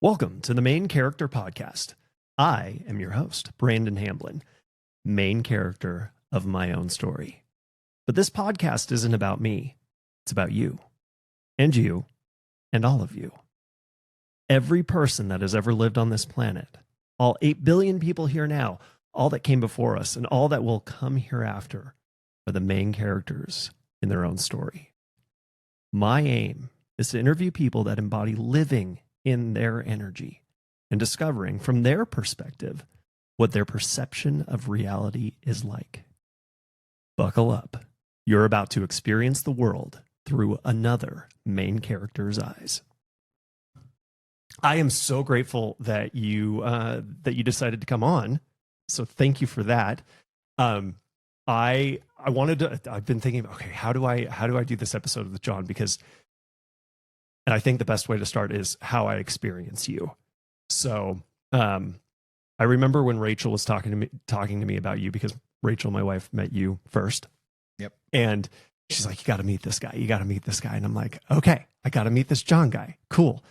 Welcome to the Main Character Podcast. I am your host, Brandon Hamblin, main character of my own story. But this podcast isn't about me. It's about you, and all of you. Every person that has ever lived on this planet, all 8 billion people here now, all that came before us, and all that will come hereafter are the main characters in their own story. My aim is to interview people that embody living in their energy and discovering from their perspective what their perception of reality is like. Buckle up. You're about to experience the world through another main character's eyes. I am so grateful that you decided to come on. So thank you for that. I wanted to. I've been thinking, okay, how do I do this episode with Jon? And I think the best way to start is how I experience you. So I remember when Rachel was talking to me about you, because Rachel, my wife, met you first. Yep. And she's like, you got to meet this guy. You got to meet this guy. And I'm like, okay, I got to meet this Jon guy. Cool.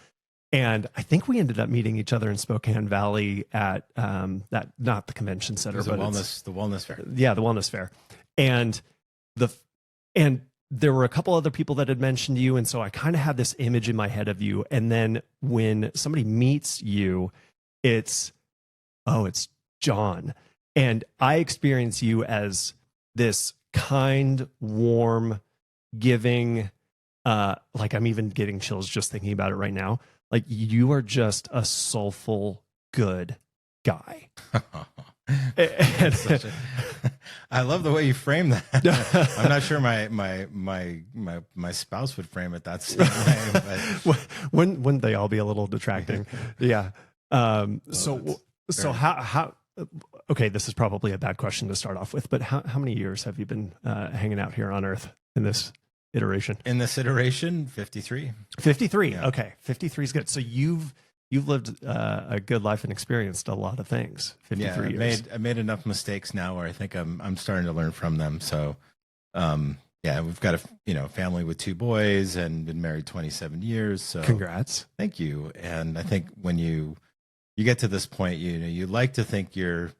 And I think we ended up meeting each other in Spokane Valley at that, not the convention center, but the wellness fair. Yeah, the wellness fair. And there were a couple other people that had mentioned you. And so I kind of had this image in my head of you. And then when somebody meets you, it's Jon. And I experience you as this kind, warm, giving, like I'm even getting chills just thinking about it right now. Like you are just a soulful, good guy. I love the way you frame that. I'm not sure my spouse would frame it that same way, but wouldn't they all be a little detracting? Yeah. So how? Okay, this is probably a bad question to start off with, but how many years have you been hanging out here on Earth in this iteration? In this iteration, 53. 53. Yeah. Okay, 53 is good. So you've lived a good life and experienced a lot of things. 53 years. I made enough mistakes now where I think I'm starting to learn from them. So, we've got a family with 2 boys and been married 27 years. So congrats. Thank you. And I think when you get to this point, you like to think you're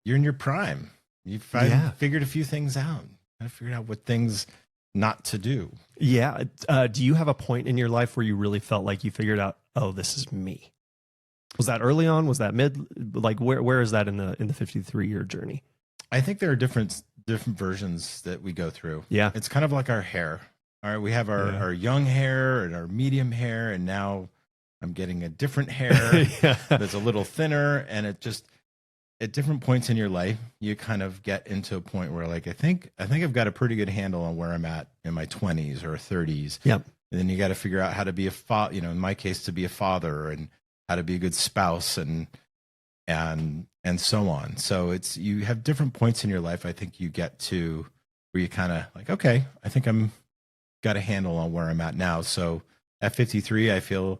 in your prime. You've figured a few things out. I figured out what things not to do. Yeah. Do you have a point in your life where you really felt like you figured out, oh, this is me? Was that early on? Was that mid? Like where is that in the 53-year journey? I think there are different versions that we go through. Yeah. It's kind of like our hair. All right. We have our young hair and our medium hair, and now I'm getting a different hair that's a little thinner, and it just, at different points in your life, you kind of get into a point where, like, I think I've got a pretty good handle on where I'm at in my 20s or 30s. Yep. And then you got to figure out how to be a father, in my case, to be a father, and how to be a good spouse, and so on. So you have different points in your life. I think you get to where you kind of like, okay, I think I'm got a handle on where I'm at now. So at 53, I feel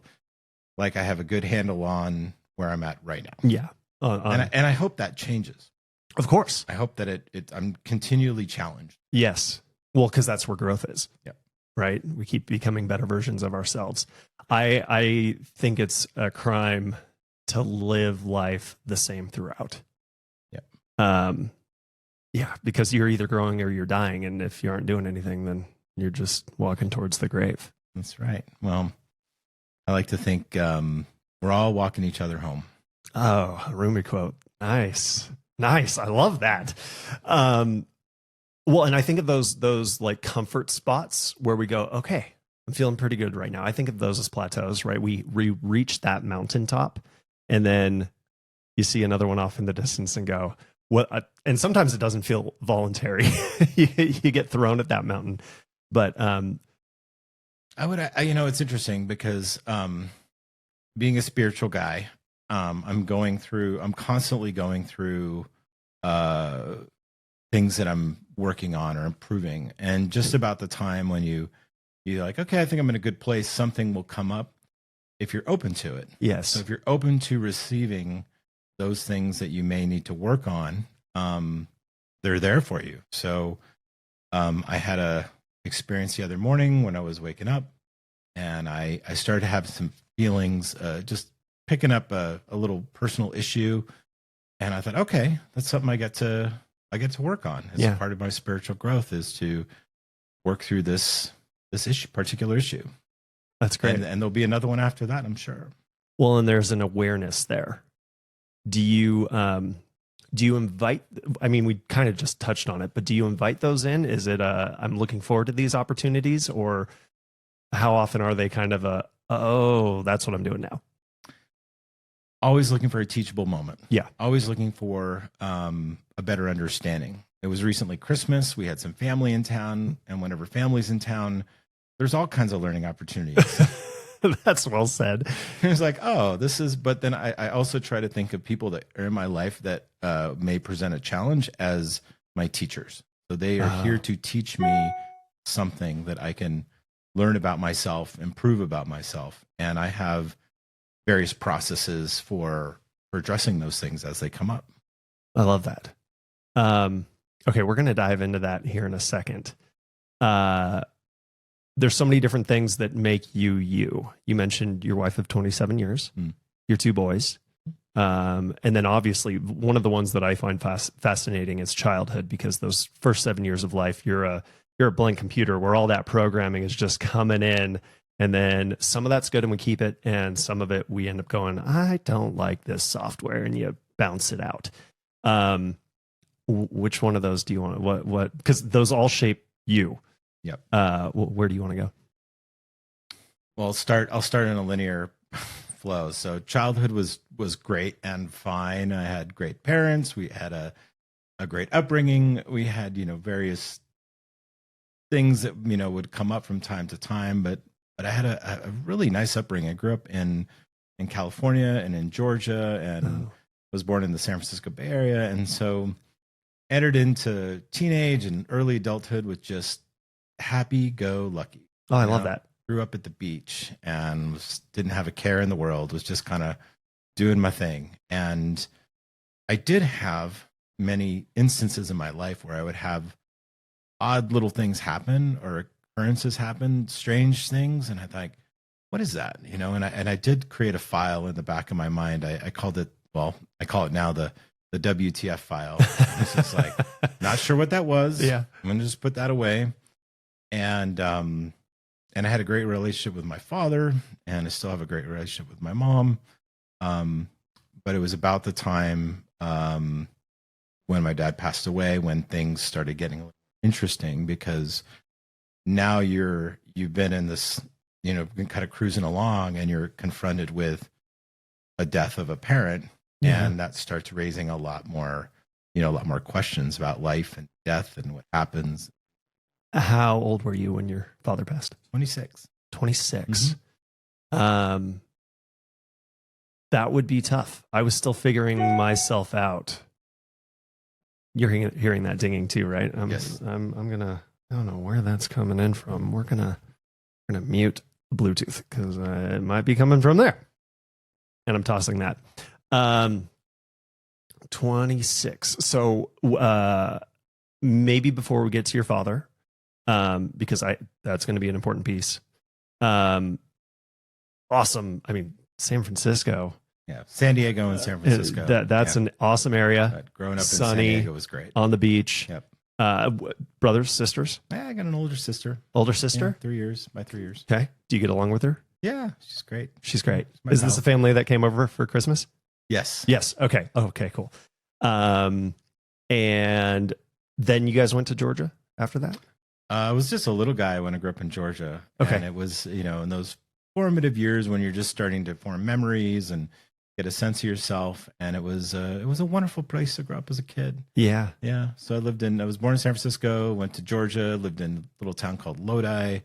like I have a good handle on where I'm at right now. Yeah. And I hope that changes. Of course. I hope that I'm continually challenged. Yes. Well, because that's where growth is. Yep. Right. We keep becoming better versions of ourselves. I think it's a crime to live life the same throughout. Yep. Yeah, because you're either growing or you're dying. And if you aren't doing anything, then you're just walking towards the grave. That's right. Well, I like to think we're all walking each other home. Oh, a Rumi quote. Nice. I love that. Well, and I think of those like comfort spots where we go, okay, I'm feeling pretty good right now. I think of those as plateaus, right? We reach that mountaintop, and then you see another one off in the distance and go, what? And sometimes it doesn't feel voluntary. you get thrown at that mountain. But it's interesting because being a spiritual guy, I'm constantly going through things that I'm working on or improving. And just about the time when you're like, okay, I think I'm in a good place, something will come up if you're open to it. Yes. So if you're open to receiving those things that you may need to work on, they're there for you. So I had a experience the other morning when I was waking up, and I started to have some feelings, just picking up a little personal issue, and I thought, okay, that's something I get to work on as part of my spiritual growth, is to work through this particular issue. That's great. And there'll be another one after that, I'm sure. Well, and there's an awareness there. Do you invite, I mean, we kind of just touched on it, but do you invite those in? Is it I'm looking forward to these opportunities, or how often are they kind of oh, that's what I'm doing now? Always looking for a teachable moment. Yeah. Always looking for a better understanding. It was recently Christmas. We had some family in town, and whenever family's in town, there's all kinds of learning opportunities. That's well said. It was like, oh, this is, but then I also try to think of people that are in my life that may present a challenge as my teachers. So they are here to teach me something that I can learn about myself, improve about myself. And I have various processes for addressing those things as they come up. I love that. Okay, we're going to dive into that here in a second. There's so many different things that make you you. You mentioned your wife of 27 years, your two boys. And then obviously one of the ones that I find fascinating is childhood, because those first 7 years of life, you're a blank computer where all that programming is just coming in. And then some of that's good and we keep it. And some of it, we end up going, I don't like this software, and you bounce it out. Which one of those do you want? What, because those all shape you. Yep. Where do you want to go? Well, I'll start in a linear flow. So childhood was great and fine. I had great parents. We had a great upbringing. We had, various things that, would come up from time to time, but I had a really nice upbringing. I grew up in California and in Georgia, and was born in the San Francisco Bay Area. And so entered into teenage and early adulthood with just happy-go-lucky. Oh, I love that. Grew up at the beach and didn't have a care in the world, was just kind of doing my thing. And I did have many instances in my life where I would have odd little things happen, or occurrences happen, strange things. And I thought, what is that? And I did create a file in the back of my mind. I called it, I call it now the WTF file. This is like, not sure what that was. Yeah. I'm going to just put that away. And I had a great relationship with my father, and I still have a great relationship with my mom. But it was about the time when my dad passed away, when things started getting a little interesting, because now you've been in this, been kind of cruising along, and you're confronted with a death of a parent, and that starts raising a lot more questions about life and death and what happens. How old were you when your father passed? 26. 26. Mm-hmm. That would be tough. I was still figuring myself out. You're hearing that dinging too, right? Yes. I'm gonna. I don't know where that's coming in from. We're gonna mute the Bluetooth, because it might be coming from there. And I'm tossing that. 26. So maybe before we get to your father, because that's going to be an important piece. Awesome. I mean, San Francisco. Yeah, San Diego and San Francisco. That's an awesome area. Growing up sunny, in San Diego was great. On the beach. Yep. Brothers, sisters? Yeah, I got an older sister. Older sister? 3 years. By 3 years. Okay. Do you get along with her? Yeah, she's great. She's great. Is this a family that came over for Christmas? Yes. Yes. Okay. Okay, cool. And then you guys went to Georgia after that? I was just a little guy when I grew up in Georgia. Okay. And it was, in those formative years when you're just starting to form memories and get a sense of yourself. And it was a wonderful place to grow up as a kid. Yeah. Yeah. So I was born in San Francisco, went to Georgia, lived in a little town called Lodi,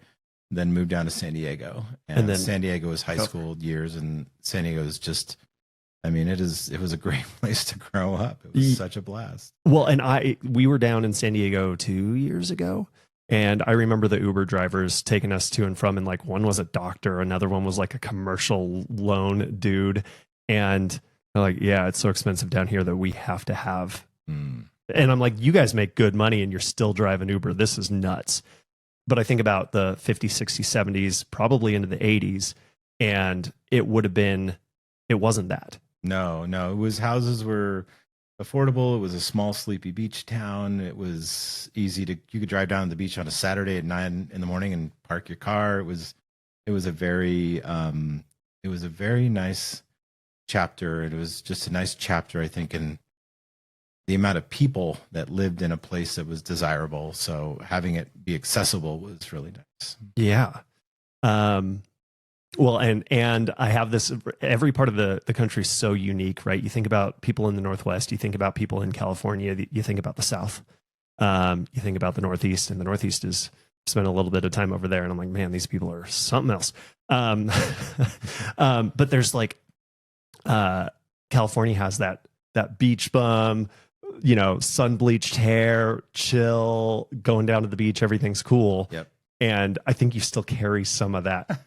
then moved down to San Diego. And then San Diego was high school years, and San Diego is just, it was a great place to grow up. It was such a blast. Well, and we were down in San Diego 2 years ago. And I remember the Uber drivers taking us to and from, and like one was a doctor, another one was like a commercial loan dude. And they're like, yeah, it's so expensive down here that we have to have. And I'm like, you guys make good money and you're still driving Uber. This is nuts. But I think about the 50s, 60s, 70s, probably into the 80s. And it would have been it wasn't that. No, it was houses were affordable. It was a small, sleepy beach town. It was easy you could drive down to the beach on a Saturday at 9 in the morning and park your car. It was a very nice chapter. It was just a nice chapter, I think, in the amount of people that lived in a place that was desirable. So having it be accessible was really nice. Yeah. Well, and I have this, every part of the country is so unique, right? You think about people in the Northwest, you think about people in California, you think about the South, you think about the Northeast, and the Northeast is spent a little bit of time over there. And I'm like, man, these people are something else. But there's like, California has that beach bum, sun bleached hair, chill, going down to the beach. Everything's cool. Yep. And I think you still carry some of that.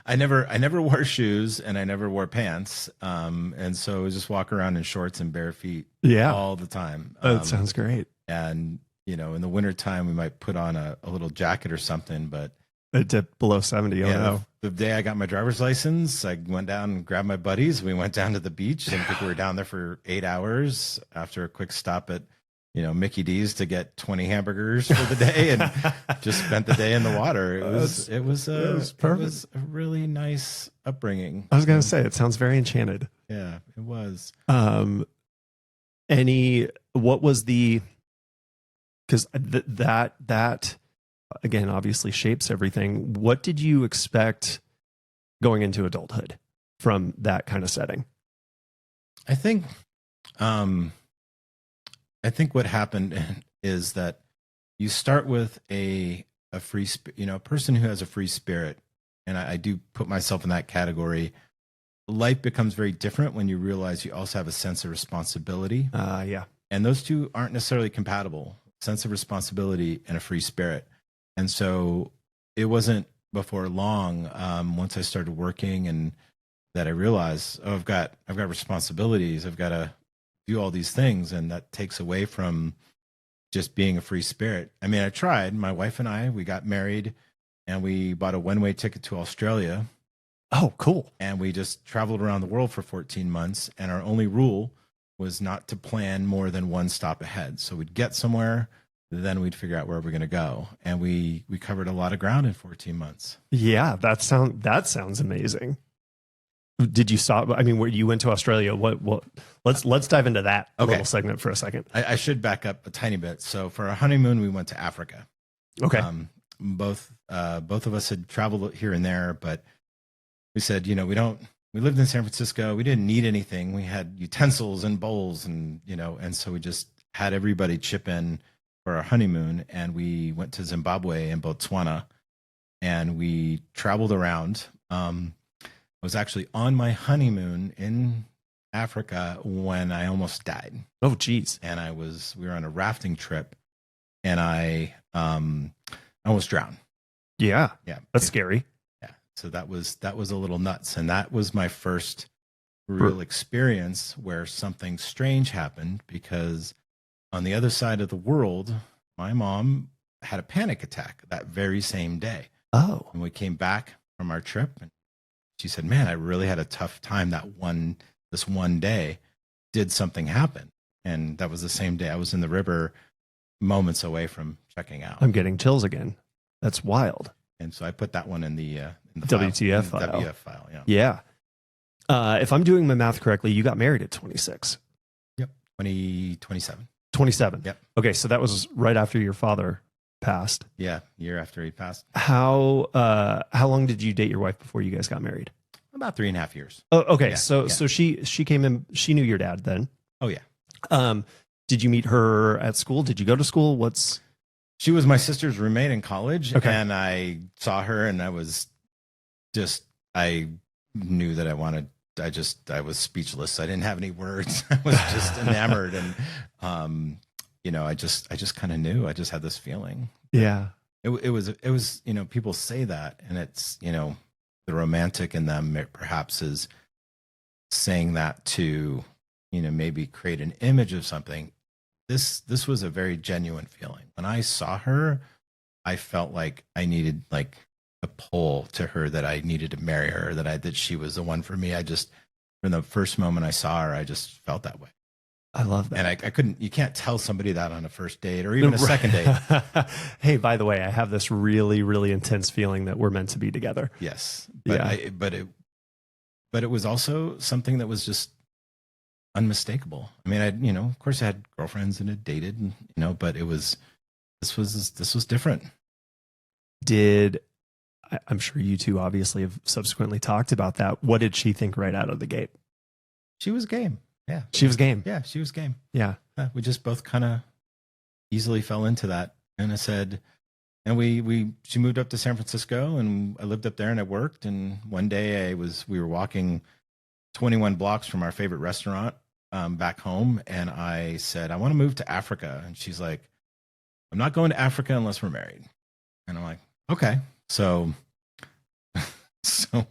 I never wore shoes and I never wore pants. And so I just walk around in shorts and bare feet all the time. That sounds great. And, in the wintertime, we might put on a little jacket or something, but it dipped below 70. The day I got my driver's license, I went down and grabbed my buddies. We went down to the beach and I think we were down there for 8 hours after a quick stop at, Mickey D's to get 20 hamburgers for the day and just spent the day in the water. It was a really nice upbringing. I was going to say, it sounds very enchanted. Yeah, it was. What was because that again, obviously shapes everything. What did you expect going into adulthood from that kind of setting? I think what happened is that you start with a free, a person who has a free spirit. And I do put myself in that category. Life becomes very different when you realize you also have a sense of responsibility. Yeah. And those two aren't necessarily compatible, sense of responsibility and a free spirit. And so it wasn't before long, once I started working and that I realized, I've got responsibilities. I've got to do all these things. And that takes away from just being a free spirit. I mean, I tried. My wife and we got married and we bought a one-way ticket to Australia. Oh, cool. And we just traveled around the world for 14 months. And our only rule was not to plan more than one stop ahead. So we'd get somewhere, then we'd figure out where we're going to go. And we covered a lot of ground in 14 months. Yeah, that sounds amazing. Did you stop? I mean, where you went to Australia, what let's dive into that little segment for a second. I should back up a tiny bit. So for our honeymoon, we went to Africa. Okay. Both of us had traveled here and there, but we said, we lived in San Francisco. We didn't need anything. We had utensils and bowls and so we just had everybody chip in for our honeymoon. And we went to Zimbabwe and Botswana and we traveled around. I was actually on my honeymoon in Africa when I almost died. Oh, geez. And we were on a rafting trip and I almost drowned. Yeah. Yeah. That's scary. So that was a little nuts. And that was my first real experience where something strange happened, because on the other side of the world, my mom had a panic attack that very same day. Oh. And we came back from our trip and she said, man, I really had a tough time this one day. Did something happen? And that was the same day I was in the river moments away from checking out. I'm getting chills again. That's wild. And so I put that one in the WTF file. WF file. Yeah. If I'm doing my math correctly, you got married at 26. Yep. 27. 27. Yep. Okay. So that was right after your father passed. Yeah. Year after he passed. How long did you date your wife before you guys got married? About 3.5 years. Oh, okay. Yeah, so she came in, she knew your dad then. Oh yeah. Did you meet her at school? Did you go to school? She was my sister's roommate in college. Okay. And I saw her and I knew that I was speechless. I didn't have any words. I was just enamored. And, I just kind of knew. I just had this feeling. Yeah. It was, people say that and it's, the romantic in them perhaps is saying that to, maybe create an image of something. This was a very genuine feeling. When I saw her, I felt like I needed like a pull to her, that I needed to marry her, that she was the one for me. from the first moment I saw her, I just felt that way. I love that. And I couldn't, you can't tell somebody that on a first date or even a second date. Hey, by the way, I have this really, really intense feeling that we're meant to be together. Yes. But but it was also something that was just unmistakable. I mean, of course I had girlfriends and had dated, and, but this was different. I'm sure you two obviously have subsequently talked about that. What did she think right out of the gate? She was game. Yeah. She was game. Yeah, she was game. Yeah. We just both kind of easily fell into that. And I said, and she moved up to San Francisco, and I lived up there and I worked. And one day we were walking 21 blocks from our favorite restaurant back home. And I said, I want to move to Africa. And she's like, I'm not going to Africa unless we're married. And I'm like, okay. So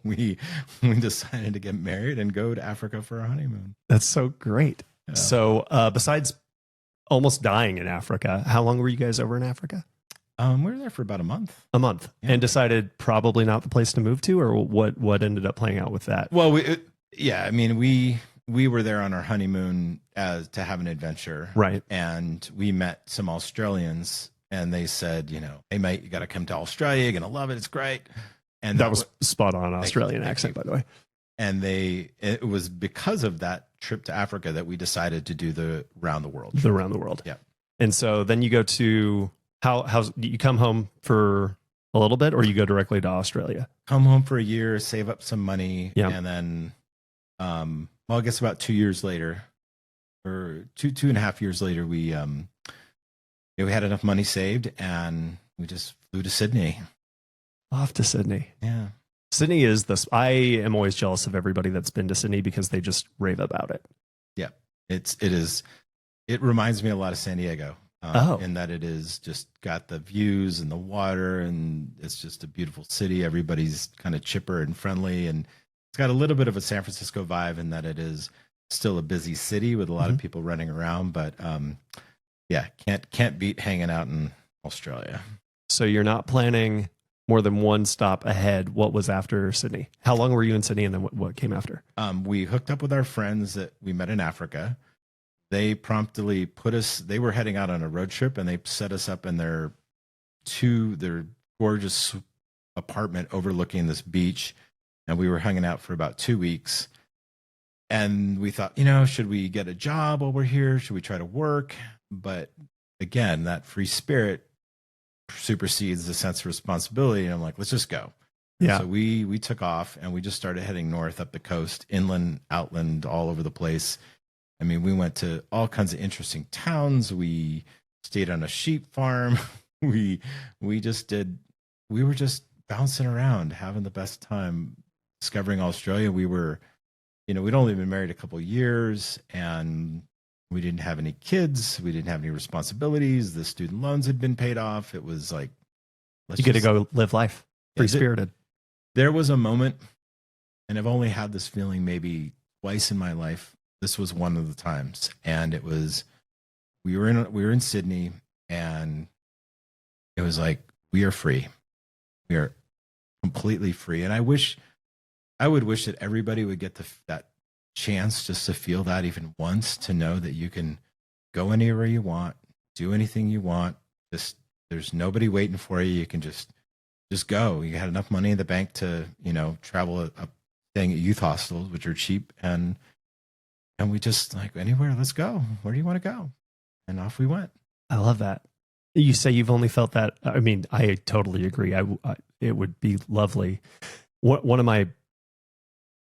we decided to get married and go to Africa for our honeymoon. That's so great. Yeah. So besides almost dying in Africa, how long were you guys over in Africa? We were there for about a month. Yeah. And decided probably not the place to move to, or what ended up playing out with that? Well, we were there on our honeymoon to have an adventure. Right. And we met some Australians, and they said, hey mate, you got to come to Australia. You're going to love it. It's great. And that was spot on Australian accent, by the way. And it was because of that trip to Africa that we decided to do the round the world. The round the world. Yeah. And so then you go to how you come home for a little bit, or you go directly to Australia? Come home for a year, save up some money. Yeah. And then, I guess about 2 years later, or 2.5 years later, we had enough money saved, and we just flew to Sydney. Off to Sydney. Yeah. Sydney is this. I am always jealous of everybody that's been to Sydney because they just rave about it. Yeah. It reminds me a lot of San Diego. In that it is just got the views and the water, and it's just a beautiful city. Everybody's kind of chipper and friendly, and it's got a little bit of a San Francisco vibe in that it is still a busy city with a lot of people running around. But can't beat hanging out in Australia. So you're not planning more than one stop ahead. What was after Sydney? How long were you in Sydney, and then what came after? We hooked up with our friends that we met in Africa. They promptly they were heading out on a road trip, and they set us up in their gorgeous apartment overlooking this beach. And we were hanging out for about 2 weeks. And we thought, should we get a job while we're here? Should we try to work? But again, that free spirit supersedes the sense of responsibility. And I'm like, let's just go. Yeah. So we took off, and we just started heading north up the coast, inland, outland, all over the place. I mean, we went to all kinds of interesting towns. We stayed on a sheep farm. We were just bouncing around, having the best time, discovering Australia. We were, we'd only been married a couple of years, and we didn't have any kids. We didn't have any responsibilities. The student loans had been paid off. It was like, you get to go live life, free spirited. There was a moment, and I've only had this feeling maybe twice in my life. This was one of the times, and it was we were in Sydney, and it was like, we are free. We are completely free. And I would wish that everybody would get that chance just to feel that even once, to know that you can go anywhere you want, do anything you want. There's nobody waiting for you. You can just go. You had enough money in the bank to, travel staying at youth hostels, which are cheap, and we just like, anywhere, let's go. Where do you want to go? And off we went. I love that. You say you've only felt that. I mean, I totally agree. It would be lovely. One of my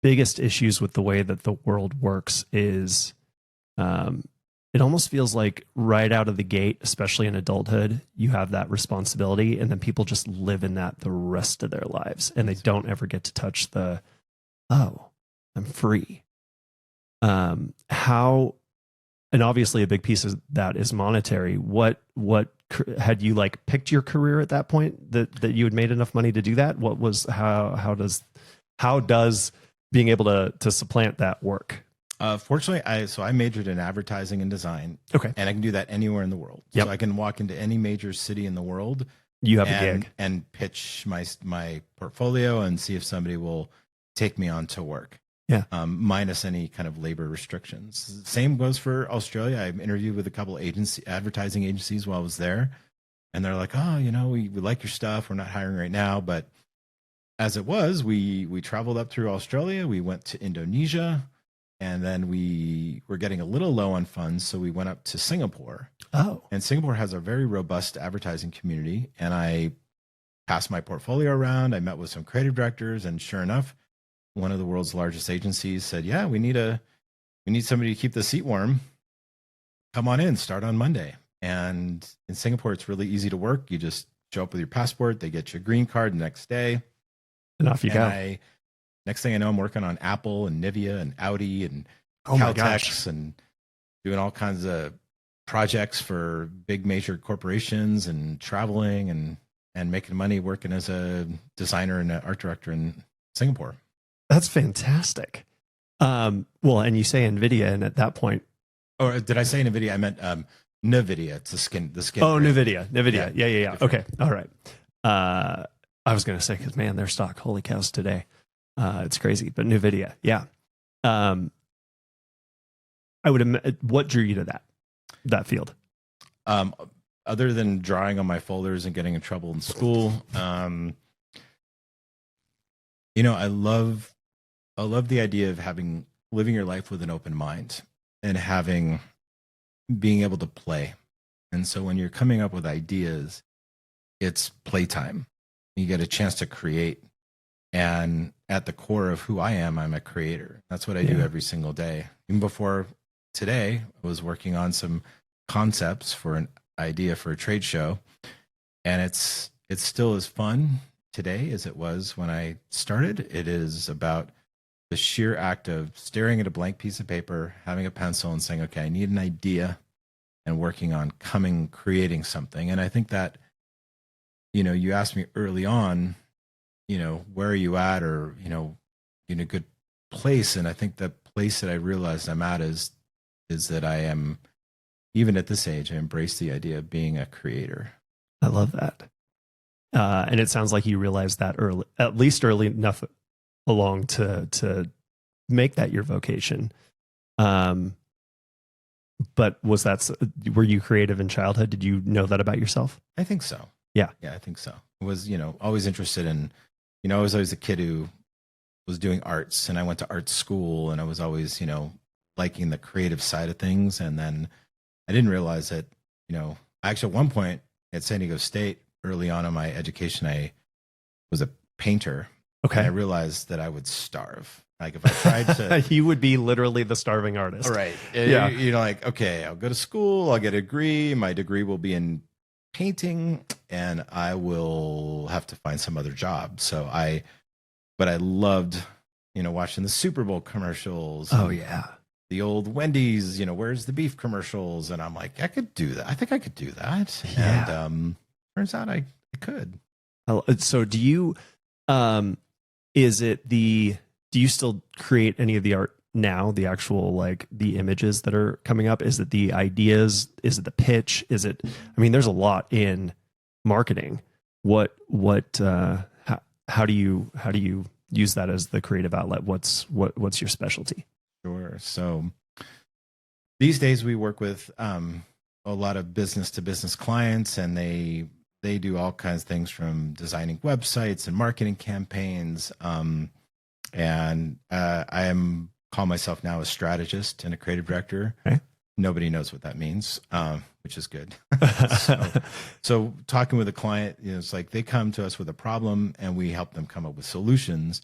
biggest issues with the way that the world works is it almost feels like right out of the gate, especially in adulthood, you have that responsibility, and then people just live in that the rest of their lives, and they don't ever get to touch I'm free. How, and obviously a big piece of that is monetary. What had you picked your career at that point that you had made enough money to do that? What was, how does being able to supplant that work? Fortunately, I majored in advertising and design. Okay. And I can do that anywhere in the world. Yep. So I can walk into any major city in the world. You have a gig. And pitch my portfolio and see if somebody will take me on to work. Yeah. Minus any kind of labor restrictions. Same goes for Australia. I interviewed with a couple advertising agencies while I was there, and they're like, "Oh, we like your stuff. We're not hiring right now." But as it was, we traveled up through Australia. We went to Indonesia, and then we were getting a little low on funds, so we went up to Singapore. Oh. And Singapore has a very robust advertising community. And I passed my portfolio around. I met with some creative directors, and sure enough, one of the world's largest agencies said, "Yeah, we need somebody to keep the seat warm. Come on in, start on Monday." And in Singapore, it's really easy to work. You just show up with your passport. They get your green card the next day. And off you go. Next thing I know, I'm working on Apple and Nivea and Audi and my gosh, Caltex and doing all kinds of projects for big major corporations and traveling and making money working as a designer and an art director in Singapore. That's fantastic. Well, and you say NVIDIA, and at that point, or did I say NVIDIA? I meant NVIDIA. It's the skin. Oh, NVIDIA. Yeah. Different. Okay. All right. I was going to say, because man, their stock, holy cows, today. It's crazy, but NVIDIA. Yeah. What drew you to that field? Other than drawing on my folders and getting in trouble in school, I love the idea of living your life with an open mind and being able to play. And so when you're coming up with ideas, it's playtime. You get a chance to create. And at the core of who I am, I'm a creator. That's what I do every single day. Even before today, I was working on some concepts for an idea for a trade show. And it's still as fun today as it was when I started. It is about the sheer act of staring at a blank piece of paper, having a pencil and saying, okay, I need an idea, and working on creating something. And I think that, you asked me early on, where are you at, or, in a good place. And I think the place that I realized I'm at is that I am, even at this age, I embrace the idea of being a creator. I love that. And it sounds like you realized that early, at least early enough along to make that your vocation. But were you creative in childhood? Did you know that about yourself? I think so. Yeah, I think so. I was, always interested in, I was always a kid who was doing arts, and I went to art school, and I was always, liking the creative side of things. And then I didn't realize that, actually at one point at San Diego State, early on in my education, I was a painter. Okay. And I realized that I would starve. Like if I tried to, you would be literally the starving artist. Right. Yeah. Like, okay, I'll go to school, I'll get a degree. My degree will be in painting, and I will have to find some other job. But I loved, watching the Super Bowl commercials. Oh yeah. The old Wendy's, where's the beef commercials? And I'm like, I could do that. I think I could do that. Yeah. And turns out I could. So do you, do you still create any of the art now, the actual, like the images that are coming up? Is it the ideas? Is it the pitch? There's a lot in marketing. How do you use that as the creative outlet? What's your specialty? Sure. So these days we work with a lot of business to business clients, and they do all kinds of things from designing websites and marketing campaigns. And I call myself now a strategist and a creative director. Okay. Nobody knows what that means, which is good. So talking with a client, it's like they come to us with a problem, and we help them come up with solutions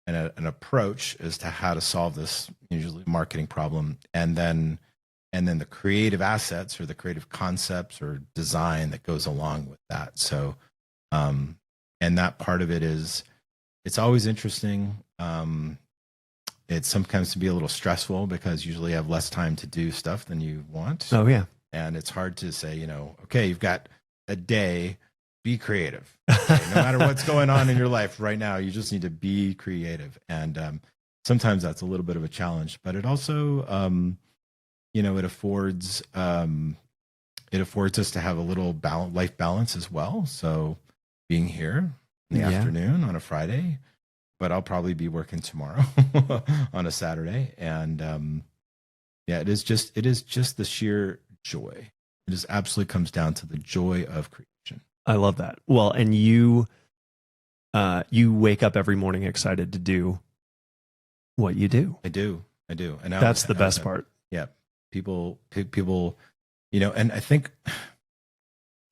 and an approach as to how to solve this usually marketing problem, and then the creative assets or the creative concepts or design that goes along with that. So, and that part of it it's always interesting. It sometimes can be a little stressful because usually you have less time to do stuff than you want. Oh yeah. And it's hard to say, okay, you've got a day, be creative. Okay, no matter what's going on in your life right now, you just need to be creative. And sometimes that's a little bit of a challenge, but it also, it affords us to have a little life balance as well. So being here in the afternoon on a Friday, but I'll probably be working tomorrow on a Saturday. And yeah, it is just the sheer joy. It just absolutely comes down to the joy of creation. I love that. Well, and you wake up every morning excited to do what you do. I do. And that's the best part. Yeah. People, and I think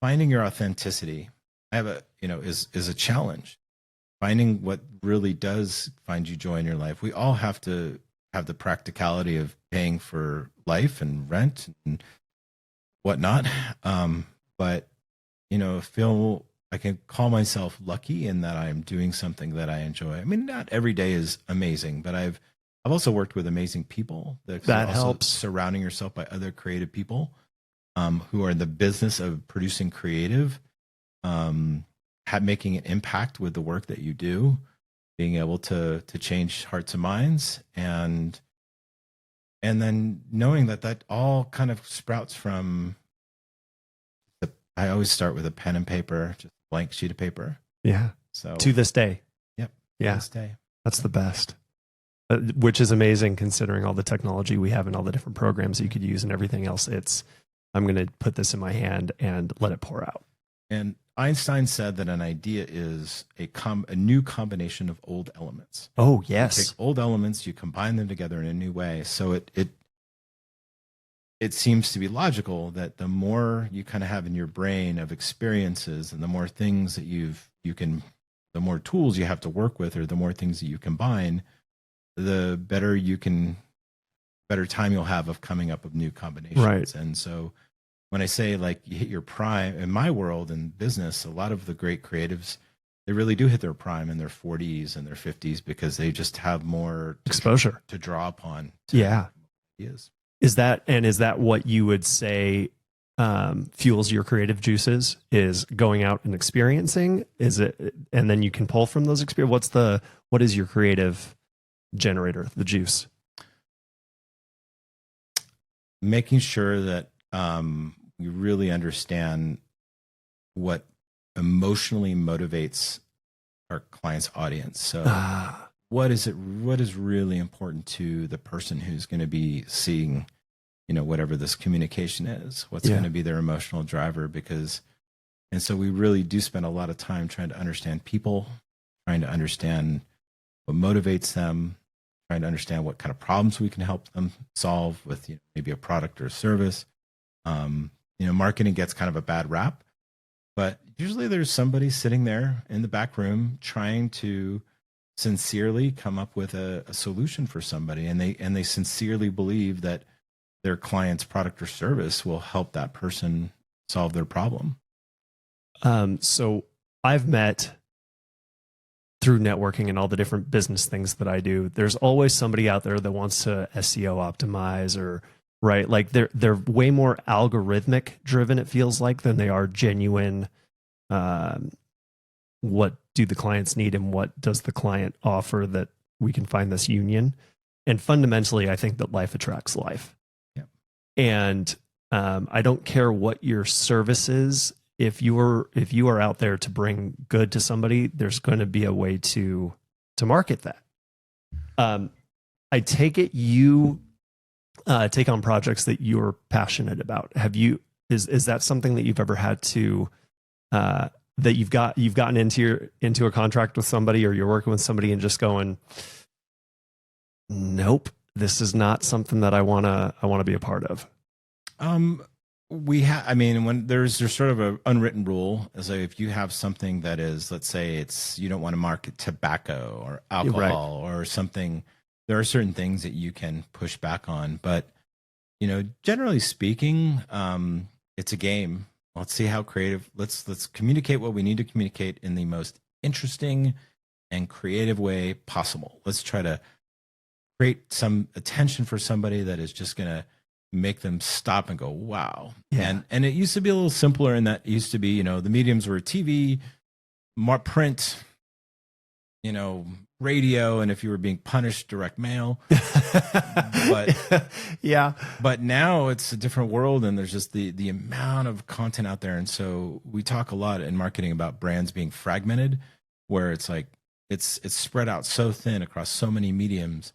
finding your authenticity, is a challenge. Finding what really does find you joy in your life. We all have to have the practicality of paying for life and rent and whatnot. But I can call myself lucky in that I'm doing something that I enjoy. I mean, not every day is amazing, but I've also worked with amazing people. That helps. Surrounding yourself by other creative people who are in the business of producing creative, making an impact with the work that you do, being able to change hearts and minds, and then knowing that all kind of sprouts from. I always start with a pen and paper, just a blank sheet of paper. Yeah. So to this day. Yep. Yeah. To this day. That's the best. Which is amazing considering all the technology we have and all the different programs that you could use and everything else. I'm going to put this in my hand and let it pour out. And Einstein said that an idea is a new combination of old elements. Oh, yes. You take old elements, you combine them together in a new way. So it seems to be logical that the more you kind of have in your brain of experiences and the more things that the more tools you have to work with, or the more things that you combine, the better time you'll have of coming up with new combinations. Right. And so when I say like you hit your prime in my world in business, a lot of the great creatives, they really do hit their prime in their 40s and their 50s because they just have more exposure to draw upon. Yeah. Ideas. Is that what you would say fuels your creative juices, is going out and experiencing? Is it, and then you can pull from those experiences? What is your creative generator, the juice? Making sure that we really understand what emotionally motivates our client's audience. So what is really important to the person who's going to be seeing, whatever this communication is, what's going to be their emotional driver, and so we really do spend a lot of time trying to understand people, trying to understand what motivates them, trying to understand what kind of problems we can help them solve with maybe a product or a service. Marketing gets kind of a bad rap, but usually there's somebody sitting there in the back room trying to sincerely come up with a solution for somebody, and they sincerely believe that their client's product or service will help that person solve their problem. So I've met, through networking and all the different business things that I do, there's always somebody out there that wants to SEO optimize, or right, like they're way more algorithmic driven, it feels like, than they are genuine. What do the clients need and what does the client offer that we can find this union? And fundamentally, I think that life attracts life. Yeah. And I don't care what your service is. If you are out there to bring good to somebody, there's going to be a way to market that. I take it you take on projects that you're passionate about. Is that something that you've ever had to that you've gotten into a contract with somebody, or you're working with somebody and just going, nope, this is not something that I want to be a part of? When there's sort of an unwritten rule, as if you have something that is, let's say you don't want to market tobacco or alcohol or something, there are certain things that you can push back on. But, generally speaking, it's a game. Let's see how creative, let's communicate what we need to communicate in the most interesting and creative way possible. Let's try to create some attention for somebody that is just going to make them stop and go, wow. Yeah. And it used to be a little simpler in that it used to be, the mediums were TV, print, radio, and if you were being punished, direct mail. But yeah. But now it's a different world, and there's just the amount of content out there. And so we talk a lot in marketing about brands being fragmented, where it's like it's spread out so thin across so many mediums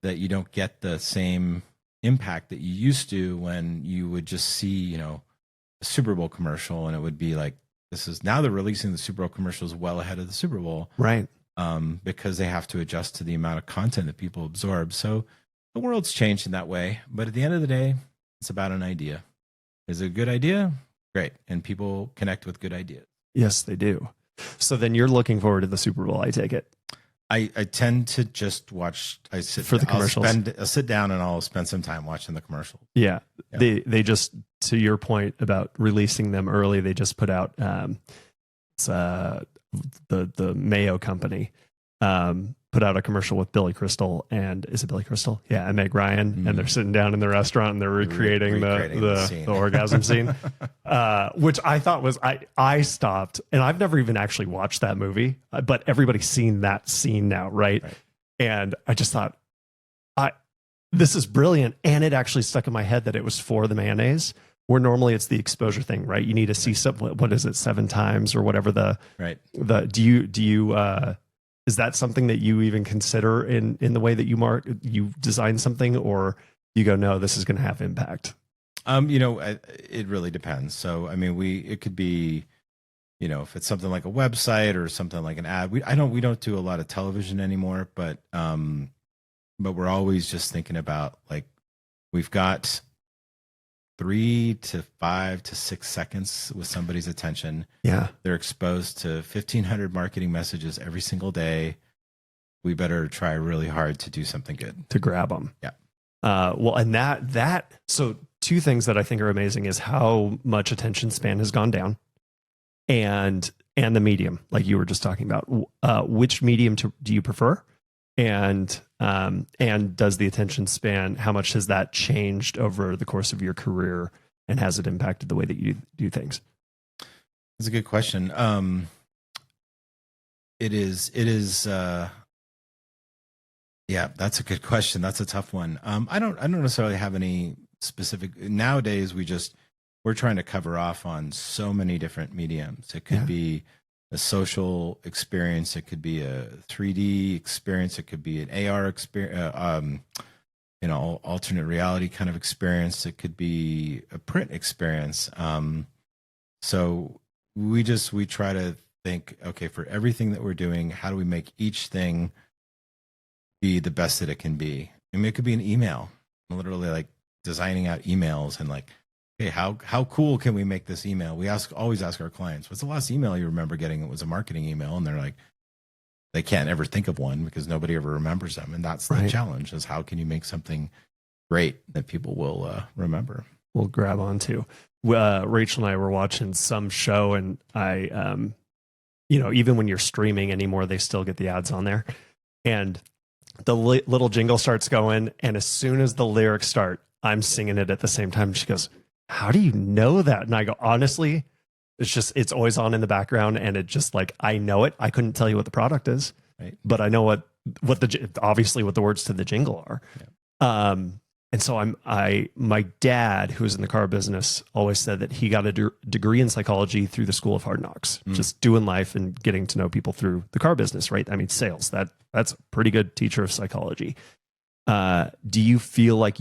that you don't get the same impact that you used to when you would just see, you know, a Super Bowl commercial and it would be like, this is now they're releasing the Super Bowl commercials well ahead of the Super Bowl. Right. Because they have to adjust to the amount of content that people absorb. So the world's changed in that way. But at the end of the day, it's about an idea. Is it a good idea? Great. And people connect with good ideas. Yes, they do. So then you're looking forward to the Super Bowl, I take it. I tend to just watch. I'll sit down and I'll spend some time watching the commercials. Yeah. They just, to your point about releasing them early, they just put out the Mayo company put out a commercial with Billy Crystal and is it Billy Crystal? Yeah, and Meg Ryan, and they're sitting down in the restaurant and they're recreating the orgasm scene, which I thought was I stopped, and I've never even actually watched that movie, but everybody's seen that scene now, right? And I just thought, this is brilliant, and it actually stuck in my head that it was for the mayonnaise. Where normally it's the exposure thing, right? You need to see some, what is it, 7 times or whatever do you is that something that you even consider in the way that you design something, or you go, no, this is going to have impact? You know, it really depends. So, I mean, it could be, you know, if it's something like a website or something like an ad, we don't do a lot of television anymore, but we're always just thinking about, like, we've got 3 to 5 to 6 seconds with somebody's attention. Yeah. They're exposed to 1,500 marketing messages every single day. We better try really hard to do something good. To grab them. Yeah. Well, and so 2 things that I think are amazing is how much attention span has gone down, and the medium, like you were just talking about. Which medium do you prefer? And does the attention span, how much has that changed over the course of your career, and has it impacted the way that you do things? That's a good question. It is, yeah, that's a good question. That's a tough one. I don't necessarily have any specific. Nowadays, we're trying to cover off on so many different mediums. It could be a social experience. It could be a 3D experience. It could be an AR experience, you know, alternate reality kind of experience. It could be a print experience. So we try to think, okay, for everything that we're doing, how do we make each thing be the best that it can be? I mean, it could be an email. I'm literally like designing out emails and like, okay, how cool can we make this email? We always ask our clients, what's the last email you remember getting? It was a marketing email. And they're like, they can't ever think of one because nobody ever remembers them. And that's the challenge, is how can you make something great that people will remember? We'll grab onto. Rachel and I were watching some show, and I, you know, even when you're streaming anymore, they still get the ads on there. And the little jingle starts going. And as soon as the lyrics start, I'm singing it at the same time. She goes, how do you know that? And I go, honestly, it's always on in the background. And it just, like, I know it. I couldn't tell you what the product is, but I know what the words to the jingle are. Yeah. And so my dad, who was in the car business, always said that he got a degree in psychology through the School of Hard Knocks, just doing life and getting to know people through the car business, right? I mean, sales, that's a pretty good teacher of psychology. Do you feel like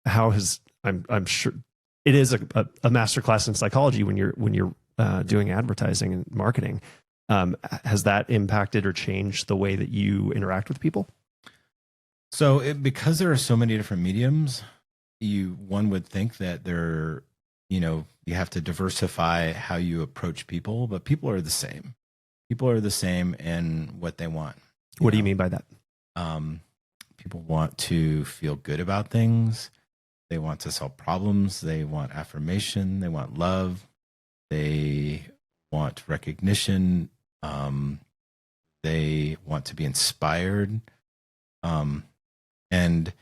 I'm sure it is a masterclass in psychology when you're doing advertising and marketing. Has that impacted or changed the way that you interact with people? So because there are so many different mediums, one would think that you have to diversify how you approach people, but people are the same. People are the same in what they want. What do you mean by that? People want to feel good about things. They want to solve problems. They want affirmation. They want love. They want recognition. They want to be inspired. And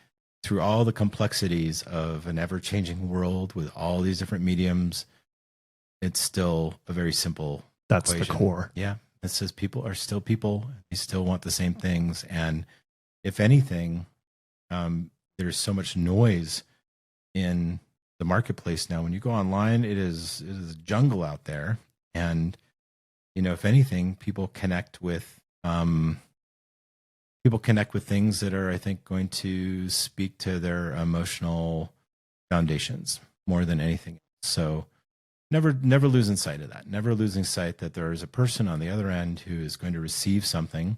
through all the complexities of an ever-changing world with all these different mediums, it's still a very simple equation. The core. Yeah. It says people are still people. They still want the same things. And if anything, there's so much noise in the marketplace now. When you go online, it is a jungle out there. And, if anything, people connect with people connect with things that are, I think, going to speak to their emotional foundations more than anything else. So never losing sight of that. Never losing sight that there is a person on the other end who is going to receive something.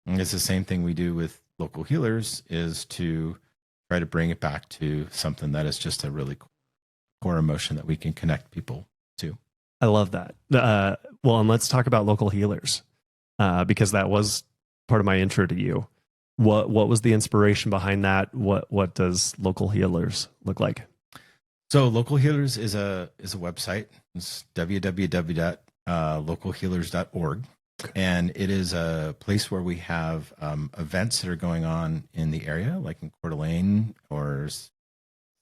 And it's the same thing we do with local healers, is to try to bring it back to something that is just a really core emotion that we can connect people to. I love that. Well, and let's talk about local healers, because that was part of my intro to you. What was the inspiration behind that? What does local healers look like? So Local Healers is a website. It's www.localhealers.org. And it is a place where we have events that are going on in the area, like in Coeur d'Alene or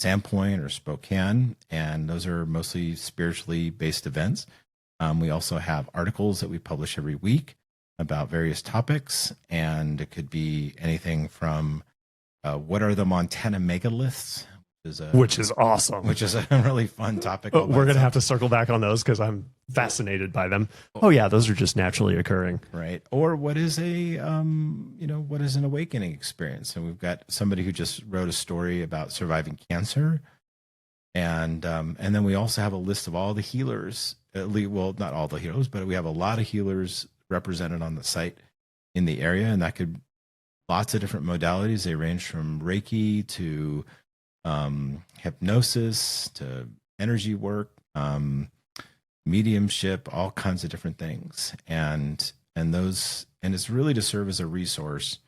Sandpoint or Spokane. And those are mostly spiritually based events. We also have articles that we publish every week about various topics. And it could be anything from what are the Montana megaliths? Which is awesome. Which is a really fun topic. We're going to have to circle back on those because I'm fascinated by them. Oh yeah, those are just naturally occurring. Right. Or what is what is an awakening experience? And we've got somebody who just wrote a story about surviving cancer. And then we also have a list of all the healers, well, not all the healers, but we have a lot of healers represented on the site in the area. And that could, lots of different modalities. They range from Reiki to hypnosis to energy work, mediumship, all kinds of different things. And it's really to serve as a resource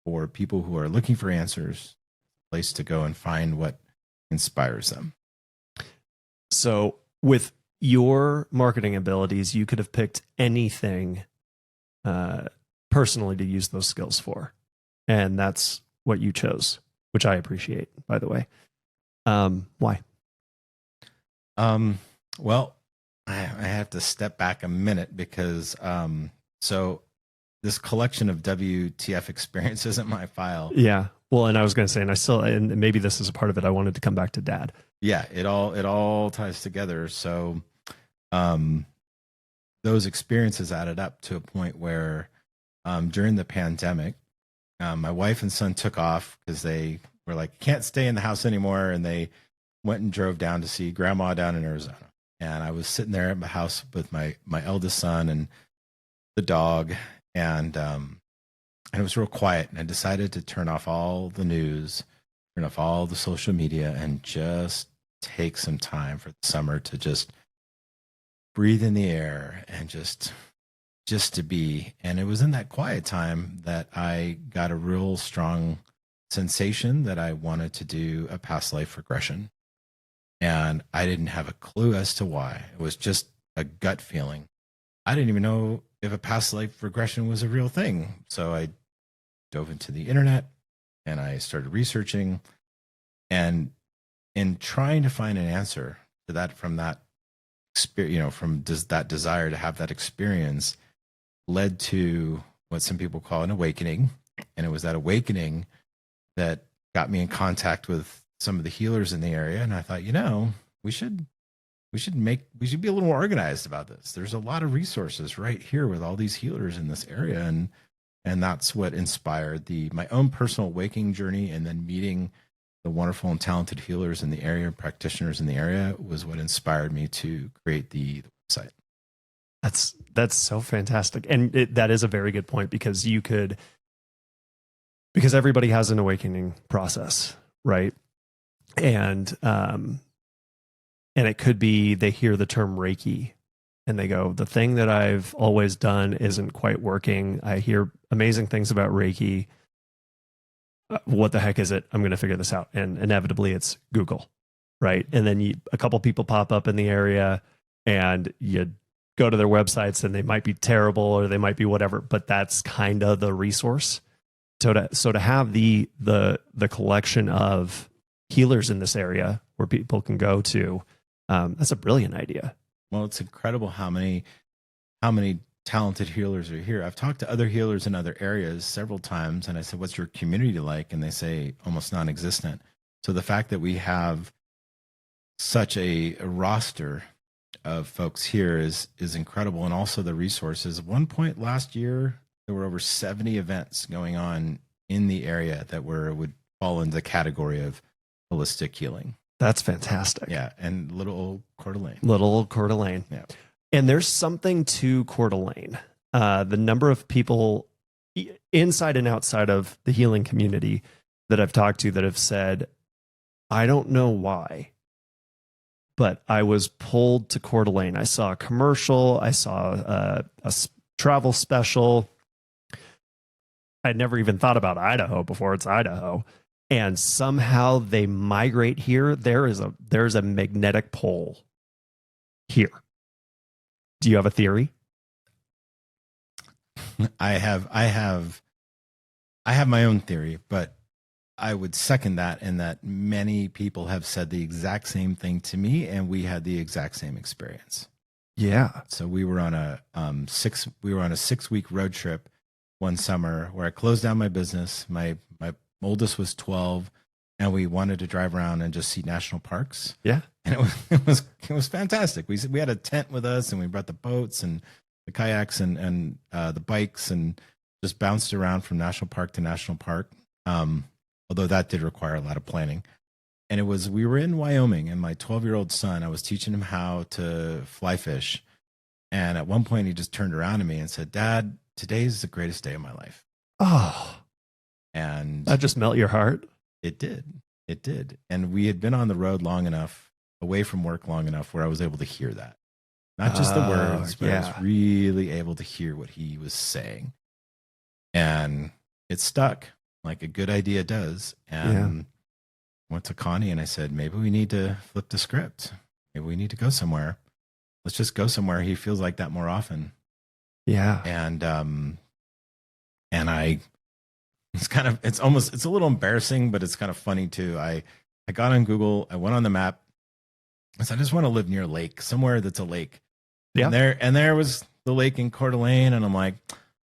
for people who are looking for answers, a place to go and find what inspires them. So with your marketing abilities, you could have picked anything personally to use those skills for. And that's what you chose, which I appreciate, by the way. Why? Well, I have to step back a minute because so this collection of WTF experience isn't my file. Yeah. Well, and I was going to say, and maybe this is a part of it. I wanted to come back to Dad. Yeah, it all ties together. So those experiences added up to a point where during the pandemic, my wife and son took off because they were like, can't stay in the house anymore. And they went and drove down to see grandma down in Arizona. And I was sitting there at my house with my eldest son and the dog. And it was real quiet. And I decided to turn off all the news, turn off all the social media, and just take some time for the summer to just breathe in the air and just to be. And it was in that quiet time that I got a real strong sensation that I wanted to do a past life regression. And I didn't have a clue as to why. It was just a gut feeling. I didn't even know if a past life regression was a real thing. So I dove into the internet and I started researching, and in trying to find an answer to that, from that experience, from that desire to have that experience, led to what some people call an awakening. And it was that awakening that got me in contact with some of the healers in the area. And I thought, we should be a little more organized about this. There's a lot of resources right here with all these healers in this area. And that's what inspired my own personal awakening journey. And then meeting the wonderful and talented healers in the area, practitioners in the area, was what inspired me to create the website. That's so fantastic. And that is a very good point, because because everybody has an awakening process, right? And it could be they hear the term Reiki and they go, the thing that I've always done isn't quite working. I hear amazing things about Reiki. What the heck is it? I'm going to figure this out. And inevitably it's Google, right? And then a couple people pop up in the area and you go to their websites and they might be terrible or they might be whatever, but that's kind of the resource. So to have the collection of healers in this area where people can go to, that's a brilliant idea. Well, it's incredible how many talented healers are here. I've talked to other healers in other areas several times, and I said, what's your community like? And they say almost non-existent. So the fact that we have such a roster of folks here is incredible. And also the resources. At one point last year, there were over 70 events going on in the area that would fall into the category of holistic healing. That's fantastic. Yeah. And little old Coeur d'Alene. Little old Coeur d'Alene. Yeah. And there's something to Coeur d'Alene. The number of people inside and outside of the healing community that I've talked to that have said, I don't know why, but I was pulled to Coeur d'Alene. I saw a commercial. I saw a travel special. I'd never even thought about Idaho before it's Idaho. And somehow they migrate here. There's a magnetic pole here. Do you have a theory? I have my own theory, but I would second that in that many people have said the exact same thing to me, and we had the exact same experience. Yeah. So we were on a 6-week road trip one summer where I closed down my business. My oldest was 12, and we wanted to drive around and just see national parks. Yeah. And it was fantastic. We had a tent with us, and we brought the boats and the kayaks and the bikes, and just bounced around from national park to national park. Although that did require a lot of planning. And we were in Wyoming, and my 12-year-old son, I was teaching him how to fly fish. And at one point he just turned around to me and said, Dad, today's the greatest day of my life. Oh, and that just melt your heart. It did. And we had been on the road long enough, away from work long enough, where I was able to hear that. Not just the words, but I was really able to hear what he was saying. And it stuck like a good idea does. And went to Connie and I said, maybe we need to flip the script. Maybe we need to go somewhere. Let's just go somewhere he feels like that more often. Yeah. And it's a little embarrassing, but it's kind of funny too. I got on Google, I went on the map. I said, I just want to live near a lake, somewhere that's a lake. Yeah. And there was the lake in Coeur d'Alene. And I'm like,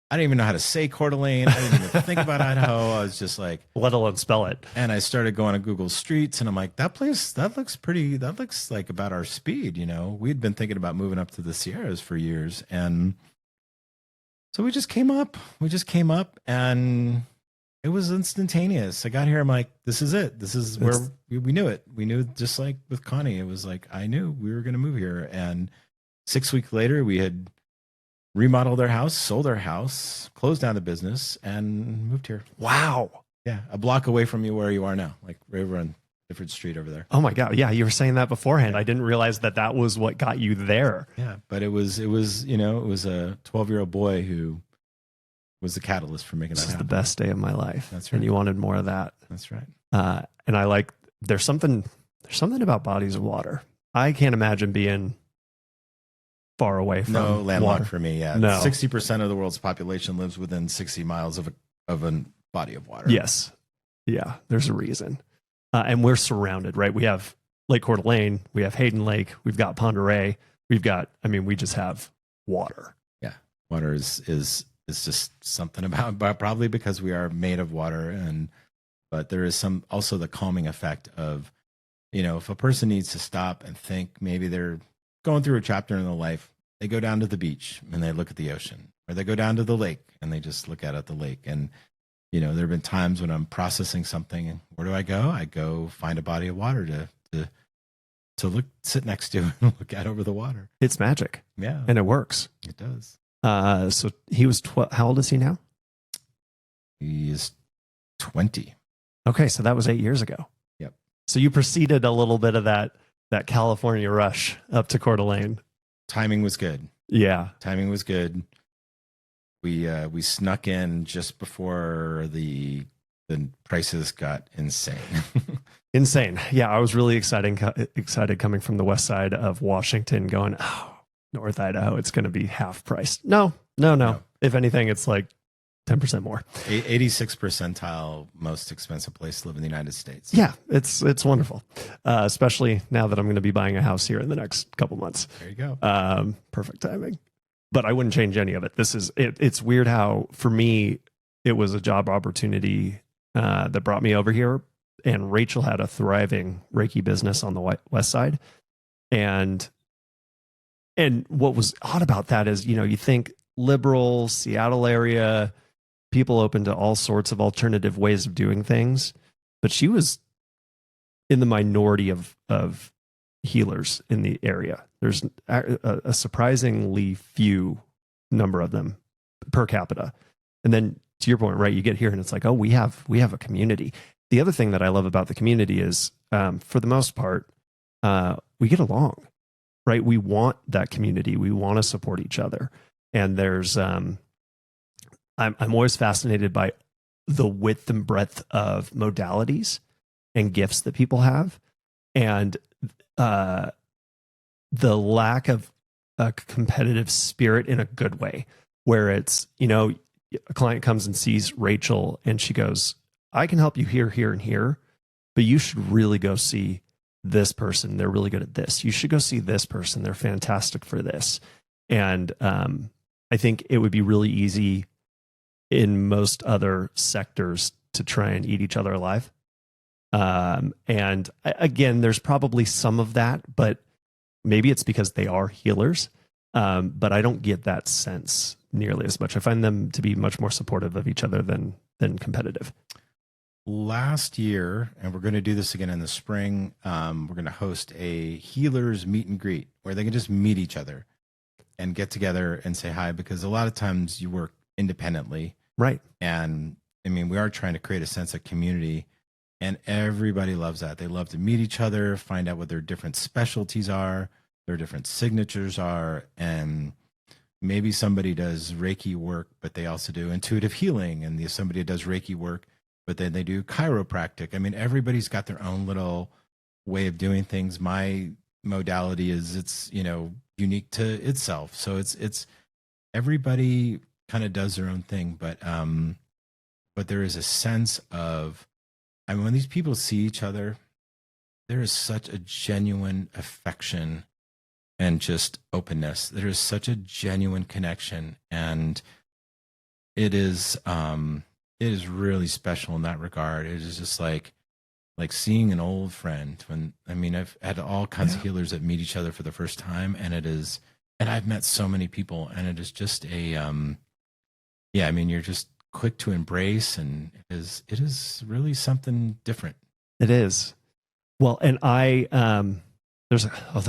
I didn't even know how to say Coeur d'Alene. I didn't even think about Idaho. I was just like, let alone spell it. And I started going to Google Streets, and I'm like, that place, that looks like about our speed. You know, we'd been thinking about moving up to the Sierras for years. And so we just came up, and it was instantaneous. I got here. I'm like, this is it. This is where we knew it. We knew, just like with Connie, it was like, I knew we were going to move here. And 6 weeks later, we had remodeled our house, sold our house, closed down the business, and moved here. Wow. Yeah. A block away from you where you are now, like right over on different street over there. Oh my God. Yeah. You were saying that beforehand. I didn't realize that was what got you there. Yeah. But it was, a 12-year-old boy who was the catalyst for making that happen. This is the best day of my life. That's right. And you wanted more of that. That's right. And I like, there's something about bodies of water. I can't imagine being far away from landlocked water. For me. Yeah. No. 60% of the world's population lives within 60 miles of a body of water. Yes. Yeah. There's a reason. And we're surrounded, right? We have Lake Coeur d'Alene. We have Hayden Lake. We've got Ponderay. We just have water. Yeah. Water is just something about probably because we are made of water. But there is also the calming effect of, if a person needs to stop and think, maybe they're going through a chapter in their life, they go down to the beach and they look at the ocean, or they go down to the lake and they just look out at the lake. And, there have been times when I'm processing something, and where do I go? I go find a body of water to sit next to and look out over the water. It's magic. Yeah. And it works. It does. So he was 12. How old is he now? He is 20. Okay. So that was 8 years ago. Yep. So you preceded a little bit of that California rush up to Coeur d'Alene. Timing was good. Yeah. Timing was good. We snuck in just before the prices got insane. Insane. Yeah. I was really excited coming from the west side of Washington going, North Idaho, it's going to be half priced. No. If anything, it's like 10% more. 86th percentile most expensive place to live in the United States. Yeah, it's wonderful, especially now that I'm going to be buying a house here in the next couple months. There you go. Perfect timing. But I wouldn't change any of it. It's weird how, for me, it was a job opportunity that brought me over here. And Rachel had a thriving Reiki business on the west side. And what was odd about that is, you think liberal Seattle area, people open to all sorts of alternative ways of doing things. But she was in the minority of healers in the area. There's a surprisingly few number of them per capita. And then to your point, right, you get here and it's like, oh, we have a community. The other thing that I love about the community is, for the most part, we get along, right? We want that community. We want to support each other. And there's, I'm always fascinated by the width and breadth of modalities and gifts that people have, and the lack of a competitive spirit in a good way, where it's, a client comes and sees Rachel and she goes, I can help you here, here, and here, but you should really go see this person. They're really good at this. You should go see this person. They're fantastic for this. And I think it would be really easy in most other sectors to try and eat each other alive. And again, there's probably some of that, but maybe it's because they are healers. But I don't get that sense nearly as much. I find them to be much more supportive of each other than competitive. Last year, and we're going to do this again in the spring, we're going to host a healers meet and greet where they can just meet each other and get together and say hi, because a lot of times you work independently. Right. And I mean, we are trying to create a sense of community, and everybody loves that. They love to meet each other, find out what their different specialties are, their different signatures are, and maybe somebody does Reiki work, but they also do intuitive healing, and somebody does Reiki work, but then they do chiropractic. I mean, everybody's got their own little way of doing things. My modality is it's unique to itself, so it's everybody kind of does their own thing, but there is a sense of, I mean, when these people see each other, there is such a genuine affection and just openness. There is such a genuine connection, and it is really special in that regard. It is just like seeing an old friend. When, I mean, I've had all kinds of healers that meet each other for the first time, and I've met so many people, and it is just I mean, you're just quick to embrace, and it is really something different. It is. Well, and there's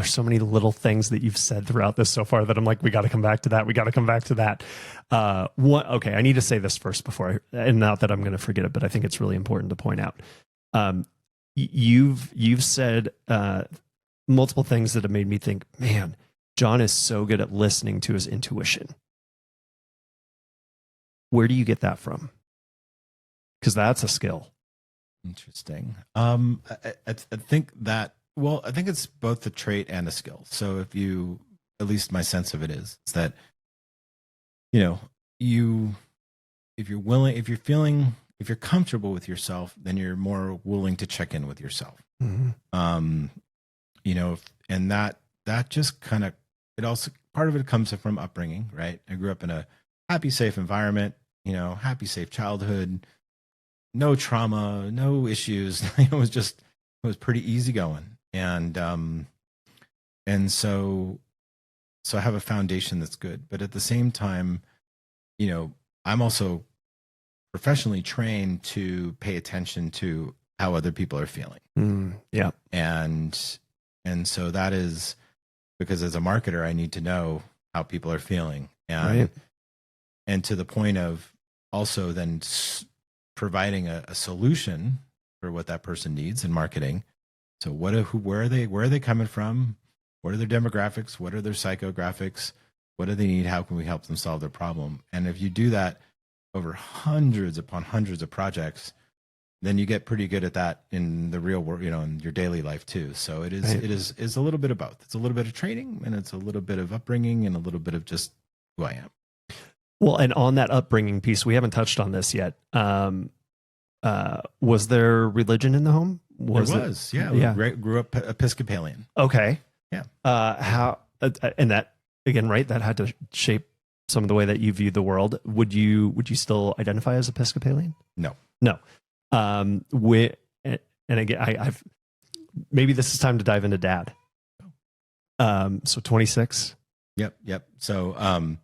so many little things that you've said throughout this so far that I'm like, we got to come back to that. We got to come back to that. Okay, I need to say this first and not that I'm going to forget it, but I think it's really important to point out. You've said multiple things that have made me think, man, Jon is so good at listening to his intuition. Where do you get that from? Because that's a skill. Interesting. I think that, well, I think it's both a trait and a skill. So at least my sense of it is that, if you're comfortable with yourself, then you're more willing to check in with yourself. Mm-hmm. And that just kind of, it also, part of it comes from upbringing, right? I grew up in a happy, safe environment, happy, safe childhood, no trauma, no issues. It was pretty easy going. And so I have a foundation that's good, but at the same time, I'm also professionally trained to pay attention to how other people are feeling. Yeah. And so that is because as a marketer, I need to know how people are feeling, and to the point of also then providing a solution for what that person needs in marketing. So where are they coming from? What are their demographics? What are their psychographics? What do they need? How can we help them solve their problem? And if you do that over hundreds upon hundreds of projects, then you get pretty good at that in the real world, in your daily life too. So it is a little bit of both. It's a little bit of training, and it's a little bit of upbringing, and a little bit of just who I am. Well, and on that upbringing piece, we haven't touched on this yet. Was there religion in the home? Yeah. Grew up Episcopalian. Okay. Yeah. How, and that, again, right, that had to shape some of the way that you view the world. Would you still identify as Episcopalian? No. And again, I've maybe this is time to dive into dad. So 26. Yep. So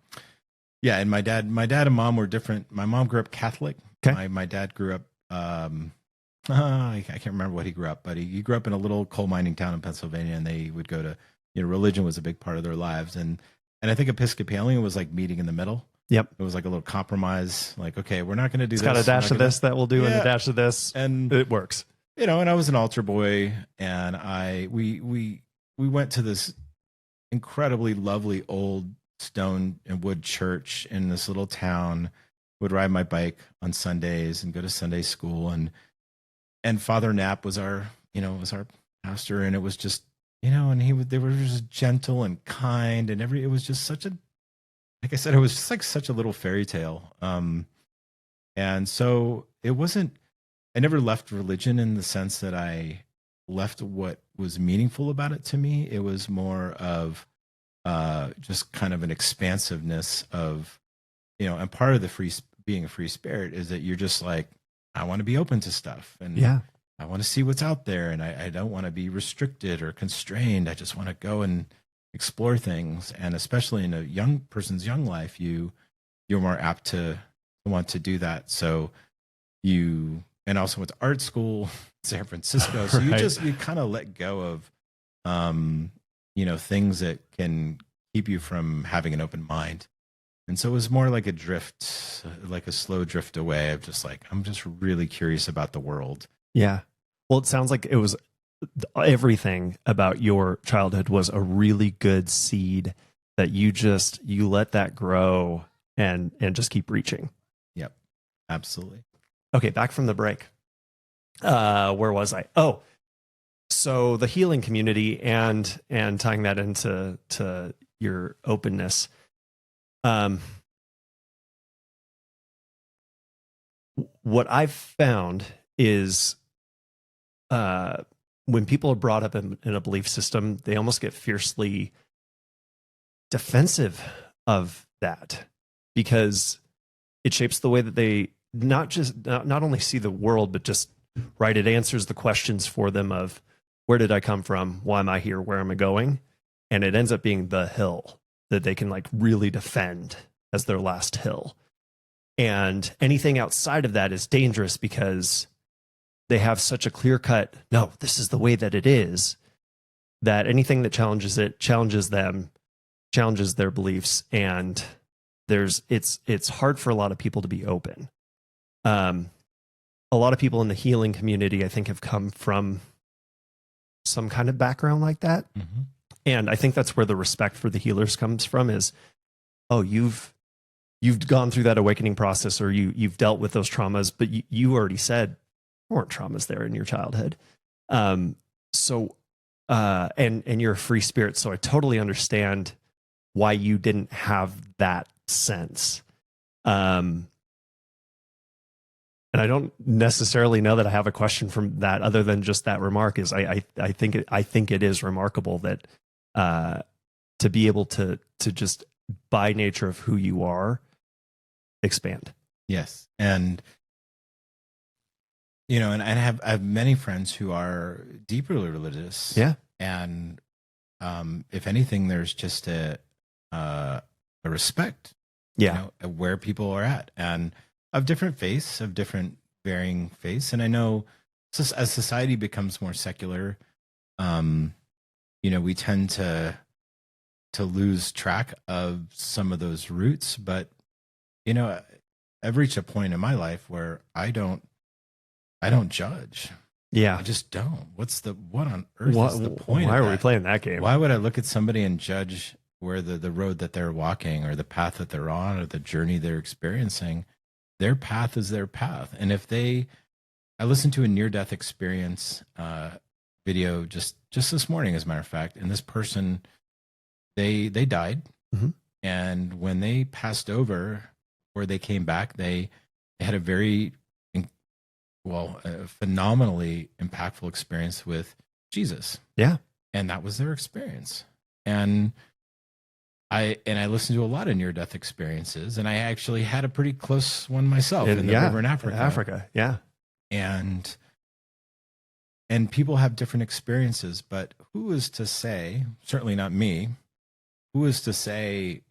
Yeah, and my dad and mom were different. My mom grew up Catholic. Okay. My dad grew up. I can't remember what he grew up, but he grew up in a little coal mining town in Pennsylvania, and they would go to, religion was a big part of their lives, and I think Episcopalian was like meeting in the middle. Yep. It was like a little compromise. Like, okay, we're not going to do It's this. got a dash of this that we'll do, and a dash of this, and it works. And I was an altar boy, and we went to this incredibly lovely old stone and wood church in this little town. Would ride my bike on Sundays and go to Sunday school, and Father Knapp was our pastor, and it was just, they were just gentle and kind, and it was just such a, like I said, it was just like such a little fairy tale. And so it wasn't, I never left religion in the sense that I left what was meaningful about it to me. It was more of just kind of an expansiveness of, and part of being a free spirit is that you're just like, I want to be open to stuff, and I want to see what's out there, and I don't want to be restricted or constrained. I just want to go and explore things. And especially in a young person's young life, you're more apt to want to do that. So and also went to art school in San Francisco. So right. you kind of let go of, things that can keep you from having an open mind. And so it was more like a drift, like a slow drift away of just like, I'm just really curious about the world. Yeah. Well, it sounds like it was everything about your childhood was a really good seed that you let that grow and just keep reaching. Yep. Absolutely. Okay. Back from the break. Where was I? Oh, so the healing community and tying that into your openness. What I've found is when people are brought up in a belief system, they almost get fiercely defensive of that because it shapes the way that they not only see the world, but just it answers the questions for them of where did I come from? Why am I here? Where am I going? And it ends up being the hill that they can like really defend as their last hill. And anything outside of that is dangerous because they have such a clear cut, no, this is the way that it is, that anything that challenges it, challenges them, challenges their beliefs. And it's hard for a lot of people to be open. A lot of people in the healing community, I think, have come from some kind of background like that. Mm-hmm. And I think that's where the respect for the healers comes from is, oh, you've gone through that awakening process, or you've dealt with those traumas, but you already said there weren't traumas there in your childhood. And you're a free spirit. So I totally understand why you didn't have that sense. And I don't necessarily know that I have a question from that other than just that remark is I think it is remarkable that to be able to just by nature of who you are, expand. Yes. And and I have many friends who are deeply religious. Yeah. And if anything, there's just a respect, where people are at, and of different faiths, of different varying faiths. And I know as society becomes more secular, we tend to lose track of some of those roots. But, I've reached a point in my life where I don't judge. Yeah. I just don't. What on earth is the point? Why are we playing that game? Why would I look at somebody and judge where the road that they're walking, or the path that they're on, or the journey they're experiencing? Their path is their path. And if I listened to a near-death experience video just this morning, as a matter of fact, and this person, they died. Mm-hmm. And when they passed over, or they came back, they had a very phenomenally impactful experience with Jesus. Yeah. And that was their experience. And I listened to a lot of near-death experiences, and I actually had a pretty close one myself in the river in Africa. Yeah. And people have different experiences, but who is to say, certainly not me, who is to say,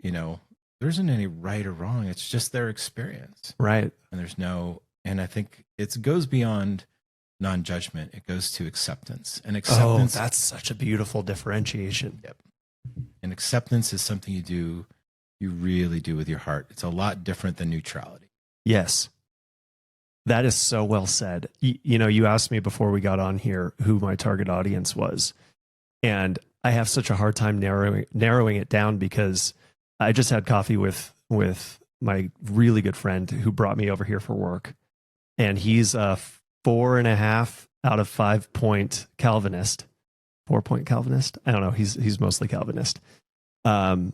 there isn't any right or wrong. It's just their experience. Right. And I think it goes beyond non-judgment. It goes to acceptance. And acceptance. Oh, that's such a beautiful differentiation. Yep. And acceptance is something you really do with your heart. It's a lot different than neutrality. Yes. That is so well said. You asked me before we got on here who my target audience was. And I have such a hard time narrowing it down because I just had coffee with my really good friend who brought me over here for work. And he's a 4.5 out of 5 point Calvinist. 4-point Calvinist? I don't know. He's mostly Calvinist. And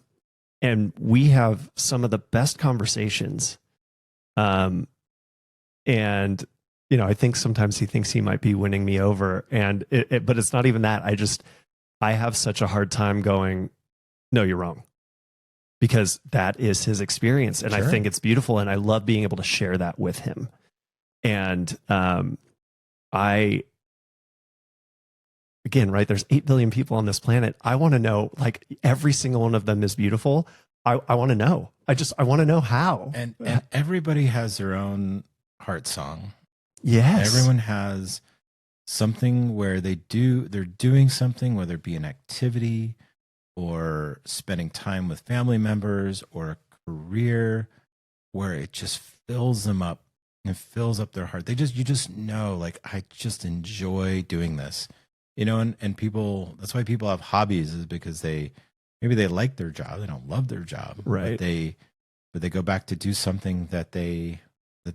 we have some of the best conversations. And I think sometimes he thinks he might be winning me over, but it's not even that. I have such a hard time going, no, you're wrong, because that is his experience. And sure. I think it's beautiful. And I love being able to share that with him. And, again, right, there's 8 billion people on this planet. I want to know, like, every single one of them is beautiful. I want to know. I want to know how. And everybody has their own heart song. Yes. Everyone has something where they're doing something, whether it be an activity or spending time with family members or a career, where it just fills them up and fills up their heart. You just know, like, I just enjoy doing this, and people, that's why people have hobbies, is because maybe they like their job. They don't love their job, right? But they go back to do something that they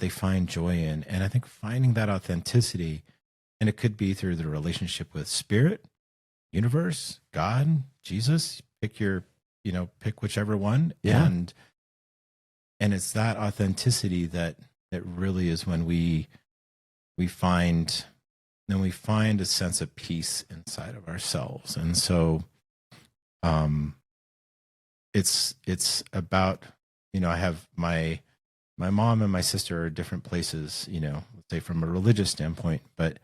find joy in. And I think finding that authenticity, and it could be through the relationship with spirit, universe, God, Jesus, pick whichever one. Yeah. And it's that authenticity that really is when we find a sense of peace inside of ourselves. And so it's about, I have my mom and my sister are different places, let's say from a religious standpoint, but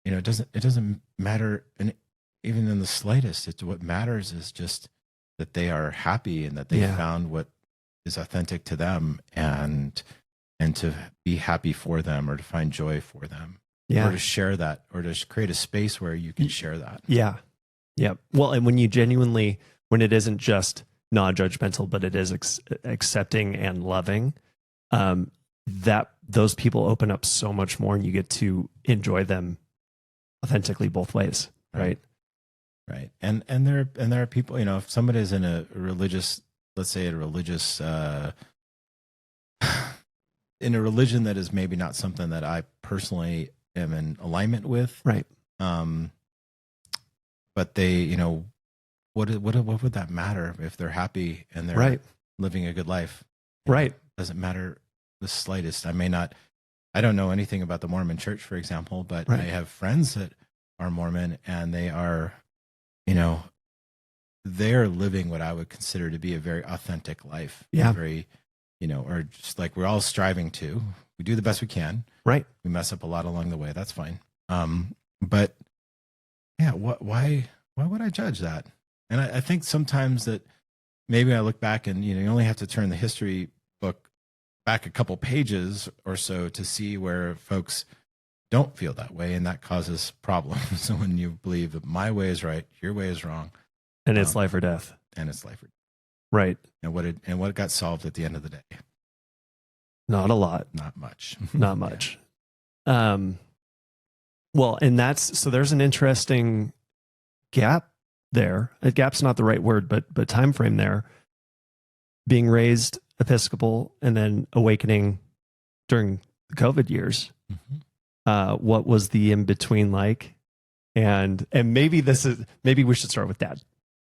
it doesn't matter, and even in the slightest. What matters is just that they are happy and that they found what is authentic to them, and to be happy for them, or to find joy for them, or to share that, or to create a space where you can share that. Yeah. Yeah. Well, and when it isn't just non-judgmental, but it is accepting and loving, that those people open up so much more, and you get to enjoy them authentically both ways. Right. Right. And there are people, if somebody is in a religious, let's say in a religion that is maybe not something that I personally am in alignment with. Right. But they, what would that matter if they're happy and they're living a good life? Right. It doesn't matter the slightest. I don't know anything about the Mormon church, for example, but I have friends that are Mormon, and they are, they're living what I would consider to be a very authentic life. Yeah. Very, or just like we're all striving to. We do the best we can. Right. We mess up a lot along the way. That's fine. But yeah, why would I judge that? And I think sometimes that maybe I look back and, you only have to turn the history book back a couple pages or so to see where folks don't feel that way. And that causes problems. So when you believe that my way is right, your way is wrong. And it's life or death. And it's life or death. Right. And what got solved at the end of the day? Not a lot. Not much. Not much. Well, and so there's an interesting gap there. A gap's not the right word, but time frame there. Being raised Episcopal and then awakening during the COVID years. Mm-hmm. What was the in between like? And maybe we should start with Dad.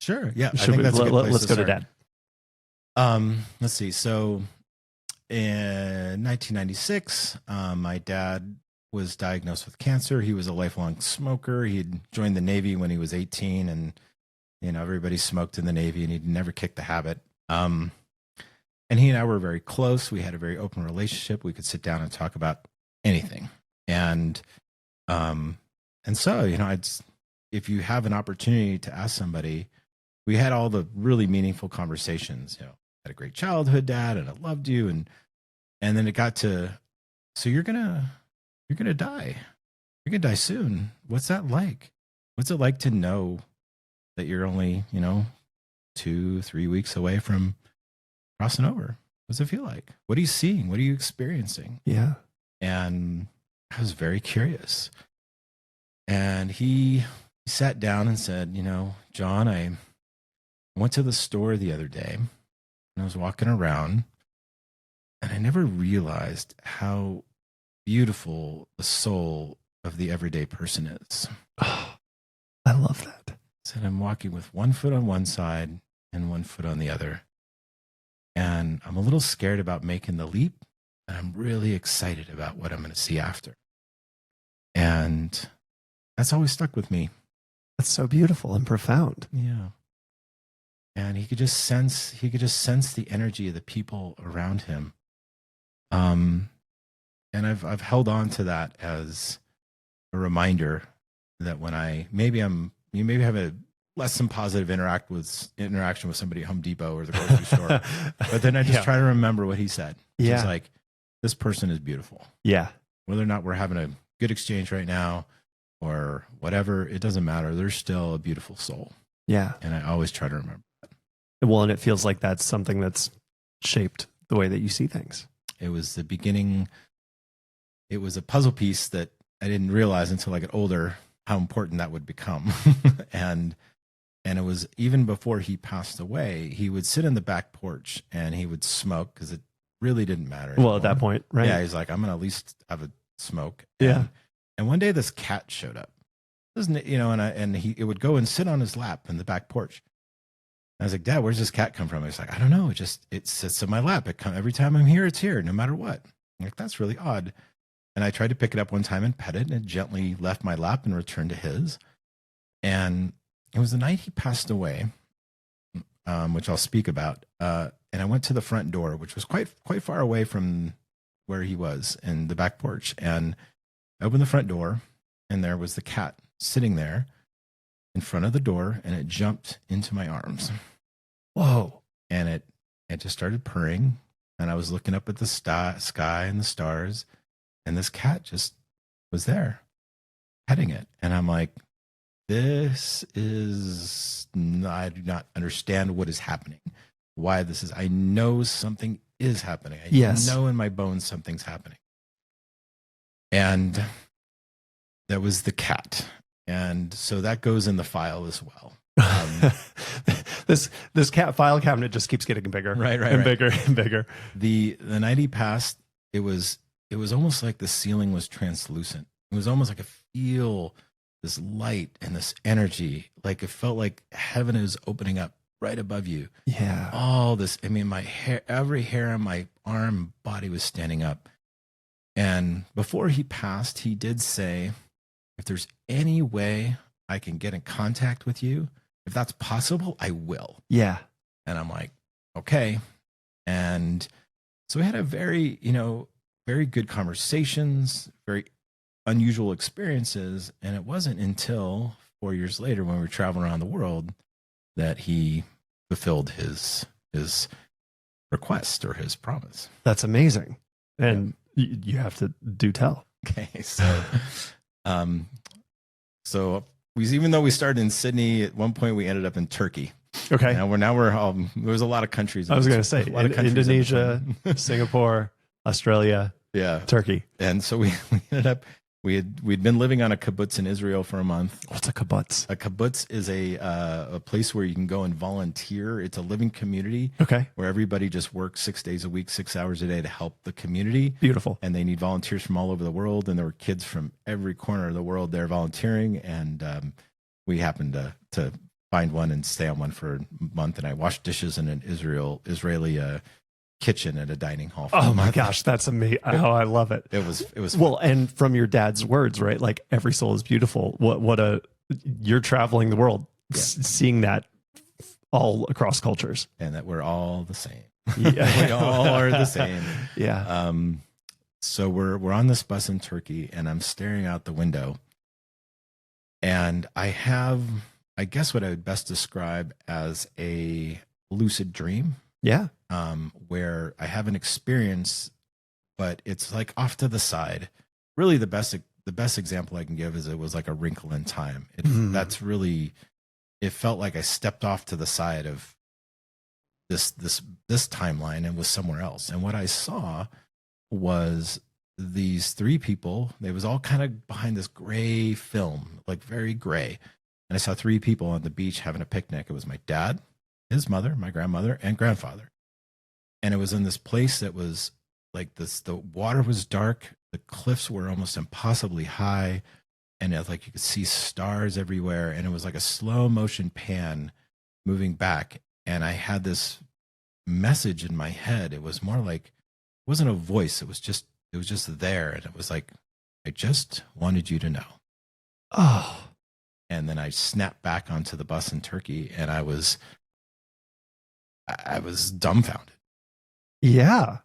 Sure. Yeah. I think that's a good place let's go to Dad. Let's see. So in 1996, my dad was diagnosed with cancer. He was a lifelong smoker. He'd joined the Navy when he was 18, and everybody smoked in the Navy, and he'd never kicked the habit. And he and I were very close. We had a very open relationship. We could sit down and talk about anything. And so, if you have an opportunity to ask somebody, we had all the really meaningful conversations, had a great childhood, Dad, and I loved you. And then it got to, so you're gonna die. You're gonna die soon. What's that like? What's it like to know that you're only, 2-3 weeks away from crossing over? What's it feel like? What are you seeing? What are you experiencing? Yeah. And I was very curious. And he sat down and said, Jon, I went to the store the other day and I was walking around and I never realized how beautiful the soul of the everyday person is. Oh, I love that. Said I'm walking with one foot on one side and one foot on the other. And I'm a little scared about making the leap. And I'm really excited about what I'm going to see after. And that's always stuck with me. That's so beautiful and profound. Yeah. And he could just sense the energy of the people around him. And I've held on to that as a reminder that when you maybe have a less than positive interaction with somebody at Home Depot or the grocery store, but then I just try to remember what he said. He's like, this person is beautiful. Yeah. Whether or not we're having a good exchange right now or whatever, it doesn't matter. There's still a beautiful soul. Yeah. And I always try to remember that. Well, and it feels like that's something that's shaped the way that you see things. It was the beginning. It was a puzzle piece that I didn't realize until I got older how important that would become. and it was even before he passed away, he would sit in the back porch and he would smoke because it really didn't matter anymore. Well, at that point, right? Yeah, he's like, I'm going to at least have a smoke. Yeah. And one day this cat showed up. It would go and sit on his lap in the back porch. I was like, Dad, where's this cat come from? He's like, I don't know. It sits in my lap. Every time I'm here, it's here, no matter what. I'm like, that's really odd. And I tried to pick it up one time and pet it, and it gently left my lap and returned to his. And it was the night he passed away, which I'll speak about. And I went to the front door, which was quite far away from where he was in the back porch. And I opened the front door, and there was the cat sitting there in front of the door, and it jumped into my arms. Whoa. And it just started purring, and I was looking up at the sky and the stars, and this cat just was there petting it. And I'm like, I do not understand what is happening, why this is. I know something is happening. I know in my bones something's happening. And that was the cat. And so that goes in the file as well. This cat file cabinet just keeps getting bigger, right, bigger and bigger. The night he passed, it was almost like the ceiling was translucent. It was almost like I feel this light and this energy, like it felt like heaven is opening up right above you. Yeah. All this, my hair, every hair on my arm, body was standing up. And before he passed, he did say, if there's any way I can get in contact with you, if that's possible, I will. Yeah. And I'm like, okay. And so we had a very, very good conversations, very unusual experiences. And it wasn't until 4 years later when we were traveling around the world that he fulfilled his request or his promise. That's amazing. And you have to do tell. Okay. So even though we started in Sydney, at one point we ended up in Turkey. Okay. Now we're there was a lot of countries. I was going to say Indonesia, Singapore, Australia, Turkey. And so we ended up, we'd been living on a kibbutz in Israel for a month. What's a kibbutz? A kibbutz is a place where you can go and volunteer. It's a living community. Okay. Where everybody just works 6 days a week, 6 hours a day to help the community. Beautiful. And they need volunteers from all over the world. And there were kids from every corner of the world there volunteering. And we happened to find one and stay on one for a month. And I washed dishes in an Israeli kitchen at a dining hall. Oh my gosh, that's amazing. Oh, I love it. It was fun. Well, and from your dad's words, right? Like every soul is beautiful. You're traveling the world, seeing that all across cultures. And that we're all the same. Yeah. We all are the same. Yeah. So we're on this bus in Turkey and I'm staring out the window and I have, I guess what I would best describe as a lucid dream. Yeah. Where I have an experience, but it's like off to the side. Really, the best example I can give is it was like a wrinkle in time. That's really, it felt like I stepped off to the side of this timeline and was somewhere else. And what I saw was these three people. They was all kind of behind this gray film, like very gray. And I saw three people on the beach having a picnic. It was my dad, his mother, my grandmother, and grandfather. And it was in this place that was like this, the water was dark. The cliffs were almost impossibly high. And it was like you could see stars everywhere. And it was like a slow motion pan moving back. And I had this message in my head. It was more like, it wasn't a voice. It was just there. And it was like, I just wanted you to know. Oh. And then I snapped back onto the bus in Turkey, and I was dumbfounded. Yeah.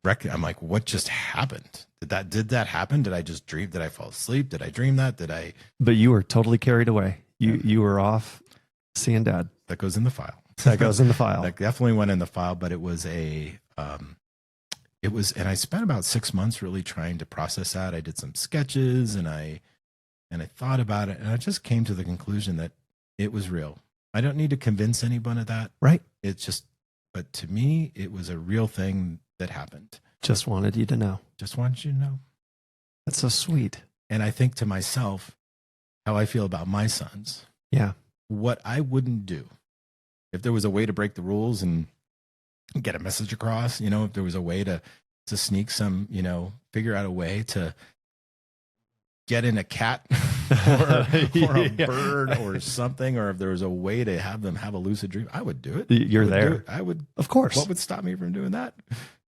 I'm like, what just happened? Did that happen? Did I just dream? Did I fall asleep? Did I dream that? But you were totally carried away. You were off seeing Dad. That goes in the file. That goes in the file. That definitely went in the file, but it was and I spent about 6 months really trying to process that. I did some sketches and I thought about it, and I just came to the conclusion that it was real. I don't need to convince anyone of that. Right. But to me, it was a real thing that happened. Just wanted you to know. Just wanted you to know. That's so sweet. And I think to myself how I feel about my sons. Yeah. What I wouldn't do if there was a way to break the rules and get a message across, if there was a way to sneak some, figure out a way to get in a cat or a bird or something, or if there was a way to have them have a lucid dream, I would do it. You're there. I would. Of course. What would stop me from doing that?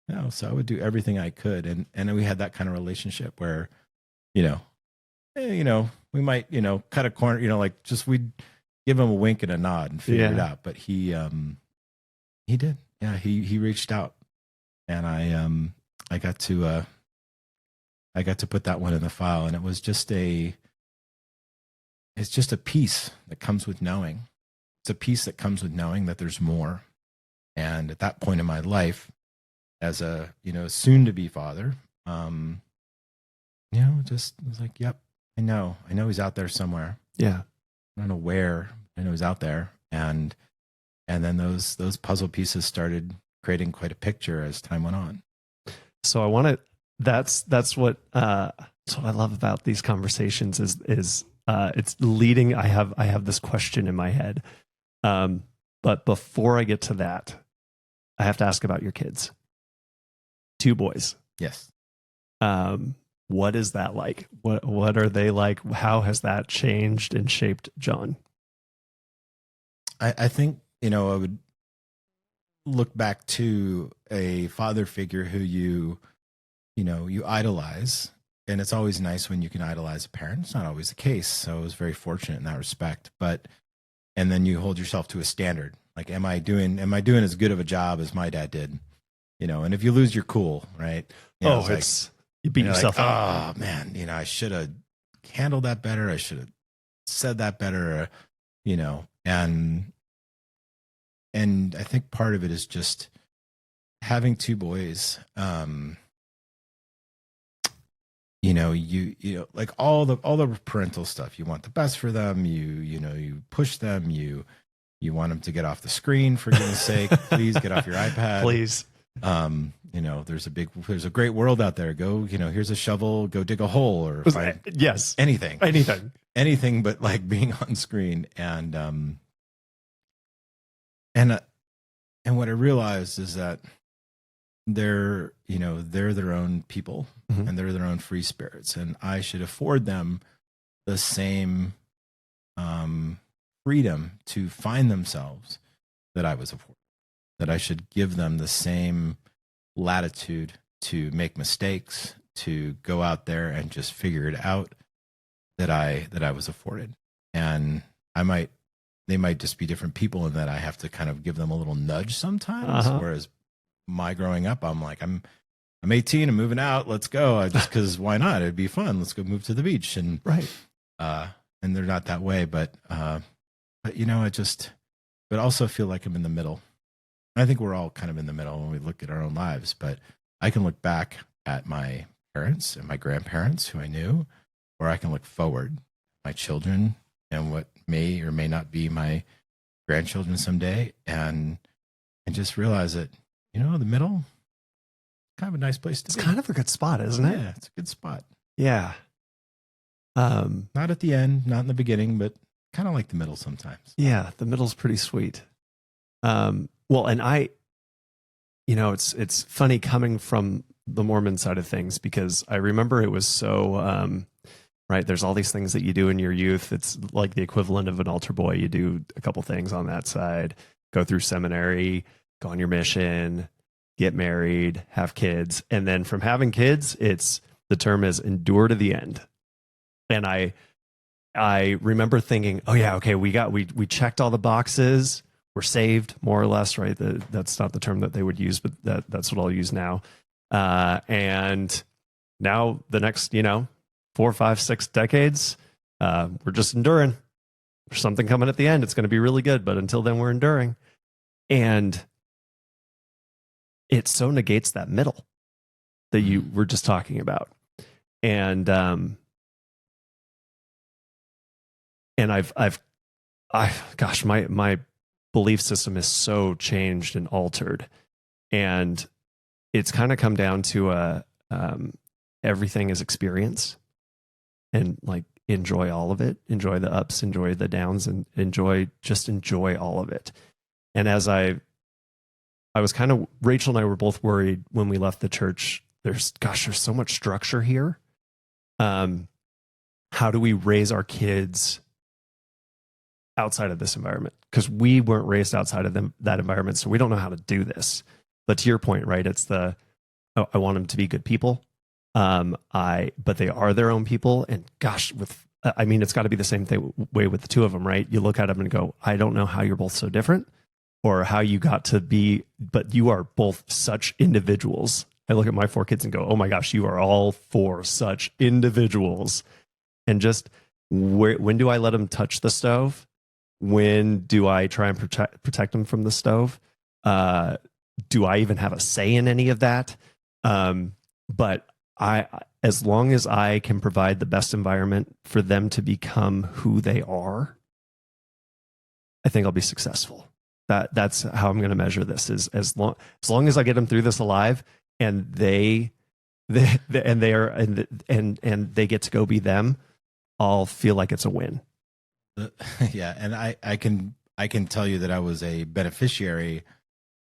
No. So I would do everything I could. And then we had that kind of relationship where, we might, cut a corner, like just we'd give him a wink and a nod and figure it out. But he did. Yeah. He reached out, and I got to put that one in the file, and it was it's just a peace that comes with knowing. It's a peace that comes with knowing that there's more. And at that point in my life, as a, soon to be father, just was like, yep, I know he's out there somewhere. Yeah. I don't know where, I know he's out there. And then those puzzle pieces started creating quite a picture as time went on. So that's what I love about these conversations is it's leading. I have this question in my head. But before I get to that, I have to ask about your kids. 2 boys. Yes. What is that like? What are they like? How has that changed and shaped Jon? I think, I would look back to a father figure who you idolize. And it's always nice when you can idolize a parent. It's not always the case. So I was very fortunate in that respect. And then you hold yourself to a standard. Like, am I doing as good of a job as my dad did? And if you lose your cool, right? You beat yourself up. Oh man, I should have handled that better. I should have said that better, and I think part of it is just having 2 boys. You like all the parental stuff. You want the best for them. You push them. You want them to get off the screen, for goodness sake. Please get off your iPad. Please. There's a great world out there. Go, here's a shovel, go dig a hole, or find anything but like being on screen. And what I realized is that they're their own people, mm-hmm. and they're their own free spirits, and I should afford them the same freedom to find themselves that I was afforded. That I should give them the same latitude to make mistakes, to go out there and just figure it out that I was afforded. And they might just be different people in that I have to kind of give them a little nudge sometimes. Uh-huh. Whereas my growing up, I'm like, I'm 18, I'm moving out, let's go. Just because why not? It'd be fun. Let's go move to the beach. And right. And they're not that way, but I also feel like I'm in the middle. I think we're all kind of in the middle when we look at our own lives, but I can look back at my parents and my grandparents who I knew, or I can look forward, my children and what may or may not be my grandchildren someday, and just realize that, the middle, kind of a nice place to be. It's kind of a good spot, isn't it? Yeah, it's a good spot. Yeah. Not at the end, not in the beginning, but kind of like the middle sometimes. Yeah, the middle's pretty sweet. Well, and it's funny coming from the Mormon side of things, because I remember it was so, right, there's all these things that you do in your youth. It's like the equivalent of an altar boy. You do a couple things on that side, go through seminary, go on your mission, get married, have kids. And then from having kids, the term is endure to the end. And I remember thinking, oh yeah, okay, we checked all the boxes. We're saved, more or less, right? That's not the term that they would use, but that's what I'll use now. And now the next, 4, 5, 6 decades, we're just enduring. There's something coming at the end. It's going to be really good, but until then, we're enduring. And it so negates that middle that you were just talking about. And gosh, my belief system is so changed and altered, and it's kind of come down to everything is experience, and like enjoy all of it, enjoy the ups, enjoy the downs, and enjoy all of it. And as I was kind of, Rachel and I were both worried when we left the church. There's so much structure here. How do we raise our kids outside of this environment? Because we weren't raised outside of that environment, so we don't know how to do this. But to your point, right? It's I want them to be good people. But they are their own people, and gosh, it's got to be the same way with the two of them, right? You look at them and go, I don't know how you're both so different, or how you got to be, but you are both such individuals. I look at my 4 kids and go, oh my gosh, you are all 4 such individuals. And just when do I let them touch the stove? When do I try and protect them from the stove? Do I even have a say in any of that? But as long as I can provide the best environment for them to become who they are, I think I'll be successful. That's how I'm going to measure this. Is as long as I get them through this alive, and they get to go be them, I'll feel like it's a win. Yeah, and I can tell you that I was a beneficiary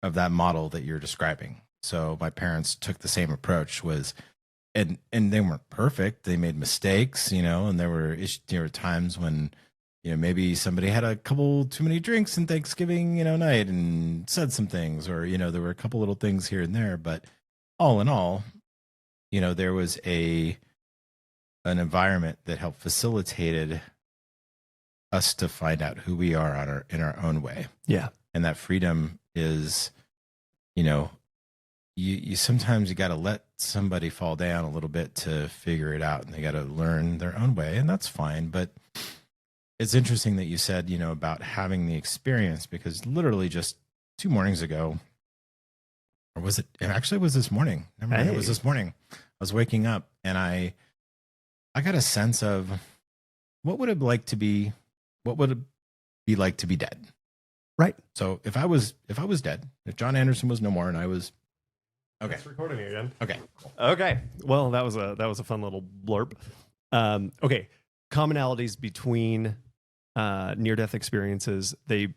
of that model that you're describing. So my parents took the same approach, and they weren't perfect. They made mistakes, and there were times when, maybe somebody had a couple too many drinks in Thanksgiving, night, and said some things, or, there were a couple little things here and there. But all in all, there was an environment that helped facilitated us to find out who we are in our own way. Yeah. And that freedom is, you sometimes you got to let somebody fall down a little bit to figure it out, and they got to learn their own way, and that's fine. But it's interesting that you said, about having the experience, because literally just 2 mornings ago, or was it actually was this morning? Never mind, It was this morning. I was waking up, and I got a sense of what would it be like to be dead? Right. So if I was dead, if Jon Anderson was no more, and I was okay, it's recording again. Okay. Well, that was a fun little blurb. Okay, commonalities between near-death experiences. They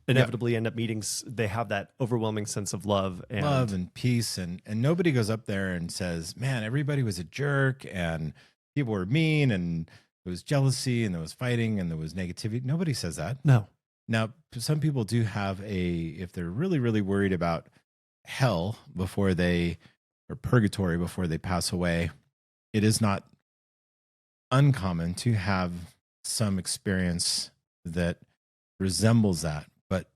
inevitably end up meeting. They have that overwhelming sense of love and peace, and nobody goes up there and says, "Man, everybody was a jerk, and people were mean, and there was jealousy, and there was fighting, and there was negativity." Nobody says that. No. Now, some people do have if they're really, really worried about hell or purgatory before they pass away, it is not uncommon to have some experience that resembles that, but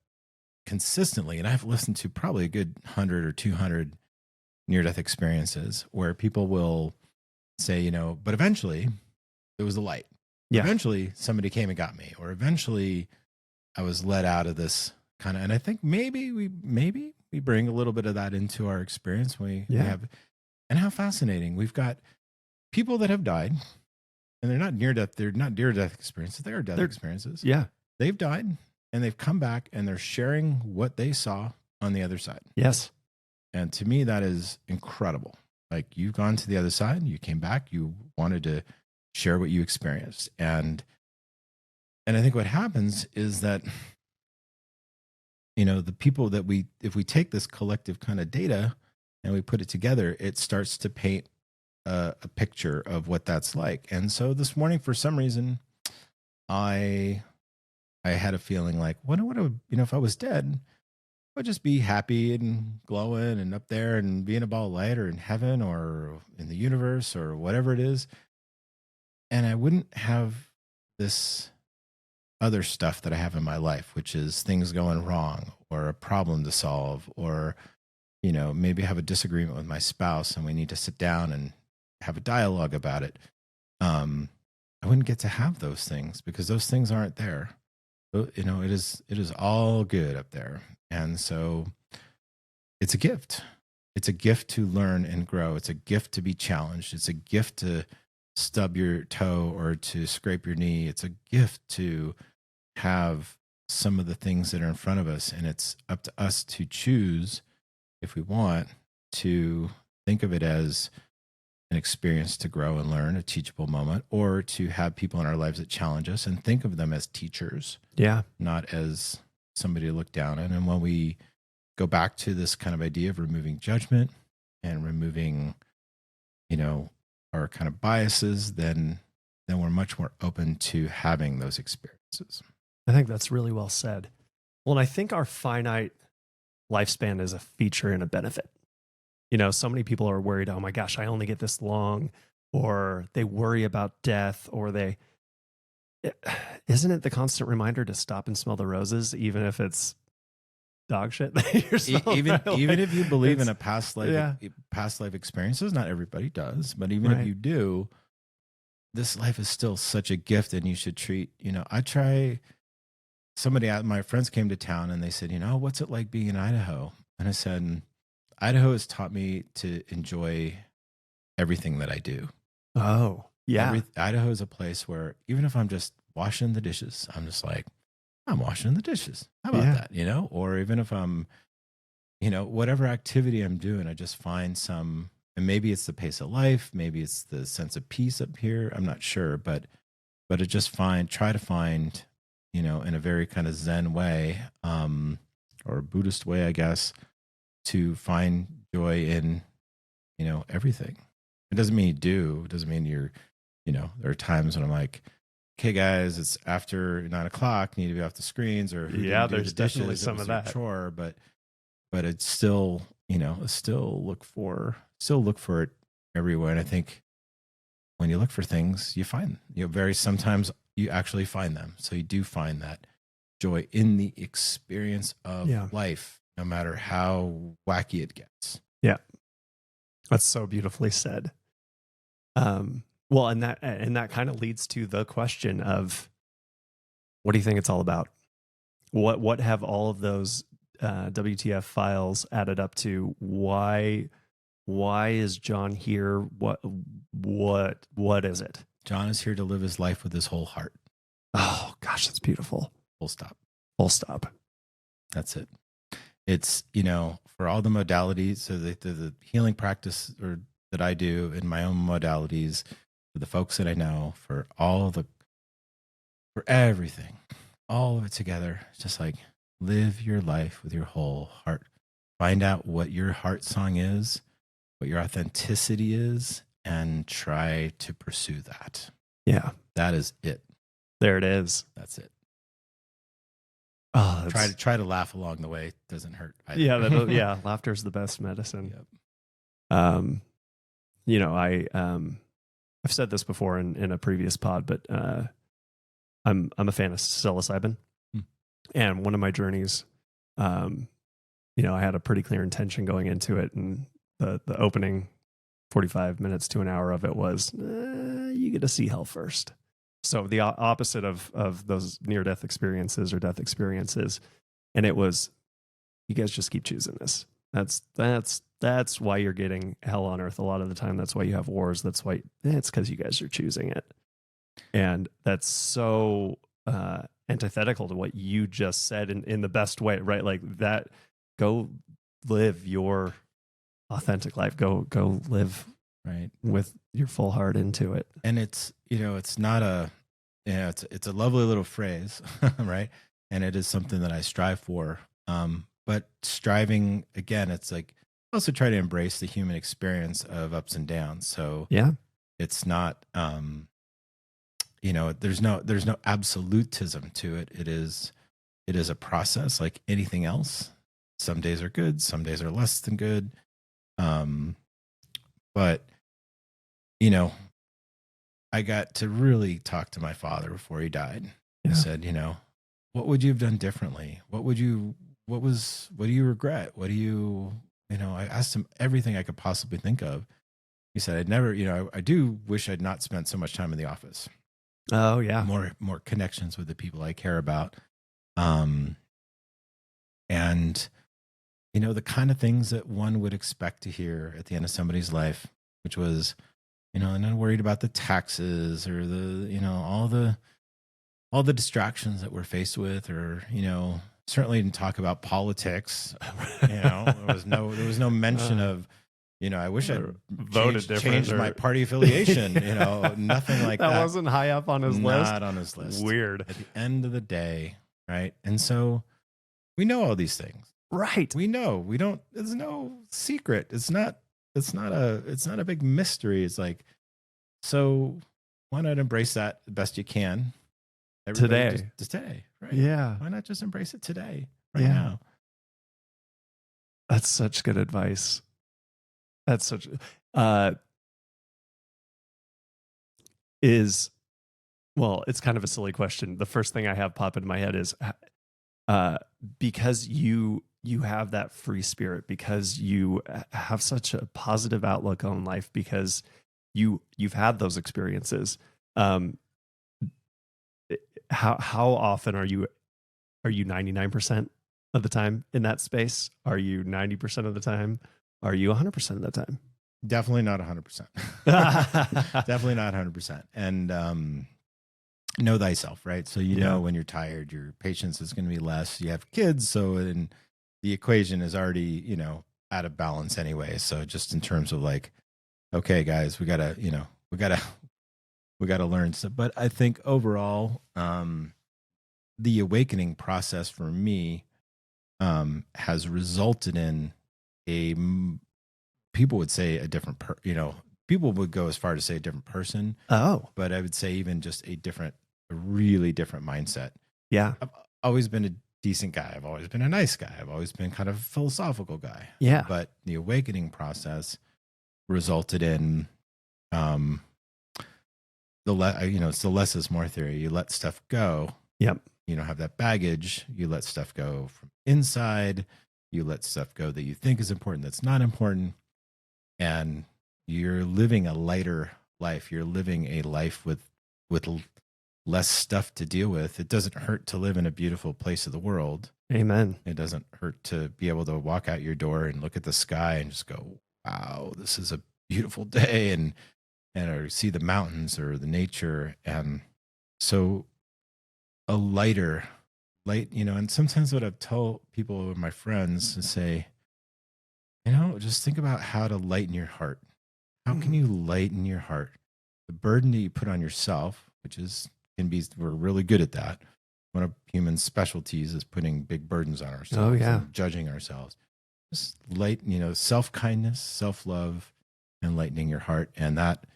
consistently. And I've listened to probably a good 100 or 200 near-death experiences where people will say, but eventually there was a light. Yeah. Eventually somebody came and got me, or eventually I was let out of this kind of, and I think maybe we bring a little bit of that into our experience when we have, and how fascinating. We've got people that have died, and they're not near death experiences. They are death experiences. Yeah. They've died and they've come back and they're sharing what they saw on the other side. Yes. And to me, that is incredible. Like, you've gone to the other side, you came back, you wanted to share what you experienced. And I think what happens is that, the people that if we take this collective kind of data and we put it together, it starts to paint a picture of what that's like. And so this morning, for some reason, I had a feeling like, what would, if I was dead, I would just be happy and glowing and up there and being a ball of light, or in heaven or in the universe or whatever it is. And I wouldn't have this other stuff that I have in my life, which is things going wrong or a problem to solve, or, maybe have a disagreement with my spouse and we need to sit down and have a dialogue about it. I wouldn't get to have those things because those things aren't there. It is all good up there. And so it's a gift. It's a gift to learn and grow. It's a gift to be challenged. It's a gift to stub your toe or to scrape your knee. It's a gift to have some of the things that are in front of us. And it's up to us to choose, if we want, to think of it as an experience to grow and learn, a teachable moment, or to have people in our lives that challenge us and think of them as teachers. Yeah. Not as somebody to look down on. And when we go back to this kind of idea of removing judgment and removing, our kind of biases, then we're much more open to having those experiences. I think that's really well said. Well, and I think our finite lifespan is a feature and a benefit. So many people are worried, oh my gosh, I only get this long, or they worry about death, or isn't it the constant reminder to stop and smell the roses, even if it's dog shit? Even if you believe in a past life experiences, not everybody does, but even if you do, this life is still such a gift, and you should treat, my friends came to town and they said, what's it like being in Idaho? And I said, Idaho has taught me to enjoy everything that I do. Oh, yeah. Idaho is a place where even if I'm just washing the dishes, I'm just like, I'm washing the dishes. How about that? Or even if I'm, whatever activity I'm doing, I just find some, and maybe it's the pace of life, maybe it's the sense of peace up here. I'm not sure, but I just try to find, in a very kind of Zen way, or Buddhist way, I guess, to find joy in, everything. It doesn't mean it doesn't mean you're, there are times when I'm like, okay, guys, it's after 9:00, you need to be off the screens, or there's definitely some of that chore, but it's still, still look for it everywhere. And I think when you look for things, you find, sometimes you actually find them. So you do find that joy in the experience of life, no matter how wacky it gets. Yeah. That's so beautifully said. Well, and that kind of leads to the question of, what do you think it's all about? What have all of those WTF files added up to? Why is Jon here? What is it? Jon is here to live his life with his whole heart. Oh gosh, that's beautiful. Full stop. Full stop. That's it. It's, for all the modalities, so the healing practice that I do in my own modalities, for the folks that I know, for everything, all of it together, it's just like, live your life with your whole heart. Find out what your heart song is, what your authenticity is, and try to pursue that. Yeah. That is it. There it is. That's it. Oh, try to laugh along the way. It doesn't hurt either. Yeah. Laughter is the best medicine. Yep. I've said this before in a previous pod, but I'm a fan of psilocybin, and one of my journeys, I had a pretty clear intention going into it, and the opening 45 minutes to an hour of it was, you get to see hell first. So the opposite of those near-death experiences or death experiences And it was, you guys just keep choosing this. That's why you're getting hell on earth a lot of the time. That's why you have wars. That's why it's because you guys are choosing it. And that's so antithetical to what you just said in the best way, right? Like that, go live your authentic life. Go live right with your full heart into it. And it's, it's not it's a lovely little phrase, right? And it is something that I strive for. But striving, again, it's like also try to embrace the human experience of ups and downs. So yeah, it's not, there's no absolutism to it. It is a process like anything else. Some days are good, some days are less than good. But I got to really talk to my father before he died. Yeah. I said, what would you have done differently? What do you regret? What do you, I asked him everything I could possibly think of. He said, I'd never, I do wish I'd not spent so much time in the office. Oh yeah. More connections with the people I care about. And, the kind of things that one would expect to hear at the end of somebody's life, which was, I'm not worried about the taxes or the, all the distractions that we're faced with, or, certainly didn't talk about politics. There was no mention of, I wish I'd changed my party affiliation, nothing like that. That wasn't high up on his list. Not on his list. Weird. At the end of the day, right? And so we know all these things. Right. We know. There's no secret. It's not a big mystery. It's like, so why not embrace that the best you can today? Just today, right? Yeah. Why not just embrace it today, right now? That's such good advice. That's such it's kind of a silly question. The first thing I have pop into my head is because you have that free spirit, because you have such a positive outlook on life, because you've had those experiences. How often are you 99% of the time in that space? Are you 90% of the time? Are you 100% of the time? Definitely not 100%. Definitely not 100%. And know thyself, right? So know when you're tired, your patience is going to be less. You have kids, so the equation is already, out of balance anyway. So just in terms of like, okay, guys, we gotta learn stuff. But I think overall, the awakening process for me has resulted in people would say a different people would go as far to say a different person. Oh, but I would say even just a really different mindset. Yeah. I've always been a decent guy. I've always been a nice guy. I've always been kind of a philosophical guy. Yeah. But the awakening process resulted in, it's the less is more theory. You let stuff go. Yep. You don't have that baggage. You let stuff go from inside. You let stuff go that you think is important, that's not important. And you're living a lighter life. You're living a life with less stuff to deal with. It doesn't hurt to live in a beautiful place of the world. Amen. It doesn't hurt to be able to walk out your door and look at the sky and just go, wow, this is a beautiful day, and or see the mountains or the nature. And so a light, and sometimes what I've told people, my friends, to say, just think about how to lighten your heart. How can you lighten your heart? The burden that you put on yourself, we're really good at that. One of human specialties is putting big burdens on ourselves. Oh, yeah. And judging ourselves. Just self-kindness, self-love, and lightening your heart. And that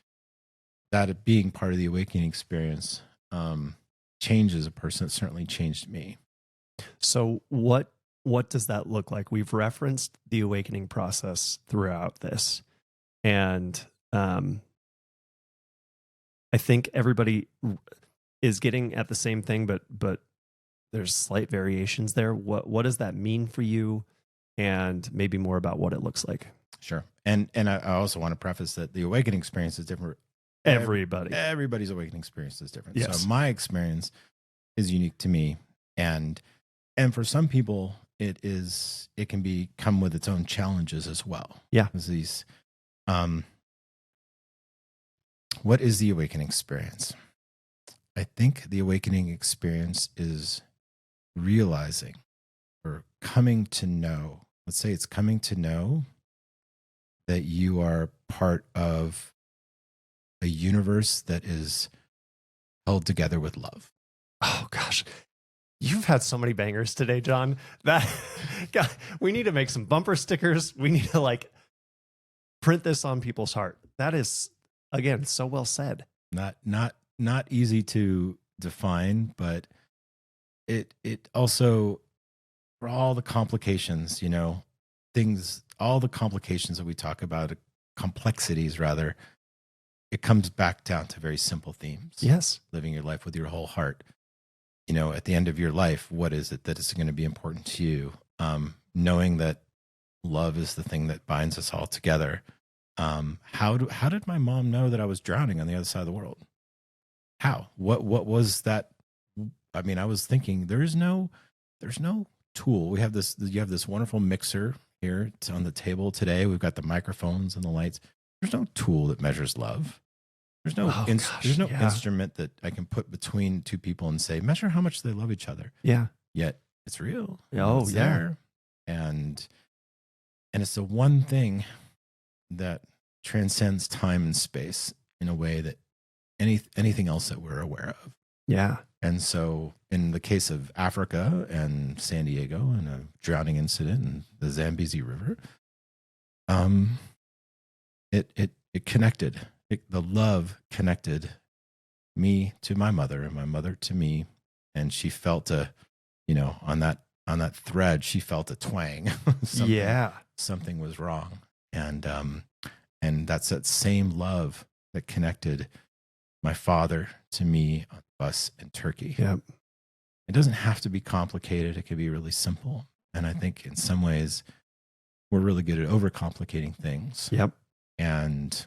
being part of the awakening experience changes a person. It certainly changed me. So what does that look like? We've referenced the awakening process throughout this. And I think everybody is getting at the same thing, but there's slight variations there. What does that mean for you? And maybe more about what it looks like. Sure. And I also want to preface that the awakening experience is different. Everybody's awakening experience is different. Yes. So my experience is unique to me. And And for some people, it can come with its own challenges as well. Yeah. These, what is the awakening experience? I think the awakening experience is realizing or coming to know. Let's say it's coming to know that you are part of a universe that is held together with love. Oh gosh. You've had so many bangers today, Jon. That God, we need to make some bumper stickers. We need to like print this on people's heart. That is, again, so well said. Not easy to define, but it also, for all the complications, all the complications that we talk about, complexities rather, it comes back down to very simple themes. Yes. Living your life with your whole heart. At the end of your life, what is it that is going to be important to you? Knowing that love is the thing that binds us all together. How did my mom know that I was drowning on the other side of the world? How? What was that? I mean, I was thinking there's no tool. You have this wonderful mixer here. It's on the table today. We've got the microphones and the lights. There's no tool that measures love. There's no instrument that I can put between two people and say, measure how much they love each other. Yeah. Yet it's real. It's there. And it's the one thing that transcends time and space in a way that anything else that we're aware of. Yeah. And so in the case of Africa and San Diego and a drowning incident in the Zambezi River, it connected. The love connected me to my mother and my mother to me. And she felt on that thread, she felt a twang. Something was wrong. And that's that same love that connected my father to me on the bus in Turkey. Yep. It doesn't have to be complicated. It could be really simple. And I think in some ways we're really good at overcomplicating things. Yep. And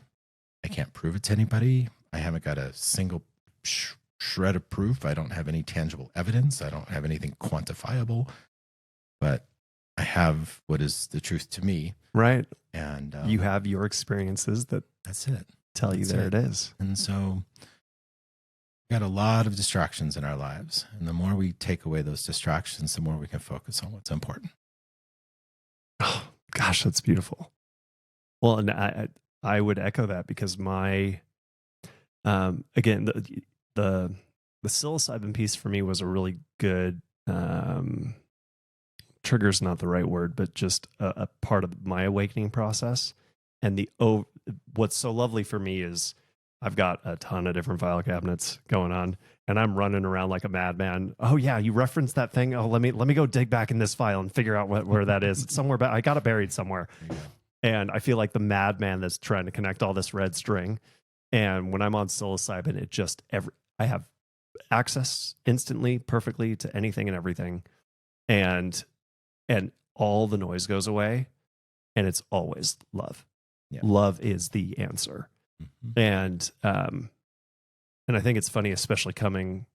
I can't prove it to anybody. I haven't got a single shred of proof. I don't have any tangible evidence. I don't have anything quantifiable, but I have what is the truth to me. Right. And you have your experiences that's it. Tell you there it is. And so we got a lot of distractions in our lives. And the more we take away those distractions, the more we can focus on what's important. Oh, gosh, that's beautiful. Well, and I would echo that because my, again, the psilocybin piece for me was a really good, trigger's not the right word, but just a part of my awakening process. And what's so lovely for me is I've got a ton of different file cabinets going on and I'm running around like a madman. Oh yeah, you referenced that thing. Oh, let me go dig back in this file and figure out where that is. It's somewhere back. I got it buried somewhere. And I feel like the madman that's trying to connect all this red string. And when I'm on psilocybin, I have access instantly, perfectly to anything and everything. And all the noise goes away and it's always love. Yeah. Love is the answer. Mm-hmm. And I think it's funny, especially coming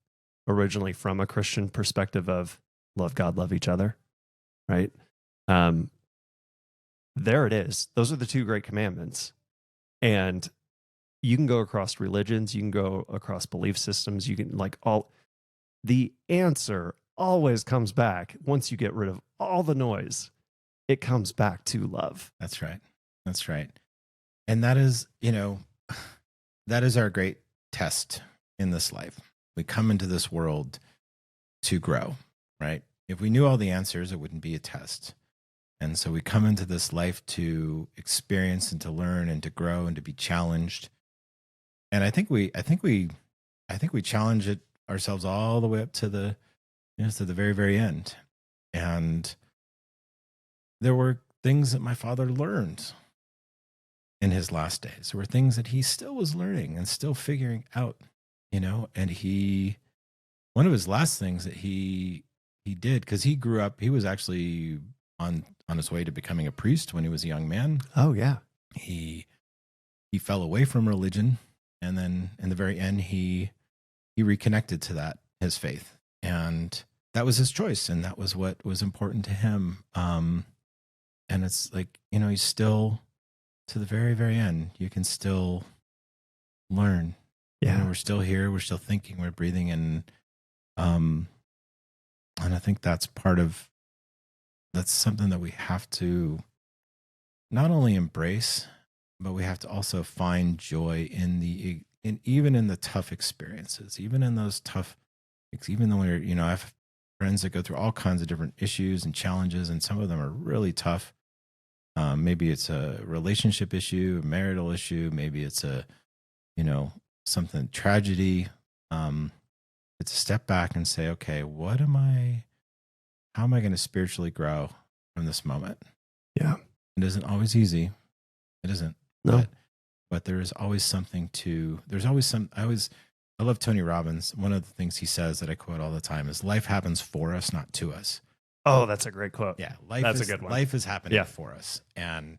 originally from a Christian perspective of love God, love each other. Right. There it is. Those are the two great commandments. And you can go across religions, you can go across belief systems, you can the answer always comes back once you get rid of all the noise. It comes back to love. That's right. That's right. And that is, that is our great test in this life. We come into this world to grow, right? If we knew all the answers, it wouldn't be a test. And so we come into this life to experience and to learn and to grow and to be challenged. And I think we challenge it ourselves all the way up to the very, very end. And there were things that my father learned in his last days. There were things that he still was learning and still figuring out, and one of his last things that he did, because he grew up, he was actually on his way to becoming a priest when he was a young man. Oh yeah. He fell away from religion, and then in the very end he reconnected to his faith. And that was his choice, and that was what was important to him. And it's like, he's still, to the very, very end, you can still learn. Yeah. We're still here. We're still thinking. We're breathing. And I think that's something that we have to not only embrace, but we have to also find joy even in the tough experiences, even in those tough, even though I have friends that go through all kinds of different issues and challenges, and some of them are really tough. Maybe it's a relationship issue, a marital issue. Maybe it's something tragedy. It's a step back and say, okay, how am I going to spiritually grow from this moment? Yeah. It isn't always easy. It isn't. No. But there is always something I love Tony Robbins. One of the things he says that I quote all the time is, life happens for us, not to us. Oh, that's a great quote. Yeah. That's a good one. Life is happening for us. And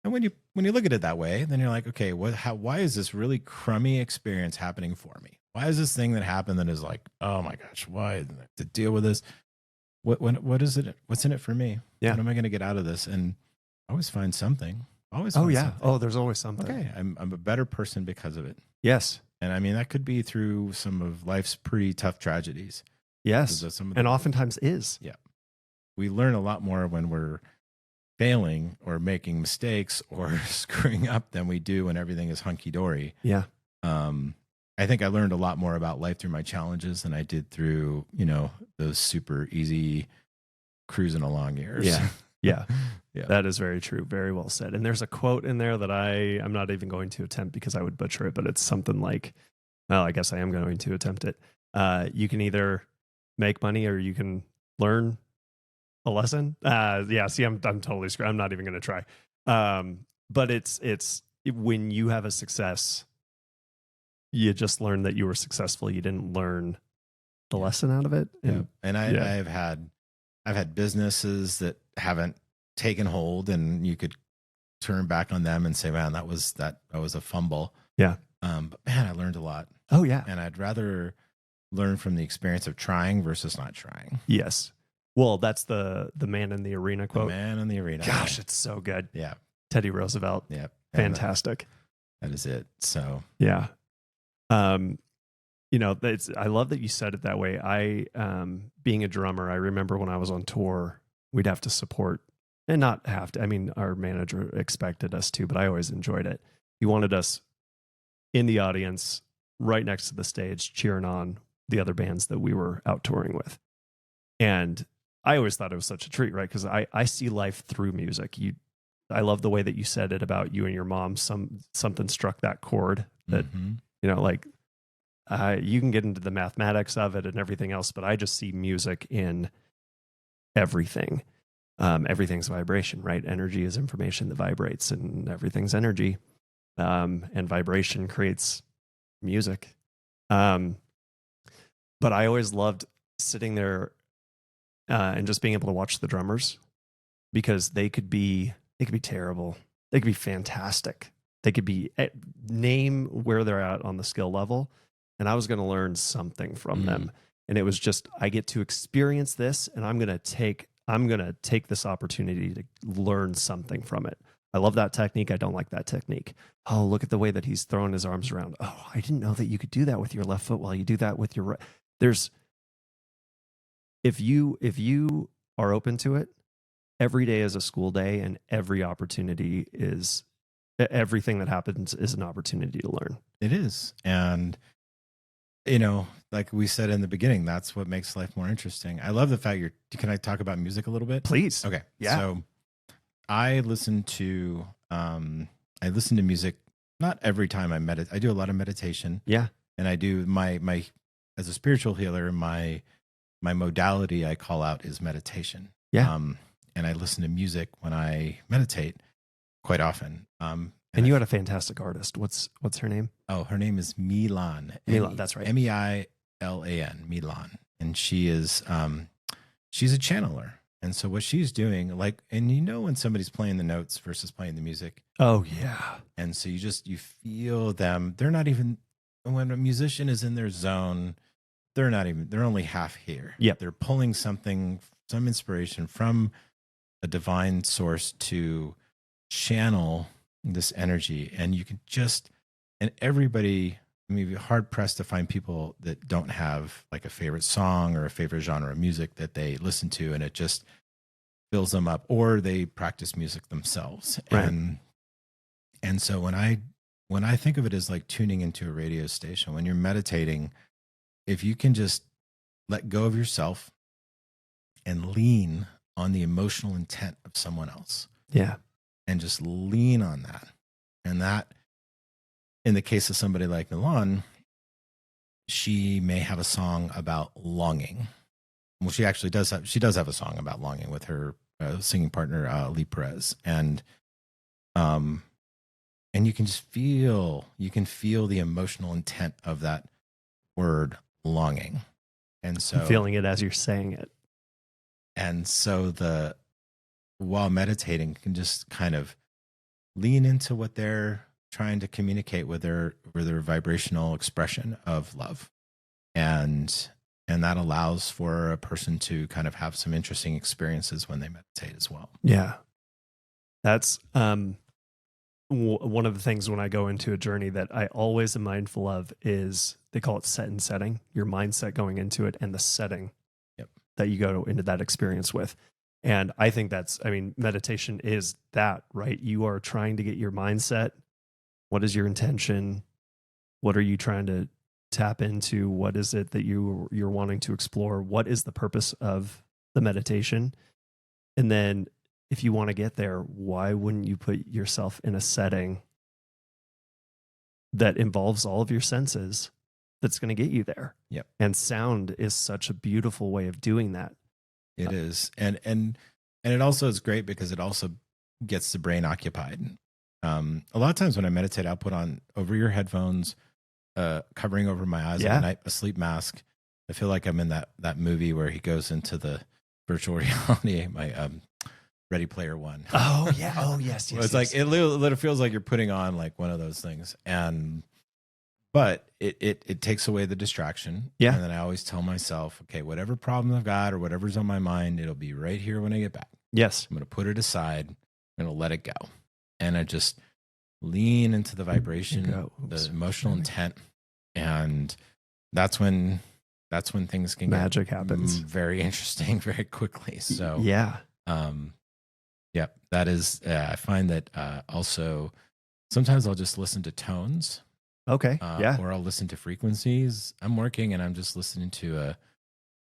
when you look at it that way, then you're like, okay, why is this really crummy experience happening for me? Why is this thing that happened that is like, oh my gosh, why do I have to deal with this? What is it? What's in it for me? Yeah. What am I going to get out of this? And I always find something. Something. Oh, there's always something. Okay. I'm a better person because of it. Yes. And I mean, that could be through some of life's pretty tough tragedies. Yes. And oftentimes is. Yeah. We learn a lot more when we're failing or making mistakes or screwing up than we do when everything is hunky-dory. Yeah. I think I learned a lot more about life through my challenges than I did through, those super easy cruising along years. Yeah. Yeah. Yeah. That is very true. Very well said. And there's a quote in there that I'm not even going to attempt because I would butcher it, but it's something like, well, I guess I am going to attempt it. You can either make money or you can learn a lesson. Yeah. See, I'm totally screwed. I'm not even going to try. But it's when you have a success, you just learn that you were successful. You didn't learn the lesson out of it. And I've had businesses that haven't taken hold, and you could turn back on them and say, man, that was a fumble. Yeah. But man, I learned a lot. Oh yeah. And I'd rather learn from the experience of trying versus not trying. Yes. Well, that's the man in the arena quote. The man in the arena. Gosh, it's so good. Yeah. Teddy Roosevelt. Yeah. Fantastic. That is it. So yeah. I love that you said it that way. Being a drummer, I remember when I was on tour, we'd have to support, and not have to, I mean, our manager expected us to, but I always enjoyed it. He wanted us in the audience right next to the stage, cheering on the other bands that we were out touring with. And I always thought it was such a treat, right? Because I see life through music. I love the way that you said it about you and your mom. Something struck that chord that, you can get into the mathematics of it and everything else, but I just see music in everything. Everything's vibration, right? Energy is information that vibrates, and everything's energy. And vibration creates music. But I always loved sitting there and just being able to watch the drummers, because they could be terrible. They could be fantastic. They could be name where they're at on the skill level. And I was going to learn something from them. And it was just, I get to experience this, and I'm going to take this opportunity to learn something from it. I love that technique. I don't like that technique. Oh, look at the way that he's throwing his arms around. Oh, I didn't know that you could do that with your left foot while you do that with your right. If you are open to it, every day is a school day, and every opportunity is, everything that happens is an opportunity to learn. It is. And, like we said in the beginning, that's what makes life more interesting. I love the fact can I talk about music a little bit? Please. Okay. Yeah. So I listen to music, not every time I meditate. I do a lot of meditation. Yeah. And I do my as a spiritual healer, my modality I call out is meditation. Yeah. And I listen to music when I meditate quite often. And you had a fantastic artist. What's her name? Oh, her name is Milan. Milan, that's right. Meilan, Milan. And she is she's a channeler. And so what she's doing, when somebody's playing the notes versus playing the music. Oh yeah. And so you feel them. They're not even, when a musician is in their zone, they're only half here. Yep. They're pulling some inspiration from a divine source to channel this energy. And you can and everybody, I mean, you're hard pressed to find people that don't have like a favorite song or a favorite genre of music that they listen to, and it just fills them up, or they practice music themselves. Right. And so when I think of it as like tuning into a radio station, when you're meditating, if you can just let go of yourself and lean on the emotional intent of someone else. Yeah. And just lean on that. And that, in the case of somebody like Milan, she may have a song about longing. Well, she actually does have a song about longing with her singing partner, Lee Perez. And you can just feel the emotional intent of that word longing. And so I'm feeling it as you're saying it. And so while meditating, can just kind of lean into what they're trying to communicate with their vibrational expression of love. And that allows for a person to kind of have some interesting experiences when they meditate as well. Yeah. That's one of the things when I go into a journey that I always am mindful of is they call it set and setting, your mindset going into it and the setting that you go into that experience with. And I think meditation is that, right? You are trying to get your mindset. What is your intention? What are you trying to tap into? What is it that you're wanting to explore? What is the purpose of the meditation? And then if you want to get there, why wouldn't you put yourself in a setting that involves all of your senses that's going to get you there? Yep. And sound is such a beautiful way of doing that. It is. And it also is great because it also gets the brain occupied. A lot of times when I meditate, I'll put on over-ear headphones, covering over my eyes at night, a sleep mask. I feel like I'm in that movie where he goes into the virtual reality, my Ready Player One. Oh yeah. Oh yes. It's like it literally feels like you're putting on like one of those things, but it takes away the distraction. Yeah. And then I always tell myself, okay, whatever problem I've got or whatever's on my mind, it'll be right here when I get back. Yes. I'm going to put it aside. I'm going to let it go. And I just lean into the vibration, the emotional intent. And that's when things can magic happens. Very interesting very quickly. So yeah. That is, I find that also sometimes I'll just listen to tones. Okay. Or I'll listen to frequencies. I'm working and I'm just listening to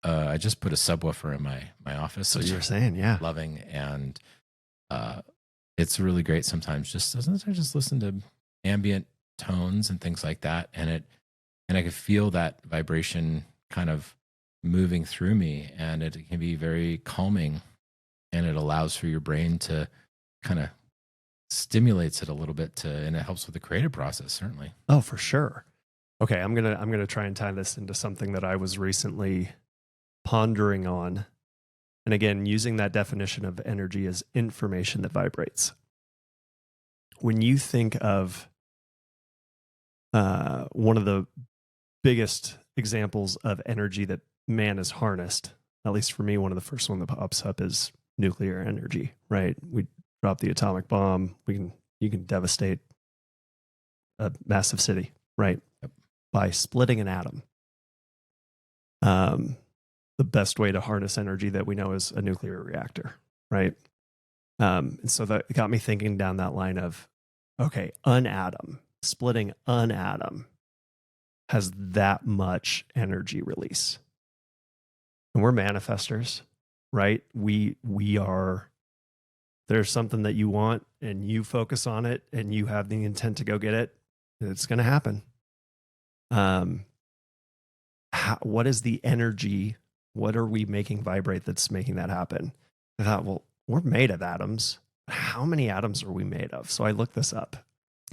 I just put a subwoofer in my office. So you're saying, yeah. Loving. And it's really great sometimes just listen to ambient tones and things like that. And I can feel that vibration kind of moving through me, and it can be very calming, and it allows for your brain to kind of stimulates it a little bit and it helps with the creative process, certainly. Oh, for sure. Okay. I'm going to try and tie this into something that I was recently pondering on. And again, using that definition of energy as information that vibrates. When you think of one of the biggest examples of energy that man has harnessed, at least for me, one of the first one that pops up is nuclear energy, right? We drop the atomic bomb. You can devastate a massive city, right? Yep. By splitting an atom. The best way to harness energy that we know is a nuclear reactor, right? And so that got me thinking down that line of, okay, splitting an atom has that much energy release. And we're manifestors, right? We are, there's something that you want and you focus on it and you have the intent to go get it. It's going to happen. What is the energy? What are we making vibrate that's making that happen? I thought, well, we're made of atoms. How many atoms are we made of? So I looked this up.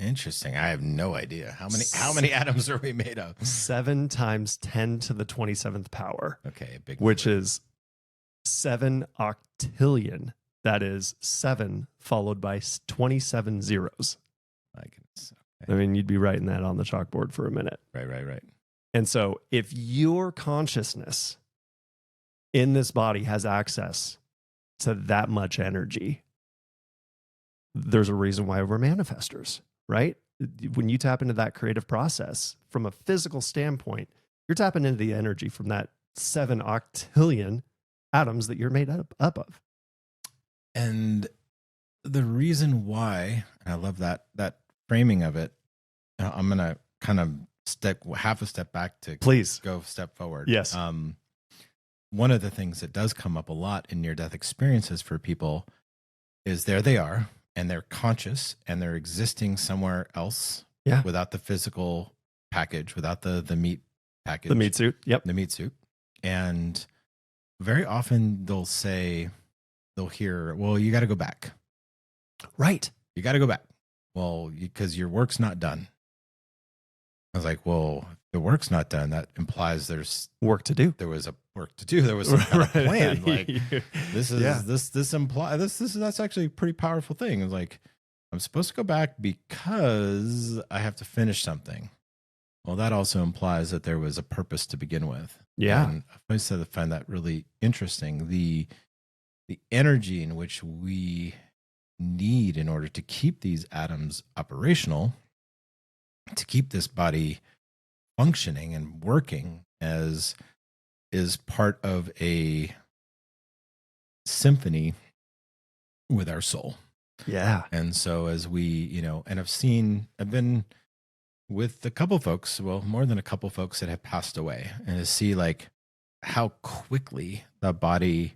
Interesting. I have no idea. How many atoms are we made of? 7 times 10 to the 27th power. Okay, a big which number. Is 7 octillion. That is 7 followed by 27 zeros. My goodness. Okay. I mean, you'd be writing that on the chalkboard for a minute. Right. And so if your consciousness in this body has access to that much energy, there's a reason why we're manifestors, right? When you tap into that creative process from a physical standpoint, you're tapping into the energy from that 7 octillion atoms that you're made up of. And the reason why, and I love that framing of it, I'm going to kind of half a step back to Please go a step forward. Yes. One of the things that does come up a lot in near-death experiences for people is there they are, and they're conscious, and they're existing somewhere else without the physical package, without the meat package. The meat suit. Yep. The meat suit. And very often they'll hear, well, you got to go back. Right. You got to go back. Well, because your work's not done. I was like, well, the work's not done. That implies there's work to do. There was a work to do. There was some kind of plan. Like that's actually a pretty powerful thing. It's like, I'm supposed to go back because I have to finish something. Well, that also implies that there was a purpose to begin with. Yeah. And I find that really interesting. The energy in which we need in order to keep these atoms operational, to keep this body functioning and working is part of a symphony with our soul. Yeah. And so as we, and I've been with a couple folks, well, more than a couple folks that have passed away, and to see like how quickly the body,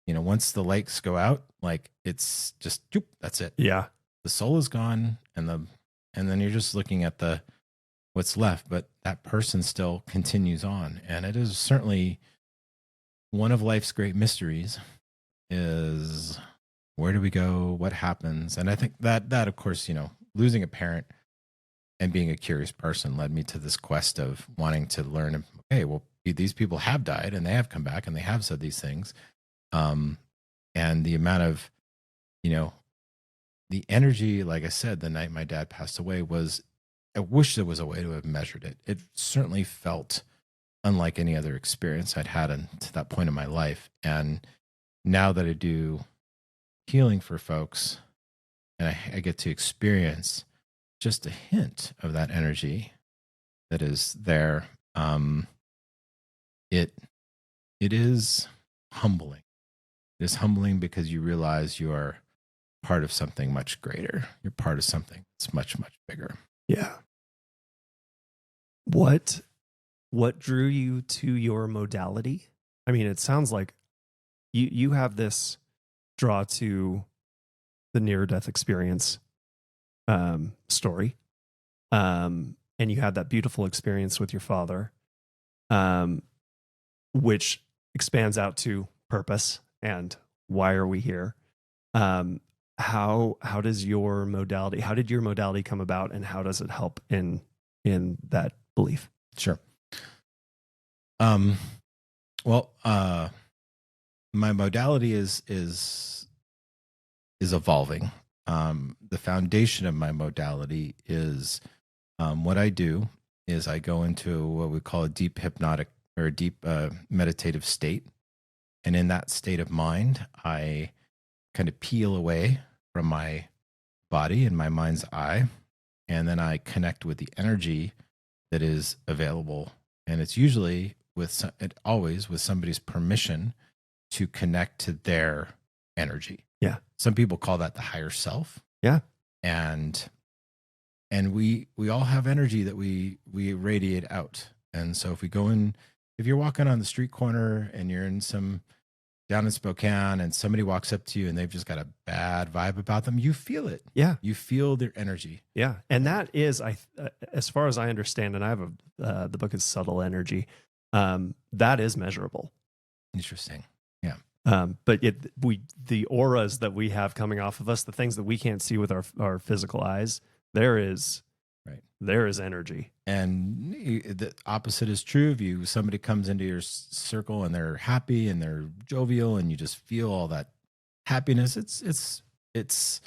once the lights go out, like it's just, that's it. Yeah. The soul is gone, and then you're just looking at what's left, but that person still continues on. And it is certainly one of life's great mysteries is, where do we go? What happens? And I think that of course, losing a parent and being a curious person led me to this quest of wanting to learn, okay, well, these people have died and they have come back and they have said these things. And the amount of, the energy, like I said, the night my dad passed away I wish there was a way to have measured it. It certainly felt unlike any other experience I'd had to that point in my life. And now that I do healing for folks and I get to experience just a hint of that energy that is there, it is humbling. It is humbling because you realize you are part of something much greater. You're part of something that's much, much bigger. Yeah. What drew you to your modality? I mean, it sounds like you have this draw to the near-death experience story. And you had that beautiful experience with your father, which expands out to purpose and why are we here? How did your modality come about, and how does it help in that belief? Sure. Well, my modality is evolving. The foundation of my modality is what I do is I go into what we call a deep hypnotic or a deep meditative state. And in that state of mind, I kind of peel away from my body and my mind's eye. And then I connect with the energy that is available. And it's usually always with somebody's permission to connect to their energy. Yeah. Some people call that the higher self. Yeah. And we all have energy that we radiate out. And so if you're walking on the street corner and you're down in Spokane and somebody walks up to you and they've just got a bad vibe about them, you feel it. Yeah. You feel their energy. Yeah. And that is, as far as I understand, and I have the book is Subtle Energy. That is measurable. Interesting. Yeah. But the auras that we have coming off of us, the things that we can't see with our physical eyes, there is energy. And the opposite is true. If somebody comes into your circle and they're happy and they're jovial and you just feel all that happiness, it's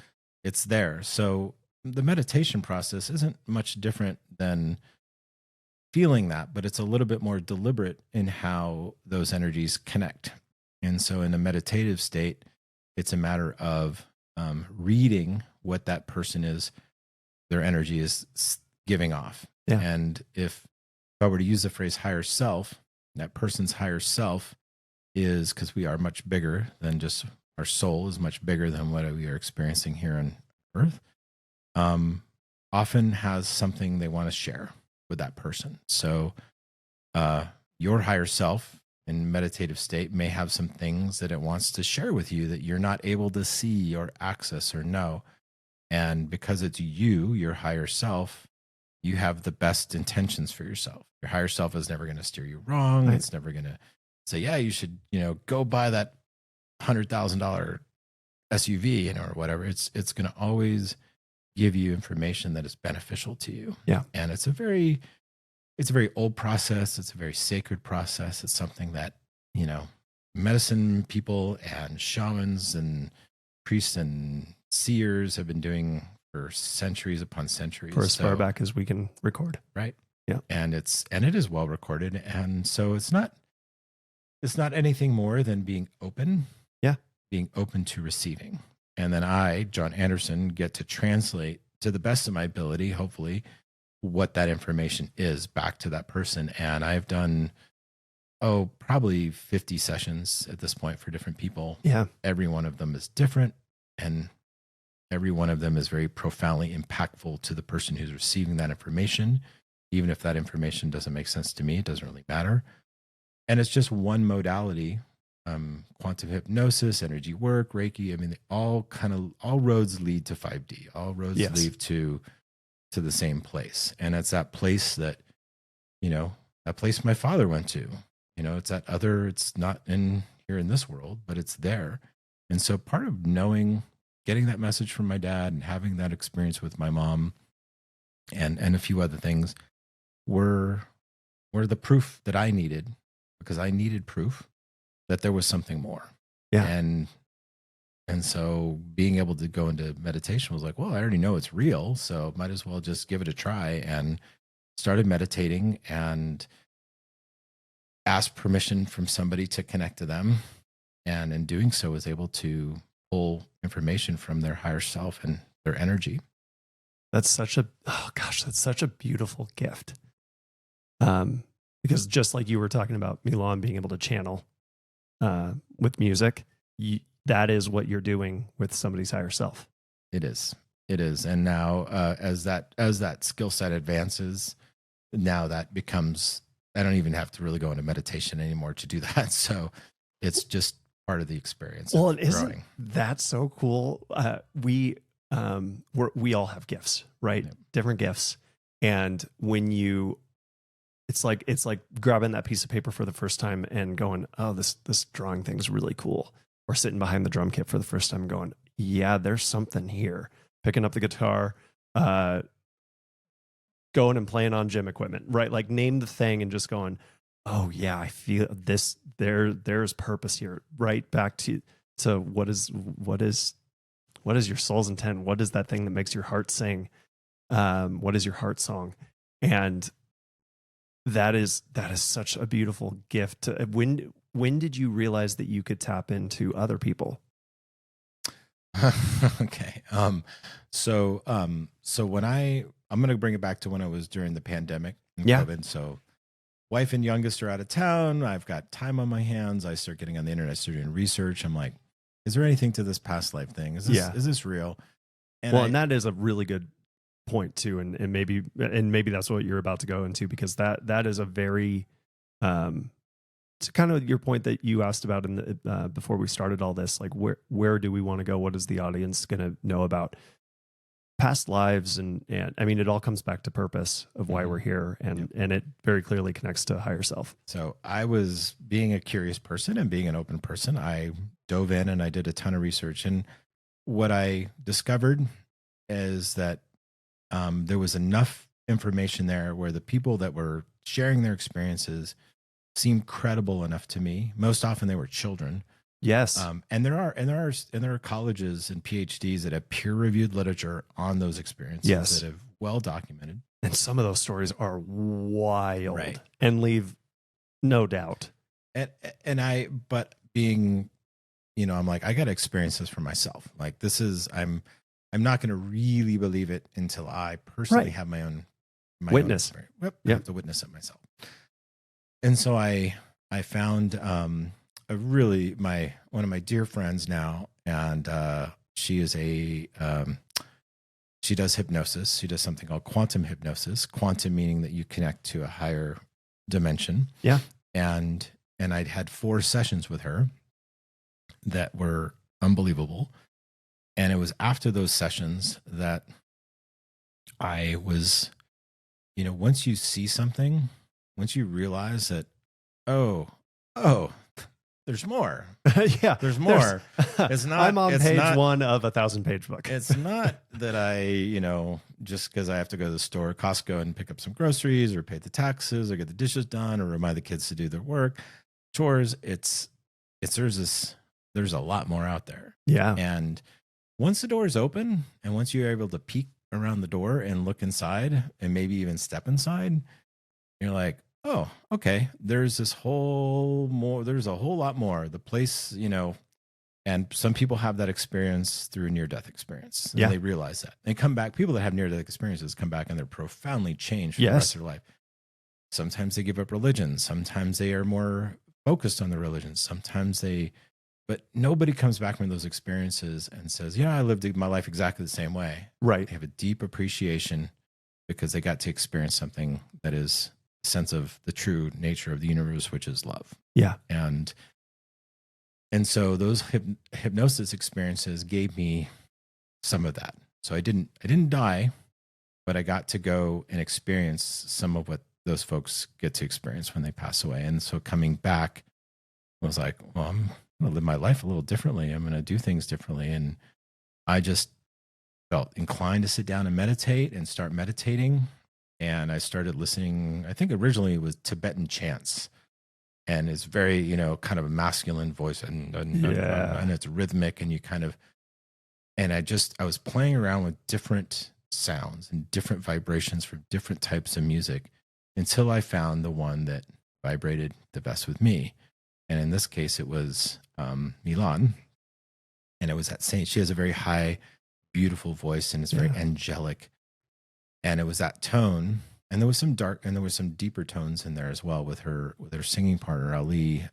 there. So the meditation process isn't much different than feeling that, but it's a little bit more deliberate in how those energies connect. And so in a meditative state, it's a matter of reading what that person is, their energy is giving off. Yeah. And if I were to use the phrase higher self, that person's higher self is, because we are much bigger than just our soul is much bigger than what we are experiencing here on earth, often has something they want to share with that person. So your higher self in meditative state may have some things that it wants to share with you that you're not able to see or access or know. And because it's you, your higher self, you have the best intentions for yourself. Your higher self is never going to steer you wrong. Right. It's never going to say, yeah, you should, go buy that $100,000 SUV, or whatever. It's going to always give you information that is beneficial to you. Yeah. And it's a very old process. It's a very sacred process. It's something that, medicine people and shamans and priests and seers have been doing for centuries upon centuries. For as far back as we can record. Right. Yeah. And it is well recorded. And so it's not anything more than being open. Yeah. Being open to receiving. And then I, Jon Anderson, get to translate to the best of my ability, hopefully, what that information is back to that person. And I've done, probably 50 sessions at this point for different people. Yeah. Every one of them is different. And every one of them is very profoundly impactful to the person who's receiving that information. Even if that information doesn't make sense to me, it doesn't really matter. And it's just one modality, quantum hypnosis, energy work, Reiki. I mean, all roads lead to 5D. All roads lead to the same place. And it's that place that, that place my father went to. It's that other, it's not here in this world, but it's there. And so part of getting that message from my dad and having that experience with my mom and a few other things were the proof that I needed, because I needed proof that there was something more. Yeah. And so being able to go into meditation was like, well, I already know it's real, so might as well just give it a try, and started meditating and asked permission from somebody to connect to them. And in doing so was able to pull information from their higher self and their energy. That's such a beautiful gift. Because just like you were talking about Milan being able to channel with music, that is what you're doing with somebody's higher self. It is. And now as that skill set advances, now that becomes, I don't even have to really go into meditation anymore to do that. So it's just part of the experience. Well, and isn't that so cool? We all have gifts, right? Yep. Different gifts. And when it's like grabbing that piece of paper for the first time and going, oh, this drawing thing's really cool. Or sitting behind the drum kit for the first time and going, yeah, there's something here. Picking up the guitar, going and playing on gym equipment, right? Like name the thing and just going, oh yeah, I feel this. There's purpose here. Right back to what is your soul's intent? What is that thing that makes your heart sing? What is your heart song? And that is such a beautiful gift. When did you realize that you could tap into other people? Okay. So when I'm going to bring it back to when I was during the pandemic and COVID. So wife and youngest are out of town. I've got time on my hands. I start getting on the internet, start doing research. I'm like, is there anything to this past life thing? Is this real? And that is a really good point too. And maybe that's what you're about to go into, because that is a very, it's kind of your point that you asked about in the, before we started all this, like where do we want to go? What is the audience going to know about past lives? And I mean, it all comes back to purpose of why we're here. And it very clearly connects to higher self. So I was being a curious person and being an open person. I dove in and I did a ton of research. And what I discovered is that there was enough information there where the people that were sharing their experiences seemed credible enough to me. Most often they were children. Yes. And there are colleges and PhDs that have peer-reviewed literature on those experiences that have well documented. And some of those stories are wild, Right. and leave no doubt. But being, I'm like, I got to experience this for myself. Like I'm not going to really believe it until I personally have my own witness. I have to witness it myself. And so I found one of my dear friends now, and she is she does hypnosis. She does something called quantum hypnosis. Quantum meaning that you connect to a higher dimension. Yeah. And I'd had 4 sessions with her that were unbelievable. And it was after those sessions that I was, once you see something, once you realize that, oh, there's more. Yeah, there's more. It's not. I'm on page 1 of a 1,000-page book. It's not that I, just because I have to go to the store, Costco, and pick up some groceries, or pay the taxes, or get the dishes done, or remind the kids to do their work, chores. There's a lot more out there. Yeah. And once the door is open, and once you're able to peek around the door and look inside, and maybe even step inside, you're like, oh, okay, there's a whole lot more. The place, and some people have that experience through near-death experience. And they realize that. They come back, people that have near-death experiences come back and they're profoundly changed for the rest of their life. Sometimes they give up religion. Sometimes they are more focused on their religion. But nobody comes back from those experiences and says, I lived my life exactly the same way. Right. They have a deep appreciation because they got to experience something that is sense of the true nature of the universe, which is love. Yeah. And so those hypnosis experiences gave me some of that. So I didn't die, but I got to go and experience some of what those folks get to experience when they pass away. And so coming back, I was like, well, I'm going to live my life a little differently. I'm going to do things differently. And I just felt inclined to sit down and meditate and start meditating. And I started listening, I think originally it was Tibetan chants. And it's very, kind of a masculine voice and it's rhythmic, and you kind of, and I was playing around with different sounds and different vibrations for different types of music until I found the one that vibrated the best with me. And in this case, it was Milan. And it was that saint. She has a very high, beautiful voice, and it's very angelic. And it was that tone, and there was some dark, and there was some deeper tones in there as well with her singing partner Ali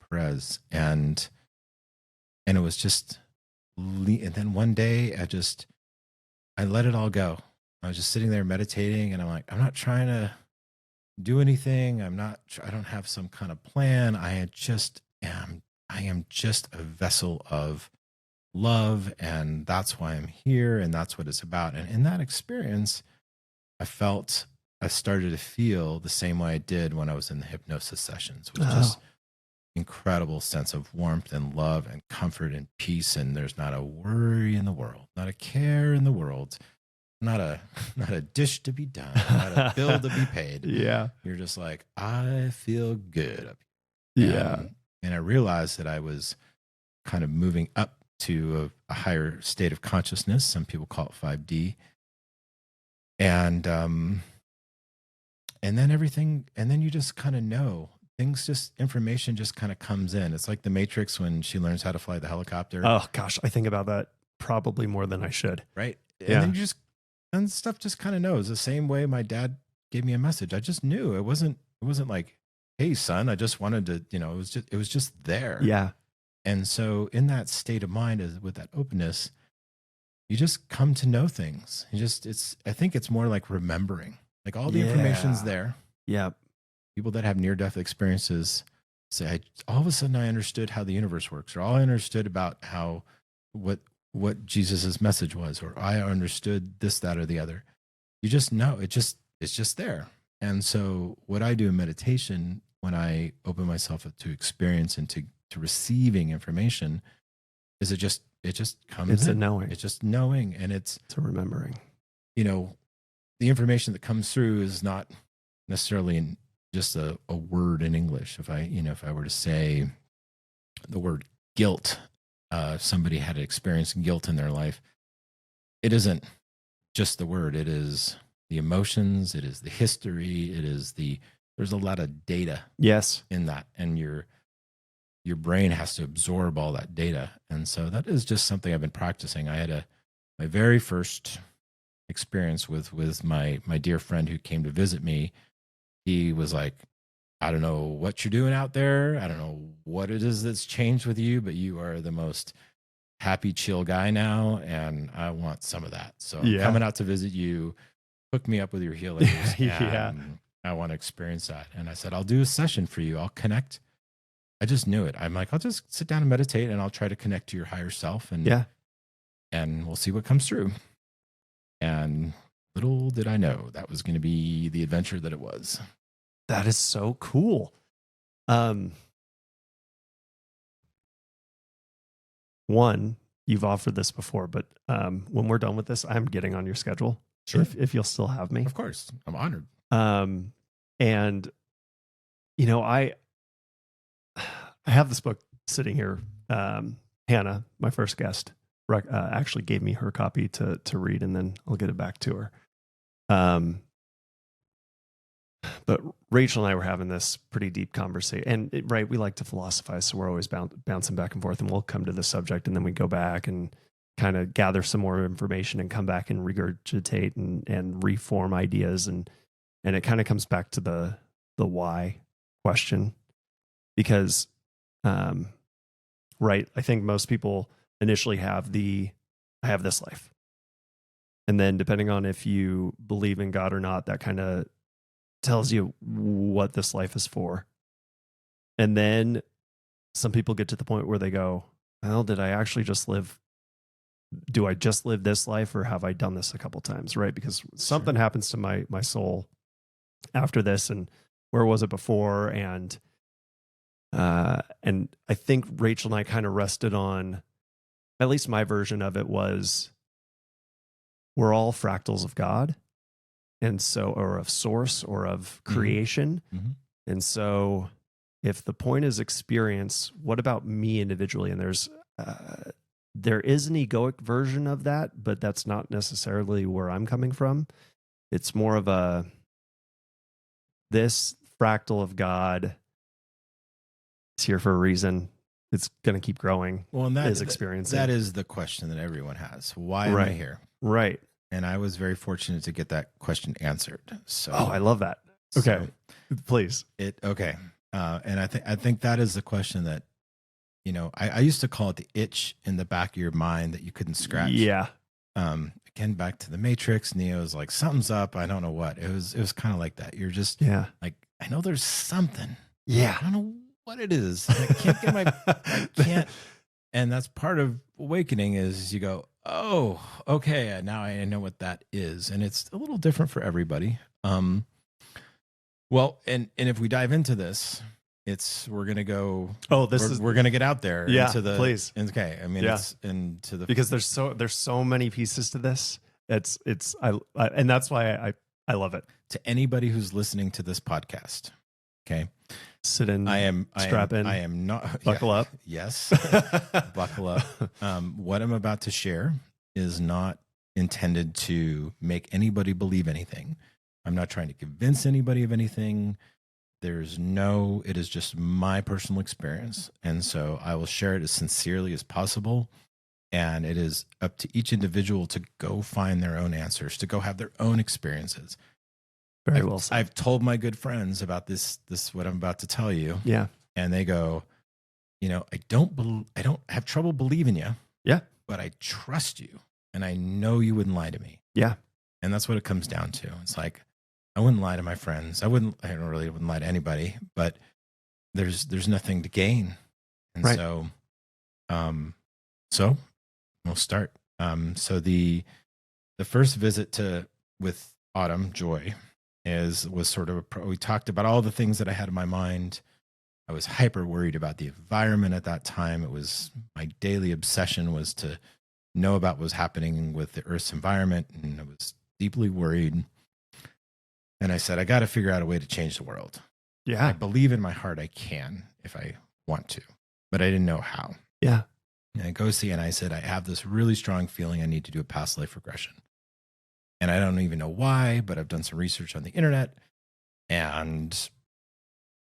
Perez, and it was just. And then one day, I let it all go. I was just sitting there meditating, and I'm like, I'm not trying to do anything. I don't have some kind of plan. I am just a vessel of love, and that's why I'm here, and that's what it's about. And in that experience, I started to feel the same way I did when I was in the hypnosis sessions, which is just incredible sense of warmth and love and comfort and peace. And there's not a worry in the world, not a care in the world, not a dish to be done, not a bill to be paid. Yeah. You're just like, I feel good up here. Yeah. And I realized that I was kind of moving up to a higher state of consciousness. Some people call it 5D. And then you just kind of know information just kind of comes in. It's like the Matrix when she learns how to fly the helicopter. Oh gosh, I think about that probably more than I should. Right. Yeah. And then and stuff just kind of knows. The same way my dad gave me a message. I just knew. It wasn't like, hey son, I just wanted to, it was just there. Yeah. And so in that state of mind, with that openness, you just come to know things. I think it's more like remembering. Like all the information's there. Yeah. People that have near-death experiences say, all of a sudden I understood how the universe works, or all I understood about what Jesus's message was, or I understood this, that, or the other. You just know. It's just there. And so what I do in meditation, when I open myself up to experience and to receiving information, is it just comes in. It's a knowing. It's just knowing, and it's a remembering. The information that comes through is not necessarily just a word in English. If I were to say the word guilt, if somebody had experienced guilt in their life, it isn't just the word. It is the emotions, it is the history, there's a lot of data Yes. in that, and your brain has to absorb all that data. And so that is just something I've been practicing. I had my very first experience with my dear friend who came to visit me. He was like, I don't know what you're doing out there. I don't know what it is that's changed with you, but you are the most happy, chill guy now, and I want some of that. So I'm coming out to visit you. Hook me up with your healers. Yeah. I want to experience that. And I said, I'll do a session for you. I'll connect. I just knew it. I'm like, I'll just sit down and meditate, and I'll try to connect to your higher self, and we'll see what comes through. And little did I know that was going to be the adventure that it was. That is so cool. One, you've offered this before, but when we're done with this, I'm getting on your schedule. Sure. If you'll still have me. Of course. I'm honored. And you know, I have this book sitting here. Hannah, my first guest, actually gave me her copy to read, and then I'll get it back to her. But Rachel and I were having this pretty deep conversation, and right, we like to philosophize, so we're always bouncing back and forth, and we'll come to the subject, and then we go back and kind of gather some more information and come back and regurgitate and reform ideas, and it kind of comes back to the why question, because right, I think most people initially have I have this life, and then depending on if you believe in God or not, that kind of tells you what this life is for. And then some people get to the point where they go, well, did I actually just live? Do I just live this life, or have I done this a couple times? Right? Because something happens to my soul after this, and where was it before? And I think Rachel and I kind of rested on, at least my version of it was, we're all fractals of God. And so, or of source, or of creation. Mm-hmm. And so if the point is experience, what about me individually? And there is an egoic version of that, but that's not necessarily where I'm coming from. It's more of this fractal of God, it's here for a reason. It's going to keep growing. Well, and that is experiencing. That is the question that everyone has. Why am I here? Right. And I was very fortunate to get that question answered. So, I love that. Okay, please. Okay. And I think that is the question that, I used to call it the itch in the back of your mind that you couldn't scratch. Yeah. Again, back to the Matrix, Neo's like, something's up. I don't know what. It was kind of like that. You're just like, I know there's something. Yeah. I don't know what it is. I can't get I can't. And that's part of awakening is you go, oh, okay, now I know what that is. And it's a little different for everybody. Well, and if we dive into this, we're going to go, we're going to get out there. Yeah, into the, please. Okay. I mean, it's into the, because there's so many pieces to this. And that's why I love it. To anybody who's listening to this podcast. Okay. Sit in, strap in. I am not. Buckle up. Yes. Buckle up. What I'm about to share is not intended to make anybody believe anything. I'm not trying to convince anybody of anything. It is just my personal experience. And so I will share it as sincerely as possible. And it is up to each individual to go find their own answers, to go have their own experiences. Very well said. I've told my good friends about this what I'm about to tell you. Yeah. And they go, I don't have trouble believing you. Yeah. But I trust you, and I know you wouldn't lie to me. Yeah. And that's what it comes down to. It's like, I wouldn't lie to my friends. I wouldn't lie to anybody, but there's nothing to gain. And right. So we'll start. So the first visit with Autumn, Joy, was sort of we talked about all the things that I had in my mind. I was hyper worried about the environment at that time. It was my daily obsession was to know about what was happening with the Earth's environment, and I was deeply worried. And I said, I got to figure out a way to change the world. Yeah. I believe in my heart I can if I want to, but I didn't know how. Yeah. And I go see, and I said, I have this really strong feeling I need to do a past life regression. And I don't even know why, but I've done some research on the internet and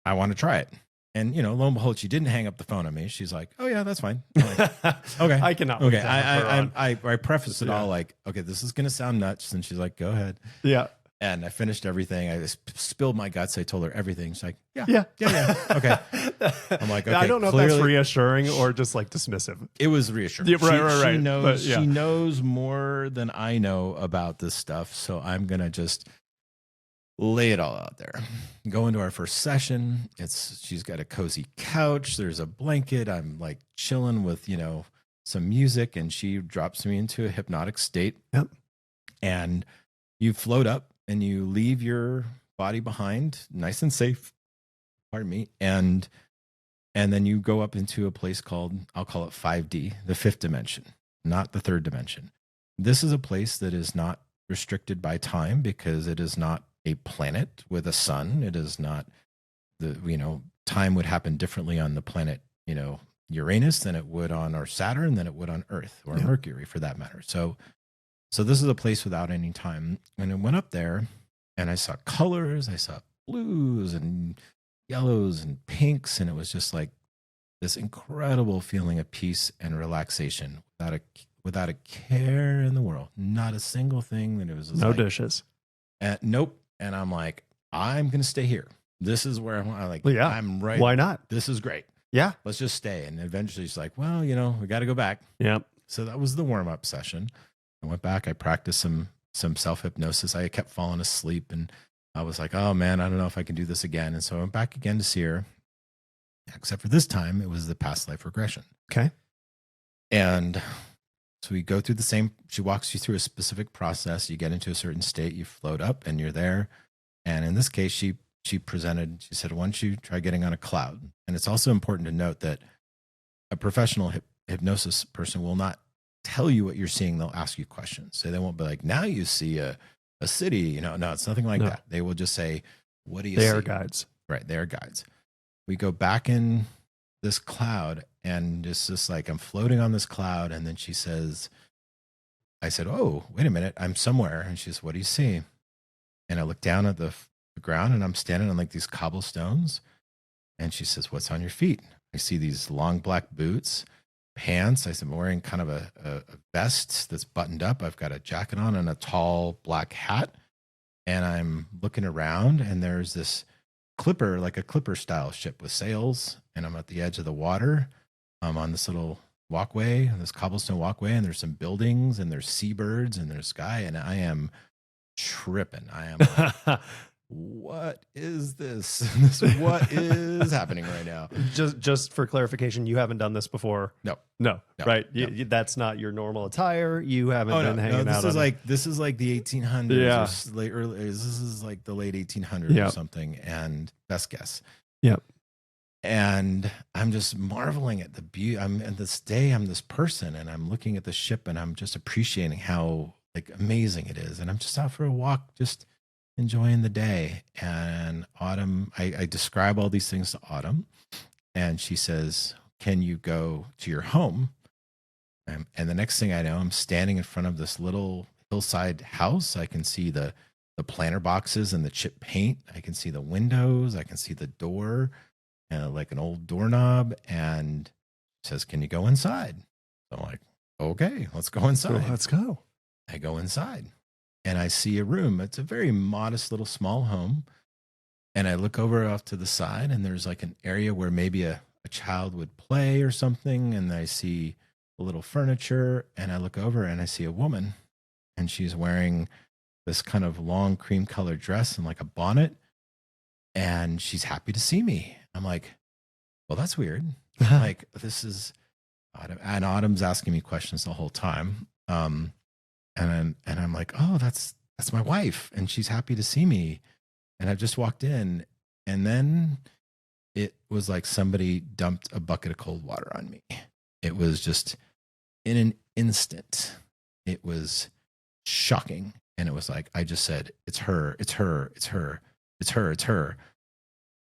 I want to try it. And, you know, lo and behold, she didn't hang up the phone on me. She's like, oh, yeah, that's fine. I'm like, okay. I cannot. Okay. I prefaced it all like, okay, this is going to sound nuts. And she's like, go ahead. Yeah. And I finished everything. I just spilled my guts. I told her everything. She's like, yeah. Okay. I'm like, okay. I don't know if that's reassuring or just like dismissive. It was reassuring. Yeah, right. She knows, but, yeah. she knows more than I know about this stuff. So I'm going to just lay it all out there. Go into our first session. She's got a cozy couch. There's a blanket. I'm like chilling with, you know, some music, and she drops me into a hypnotic state. Yep. And you float up and you leave your body behind, nice and safe. Pardon me. And then you go up into a place called, I'll call it 5D, the fifth dimension, not the third dimension. This is a place that is not restricted by time because it is not a planet with a sun. It is not time would happen differently on the planet, Uranus than it would on or Saturn than it would on Earth or Mercury for that matter. So this is a place without any time. And I went up there and I saw colors. I saw blues and yellows and pinks. And it was just like this incredible feeling of peace and relaxation without a care in the world. Not a single thing that it was. No dishes. Nope. And I'm like, I'm going to stay here. This is where I'm right. Why not? This is great. Yeah. Let's just stay. And eventually she's like, well, we got to go back. Yep. So that was the warm-up session. I went back. I practiced some self-hypnosis. I kept falling asleep and I was like, oh man, I don't know if I can do this again. And so I went back again to see her, except for this time it was the past life regression. Okay. And so we go through the same, she walks you through a specific process. You get into a certain state, you float up and you're there. And in this case, she said, why don't you try getting on a cloud? And it's also important to note that a professional hypnosis person will not tell you what you're seeing. They'll ask you questions. So they won't be like, now you see a city, no, it's nothing like that. They will just say, what do you see? They are guides. Right. They are guides. We go back in this cloud and it's just like, I'm floating on this cloud. And then she says, I said, oh, wait a minute. I'm somewhere. And she says, what do you see? And I look down at the ground and I'm standing on like these cobblestones. And she says, what's on your feet? I see these long black boots, pants. I said, I'm wearing kind of a vest that's buttoned up. I've got a jacket on and a tall black hat. And I'm looking around and there's this clipper, like a clipper style ship with sails. And I'm at the edge of the water. I'm on this little walkway, this cobblestone walkway, and there's some buildings and there's seabirds and there's sky. And I am tripping. I am like, what is this? What is happening right now? Just for clarification, you haven't done this before. No, right? No. That's not your normal attire. You haven't been hanging out. This is like the 1800s. Yeah. This is like the late 1800s or something. And best guess. Yep. And I'm just marveling at the beauty. I'm this person, and I'm looking at the ship, and I'm just appreciating how like amazing it is. And I'm just out for a walk, just enjoying the day. And Autumn, I describe all these things to Autumn, and she says, can you go to your home? And the next thing I know, I'm standing in front of this little hillside house. I can see the planter boxes and the chip paint. I can see the windows. I can see the door, like an old doorknob. And says, can you go inside? So I'm like, okay, let's go inside. Well, let's go. I go inside and I see a room. It's a very modest little small home. And I look over off to the side and there's like an area where maybe a child would play or something. And I see a little furniture and I look over and I see a woman and she's wearing this kind of long cream colored dress and like a bonnet. And she's happy to see me. I'm like, well, that's weird. Like this is Autumn. And Autumn's asking me questions the whole time. And I'm like, oh, that's my wife. And she's happy to see me. And I've just walked in. And then it was like somebody dumped a bucket of cold water on me. It was just in an instant. It was shocking. And it was like, I just said, it's her, it's her, it's her, it's her, it's her.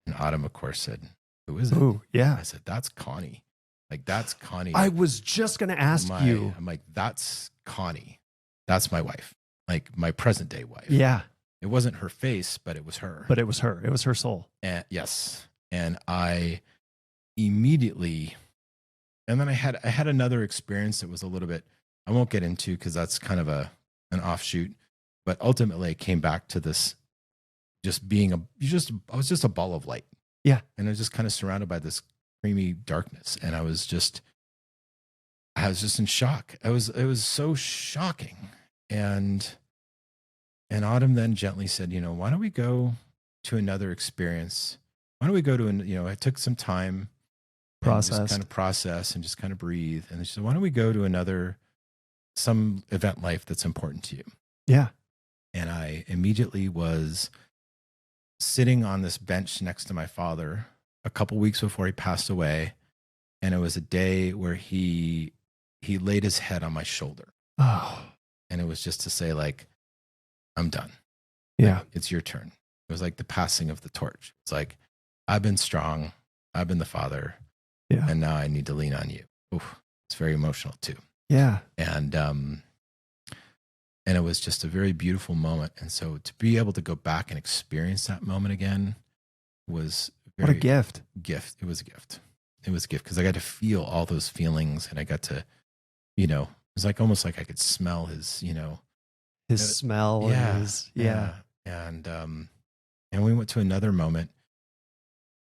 And Autumn, of course, said, who is it? Oh, yeah. I said, that's Connie. Like, that's Connie. I was just going to ask you. I'm like, that's Connie. That's my wife. like my present day wife. Yeah. It wasn't her face, but it was her. But it was her. It was her soul. And yes. And I immediately, and then I had another experience that was a little bit, I won't get into because that's kind of an offshoot, but ultimately I came back to this just being I was just a ball of light. Yeah. And I was just kind of surrounded by this creamy darkness. And I was just in shock. It was so shocking. And Autumn then gently said, why don't we go to another experience? Why don't we go to I took some time, just kind of process and just kind of breathe. And she said, why don't we go to some event life that's important to you? Yeah. And I immediately was sitting on this bench next to my father a couple weeks before he passed away. And it was a day where he laid his head on my shoulder. Oh. And it was just to say, like, I'm done. Yeah. Like, it's your turn. It was like the passing of the torch. It's like, I've been strong. I've been the father. Yeah. And now I need to lean on you. Oof, it's very emotional too. Yeah. And it was just a very beautiful moment. And so to be able to go back and experience that moment again was what a gift. It was a gift. It was a gift because I got to feel all those feelings, and I got to, it was like almost like I could smell his, his smell. Yeah. And his, yeah. And we went to another moment.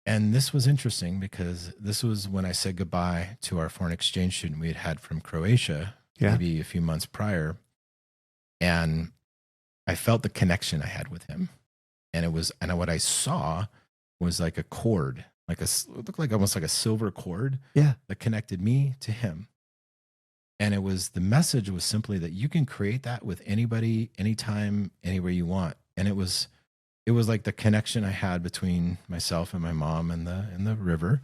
And this was interesting because this was when I said goodbye to our foreign exchange student we had from Croatia, maybe a few months prior. And I felt the connection I had with him. And what I saw was like a cord, it looked like almost like a silver cord that connected me to him. And the message was simply that you can create that with anybody, anytime, anywhere you want. And it was like the connection I had between myself and my mom and the river.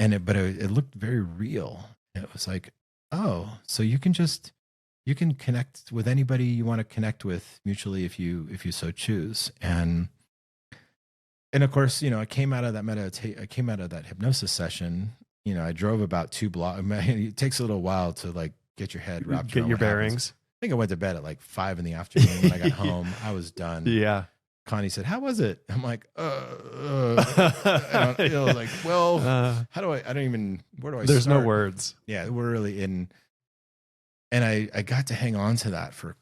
And it looked very real. And it was like, oh, so you can connect with anybody you want to connect with mutually if you so choose. And of course, I came out of that hypnosis session. I drove about 2 blocks. It takes a little while to like get your head wrapped around your bearings. I think I went to bed at like 5 p.m. When I got home. I was done. Yeah. Connie said, "How was it?" I'm like, I was like, well, how do I don't even, where do I There's start? no words. Yeah, we're really in. And I got to hang on to that for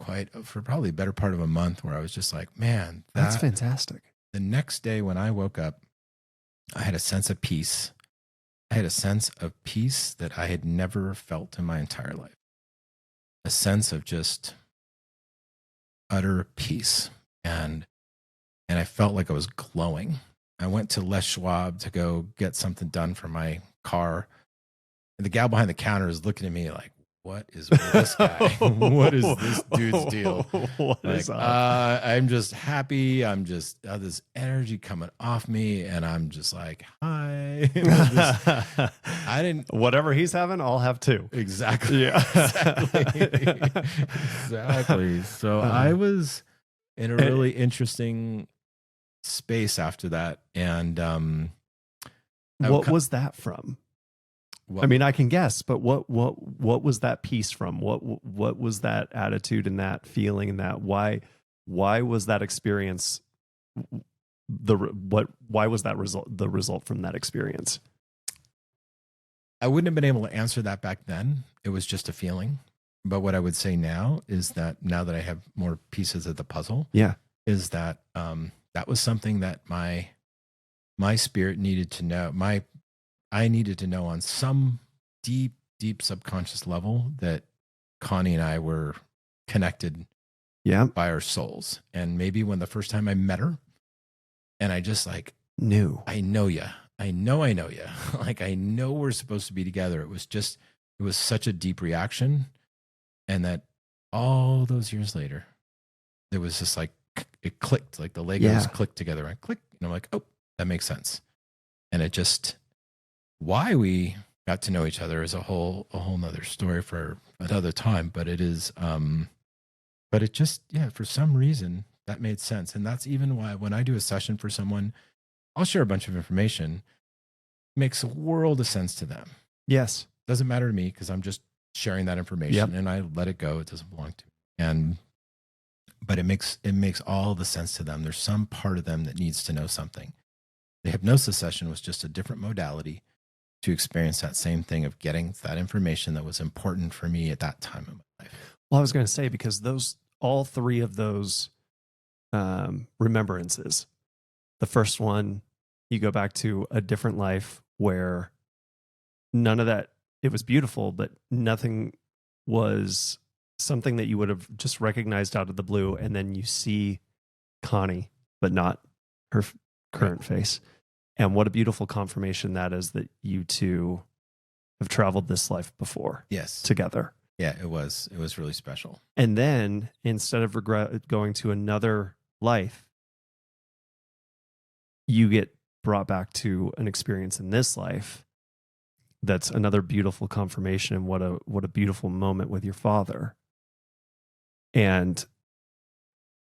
probably a better part of a month, where I was just like, man, that's fantastic. The next day when I woke up, I had a sense of peace. I had a sense of peace that I had never felt in my entire life. A sense of just utter peace. And I felt like I was glowing. I went to Les Schwab to go get something done for my car. And the gal behind the counter is looking at me like, what is with this guy? What is this dude's deal? What is up? I'm just happy. I'm just this energy coming off me, and I'm just like, hi. I didn't. Whatever he's having, I'll have too. Exactly. Yeah. Exactly. So I was in a really interesting space after that, and what was that from? I mean, I can guess, but what was that piece from? What was that attitude and that feeling and that why was that experience why was that the result from that experience? I wouldn't have been able to answer that back then. It was just a feeling. But what I would say now is that now that I have more pieces of the puzzle, is that that was something that my spirit needed to know. I needed to know on some deep, deep subconscious level that Connie and I were connected by our souls. And maybe when the first time I met her, and I just like knew, I know you. I know you. Like, I know we're supposed to be together. It was such a deep reaction. And that all those years later, there was just like, it clicked, like the Legos clicked together and click. And I'm like, oh, that makes sense. And it just, why we got to know each other is a whole nother story for another time. But it is, but it just, for some reason that made sense. And that's even why when I do a session for someone, I'll share a bunch of information. It makes a world of sense to them. Yes. Doesn't matter to me because I'm just sharing that information and I let it go. It doesn't belong to me. but it makes all the sense to them. There's some part of them that needs to know something. The hypnosis session was just a different modality to experience that same thing of getting that information that was important for me at that time in my life. Well, I was going to say, because all three of those remembrances, the first one, you go back to a different life where none of that, it was beautiful, but nothing was something that you would have just recognized out of the blue. And then you see Connie, but not her current face. And what a beautiful confirmation that is, that you two have traveled this life before. Yes. Together. Yeah, it was really special. And then instead of going to another life, you get brought back to an experience in this life. That's another beautiful confirmation. And what a beautiful moment with your father. And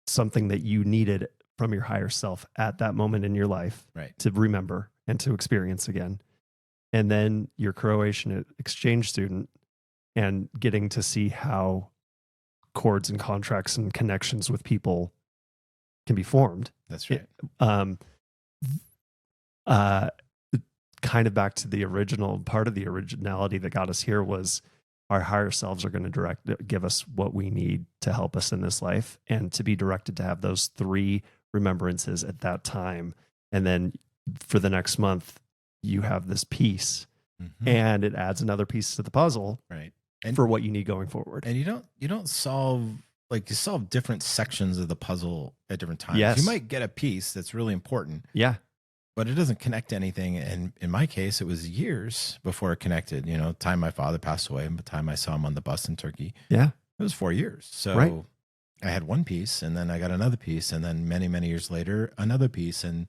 something that you needed from your higher self at that moment in your life, right, to remember and to experience again. And then your Croatian exchange student, and getting to see how chords and contracts and connections with people can be formed. That's right. Kind of back to the original part of the originality that got us here was our higher selves are going to give us what we need to help us in this life, and to be directed to have those three remembrances at that time. And then for the next month, you have this piece, and it adds another piece to the puzzle, right, and for what you need going forward. And you don't solve, like, you solve different sections of the puzzle at different times. Yes. You might get a piece that's really important. Yeah. But it doesn't connect to anything. And in my case, it was years before it connected. You know, the time my father passed away and the time I saw him on the bus in Turkey. Yeah. It was 4 years. So right. I had one piece, and then I got another piece, and then many, many years later, another piece. And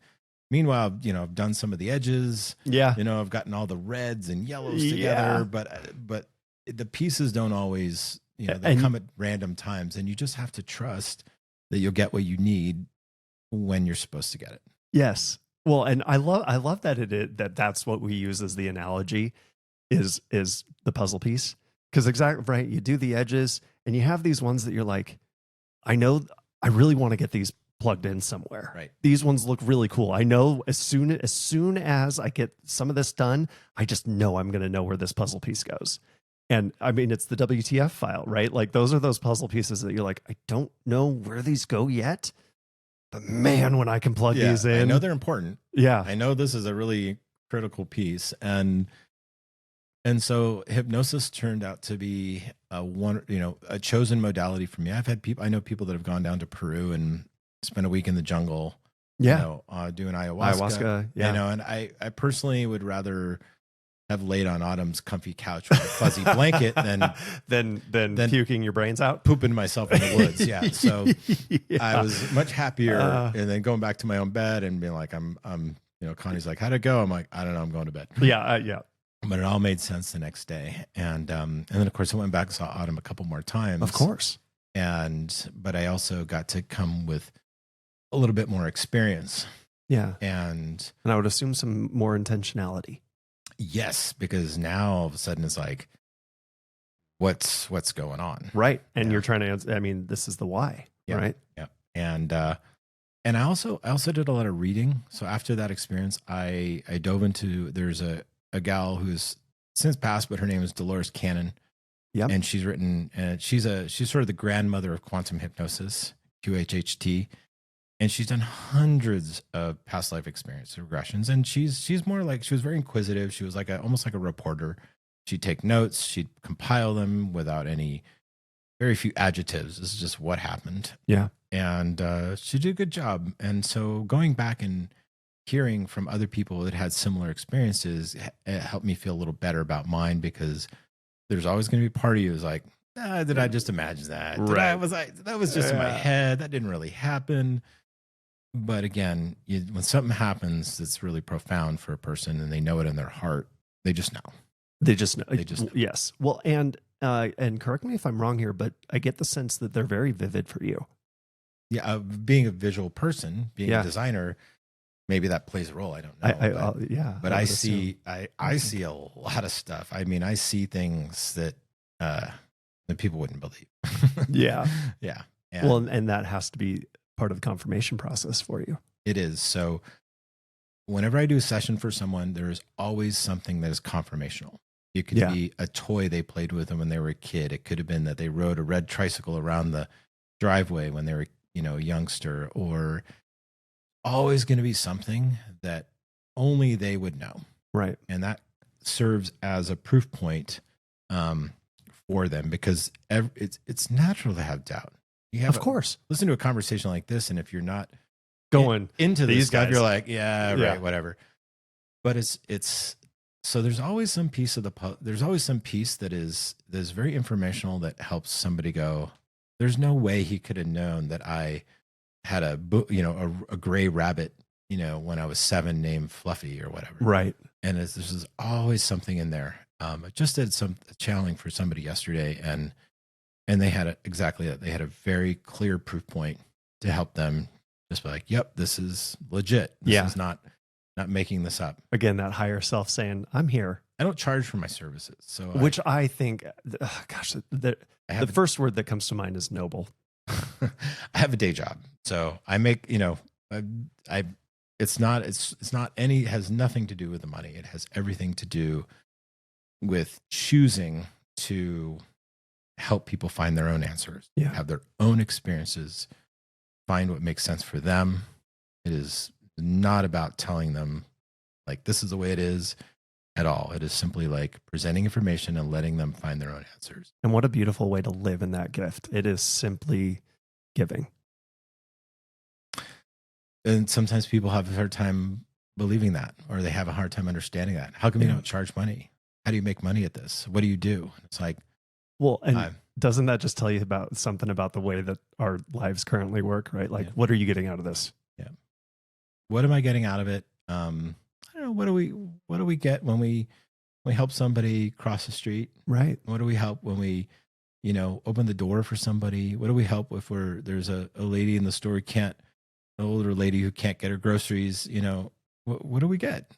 meanwhile, you know, I've done some of the edges. Yeah. You know, I've gotten all the reds and yellows together, but the pieces don't always, you know, they come at random times, and you just have to trust that you'll get what you need when you're supposed to get it. Yes. Well, and I love that that's what we use as the analogy is the puzzle piece. Because exactly right, you do the edges, and you have these ones that you're like, I know I really want to get these plugged in somewhere. Right. These ones look really cool. I know as soon as I get some of this done, I just know I'm going to know where this puzzle piece goes. And I mean, it's the WTF file, right? Like those are those puzzle pieces that you're like, I don't know where these go yet. But man, when I can plug these in. I know they're important. Yeah. I know this is a really critical piece. And so hypnosis turned out to be a chosen modality for me. I know people that have gone down to Peru and spent a week in the jungle, yeah, doing ayahuasca. Yeah. You know, and I personally would rather have laid on Autumn's comfy couch with a fuzzy blanket than puking your brains out, pooping myself in the woods. Yeah. So I was much happier, and then going back to my own bed and being like, Connie's like, how'd it go? I'm like, I don't know. I'm going to bed. Yeah. Yeah. But it all made sense the next day. And then of course I went back and saw Autumn a couple more times. Of course. But I also got to come with a little bit more experience. Yeah. And I would assume some more intentionality. Yes, because now all of a sudden it's like, what's going on? Right. And you're trying to answer, I mean, this is the why, right? Yeah. And I also did a lot of reading. So after that experience, I dove into, there's a gal who's since passed, but her name is Dolores Cannon. Yeah. And she's written, she's sort of the grandmother of quantum hypnosis, QHHT. And she's done hundreds of past life experience regressions. And she's more like, she was very inquisitive. She was like almost like a reporter. She'd take notes. She'd compile them without very few adjectives. This is just what happened. Yeah. And she did a good job. And so going back and hearing from other people that had similar experiences, it helped me feel a little better about mine, because there's always going to be a part of you who's like, did I just imagine that? Right. That was just in my head. That didn't really happen. But again, when something happens that's really profound for a person and they know it in their heart, they just know. They just know. know. Yes. Well, and correct me if I'm wrong here, but I get the sense that they're very vivid for you. Yeah. Being a visual person, being a designer, maybe that plays a role. I don't know. But I see a lot of stuff. I mean, I see things that people wouldn't believe. Yeah. Yeah. And that has to be part of the confirmation process for you. It is. So whenever I do a session for someone, there is always something that is confirmational. It could be a toy they played with when they were a kid. It could have been that they rode a red tricycle around the driveway when they were, a youngster, or always going to be something that only they would know. Right. And that serves as a proof point for them, because it's natural to have doubt. Of course. Listen to a conversation like this, and if you're not going into these this stuff, guys, you're like, yeah, right, whatever. But it's so there's always some piece of there's always some piece that's very informational that helps somebody go, there's no way he could have known that I had a gray rabbit, when I was 7 named Fluffy or whatever. Right. And there's always something in there. I just did a channeling for somebody yesterday, and they had exactly that. They had a very clear proof point to help them just be like, yep, this is legit. This is not making this up. Again, that higher self saying, I'm here. I don't charge for my services. So which I think, the first word that comes to mind is noble. I have a day job. So I make, it's not has nothing to do with the money. It has everything to do with choosing to help people find their own answers, have their own experiences, find what makes sense for them. It is not about telling them like, this is the way it is at all. It is simply like presenting information and letting them find their own answers. And what a beautiful way to live in that gift. It is simply giving. And sometimes people have a hard time believing that, or they have a hard time understanding that. How come you don't charge money? How do you make money at this? What do you do? It's like, well, and doesn't that just tell you about something about the way that our lives currently work, right? Like, what are you getting out of this? Yeah. What am I getting out of it? I don't know. What do we get when we help somebody cross the street? Right. What do we help when we, open the door for somebody? What do we help if there's a lady in the store an older lady who can't get her groceries? What do we get?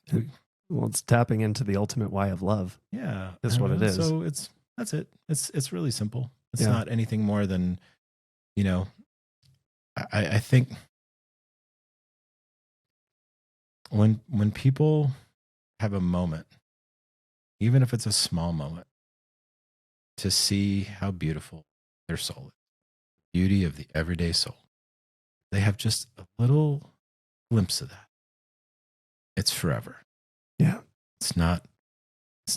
Well, it's tapping into the ultimate why of love. Yeah. That's what it is. So that's it. It's really simple. It's not anything more than, I think when people have a moment, even if it's a small moment, to see how beautiful their soul is, beauty of the everyday soul, they have just a little glimpse of that. It's forever. Yeah. It's not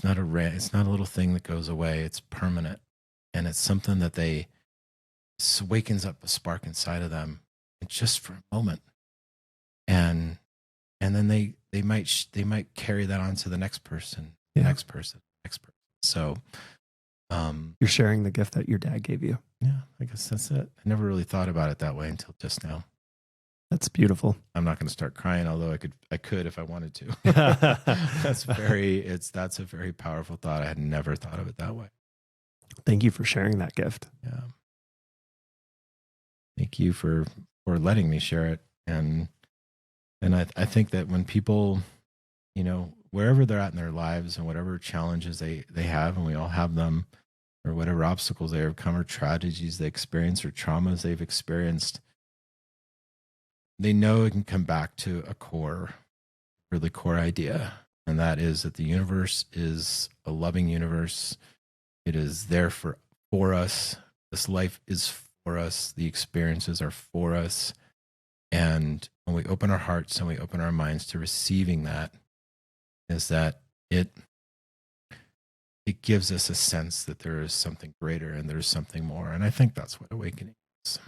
a little thing that goes away. It's permanent. And it's something that wakens up a spark inside of them, and just for a moment. And then they might carry that on to the next person, next person. So you're sharing the gift that your dad gave you. Yeah, I guess that's it. I never really thought about it that way until just now. That's beautiful. I'm not going to start crying, although I could if I wanted to. That's a very powerful thought. I had never thought of it that way. Thank you for sharing that gift. Yeah. Thank you for letting me share it. And I think that when people, wherever they're at in their lives and whatever challenges they have, and we all have them, or whatever obstacles they overcome, or tragedies they experience, or traumas they've experienced, they know it can come back to a really core idea. And that is that the universe is a loving universe. It is there for us. This life is for us. The experiences are for us. And when we open our hearts and we open our minds to receiving that, is that it gives us a sense that there is something greater and there's something more. And I think that's what awakening is.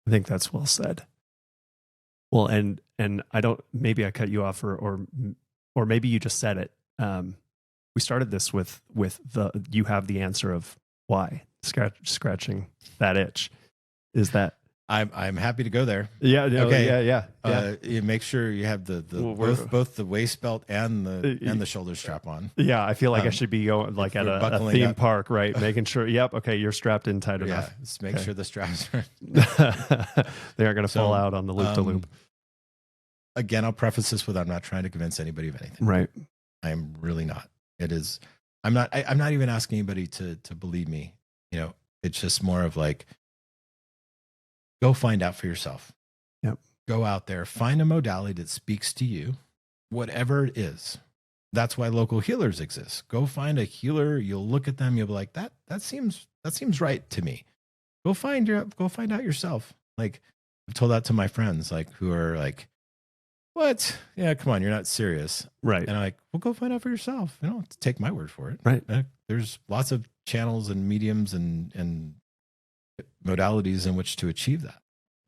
I think that's well said. Well, and maybe I cut you off, or maybe you just said it. We started this with you have the answer of why, scratching that itch. Is that I'm happy to go there. Yeah. No, okay. Yeah. You make sure you have both the waist belt and the shoulder strap on. Yeah. I feel like I should be going like at a theme park, right? Making sure. Yep. Okay. You're strapped in tight enough. Yeah. Just make sure the straps are. They aren't going to fall out on the loop to loop. Again, I'll preface this with, I'm not trying to convince anybody of anything. Right. I am really not. It is. I'm not even asking anybody to believe me. It's just more of like, go find out for yourself. Yep. Go out there, find a modality that speaks to you, whatever it is. That's why local healers exist. Go find a healer. You'll look at them. You'll be like, that seems right to me. Go find out yourself. Like, I've told that to my friends, like, who are like, what? Yeah, come on, you're not serious. Right. And I'm like, well, go find out for yourself. You don't have to take my word for it. Right. There's lots of channels and mediums and modalities in which to achieve that.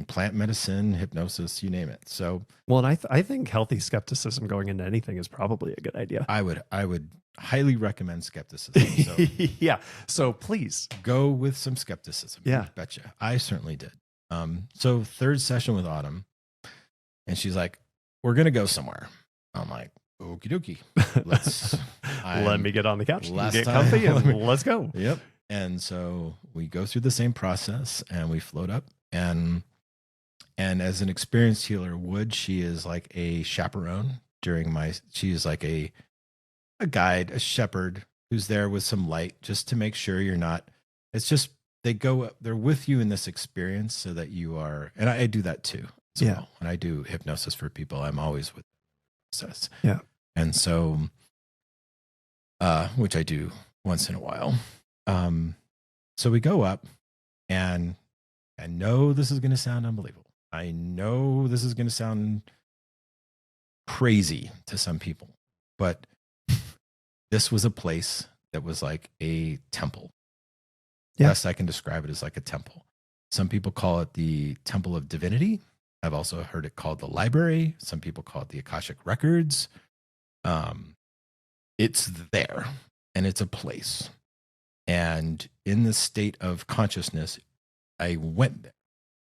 Plant medicine, hypnosis, you name it. So, well, and I think healthy skepticism going into anything is probably a good idea. I would highly recommend skepticism. So yeah. So please go with some skepticism. Yeah. I betcha. I certainly did. So third session with Autumn, and she's like, we're going to go somewhere. I'm like, okie dokie. Let me get on the couch, get time- comfy, and let's go. Yep. And so we go through the same process and we float up, and as an experienced healer would, she is like a chaperone she is like a guide, a shepherd who's there with some light just to make sure you're not, it's just, they're with you in this experience so that you are, and I do that too. Well. When I do hypnosis for people, I'm always with the process. Yeah. And so, which I do once in a while. So we go up, and I know this is going to sound unbelievable. I know this is going to sound crazy to some people, but this was a place that was like a temple. Yeah. Best I can describe it as like a temple. Some people call it the Temple of Divinity. I've also heard it called the library. Some people call it the Akashic Records. It's there, and it's a place. And in the state of consciousness, I went there.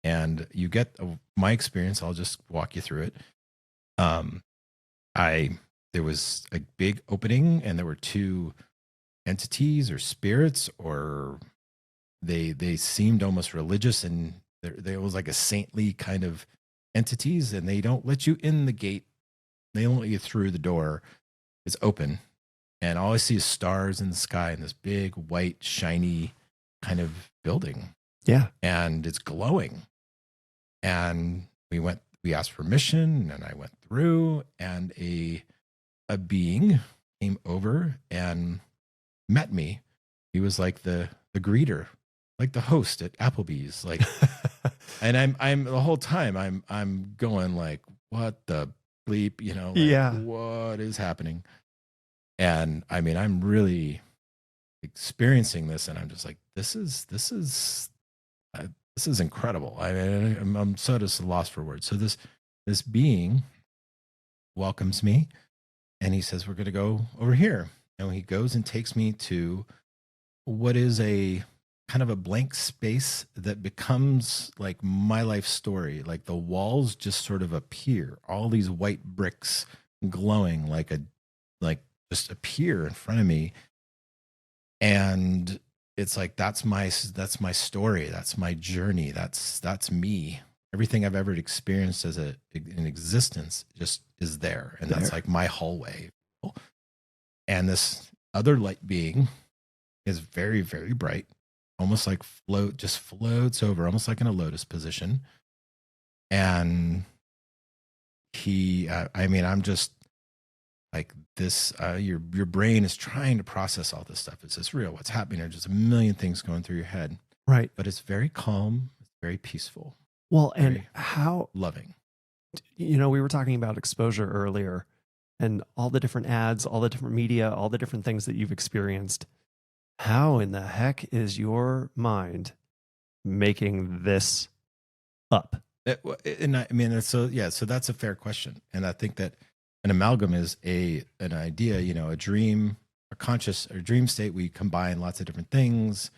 And you get my experience. I'll just walk you through it. There was a big opening, and there were two entities or spirits, or they seemed almost religious, and there was like a saintly kind of entities, and they don't let you in the gate. They don't let you through the door. It's open, and all I see is stars in the sky and this big white shiny kind of building. Yeah. And it's glowing. And we asked permission, and I went through, and a being came over and met me. He was like the greeter, like the host at Applebee's, like, and I'm the whole time I'm going like, what the bleep, like, what is happening? And I mean, I'm really experiencing this, and I'm just like, this is incredible. I mean, I'm so just lost for words. So this being welcomes me, and he says, we're going to go over here. And he goes and takes me to what is a kind of a blank space that becomes like my life story. Like the walls just sort of appear, all these white bricks glowing like just appear in front of me. And it's like, that's my story. That's my journey. That's me. Everything I've ever experienced as in existence just is there. And that's like my hallway. And this other light being is very, very bright, almost like floats over, almost like in a lotus position. And I'm just like this, your brain is trying to process all this stuff. Is this real? What's happening? There's just a million things going through your head. Right. But it's very calm. It's very peaceful. Well, and how loving. We were talking about exposure earlier, and all the different ads, all the different media, all the different things that you've experienced. How in the heck is your mind making this up? So that's a fair question. And I think that an amalgam is an idea, a dream, a conscious or dream state. We combine lots of different things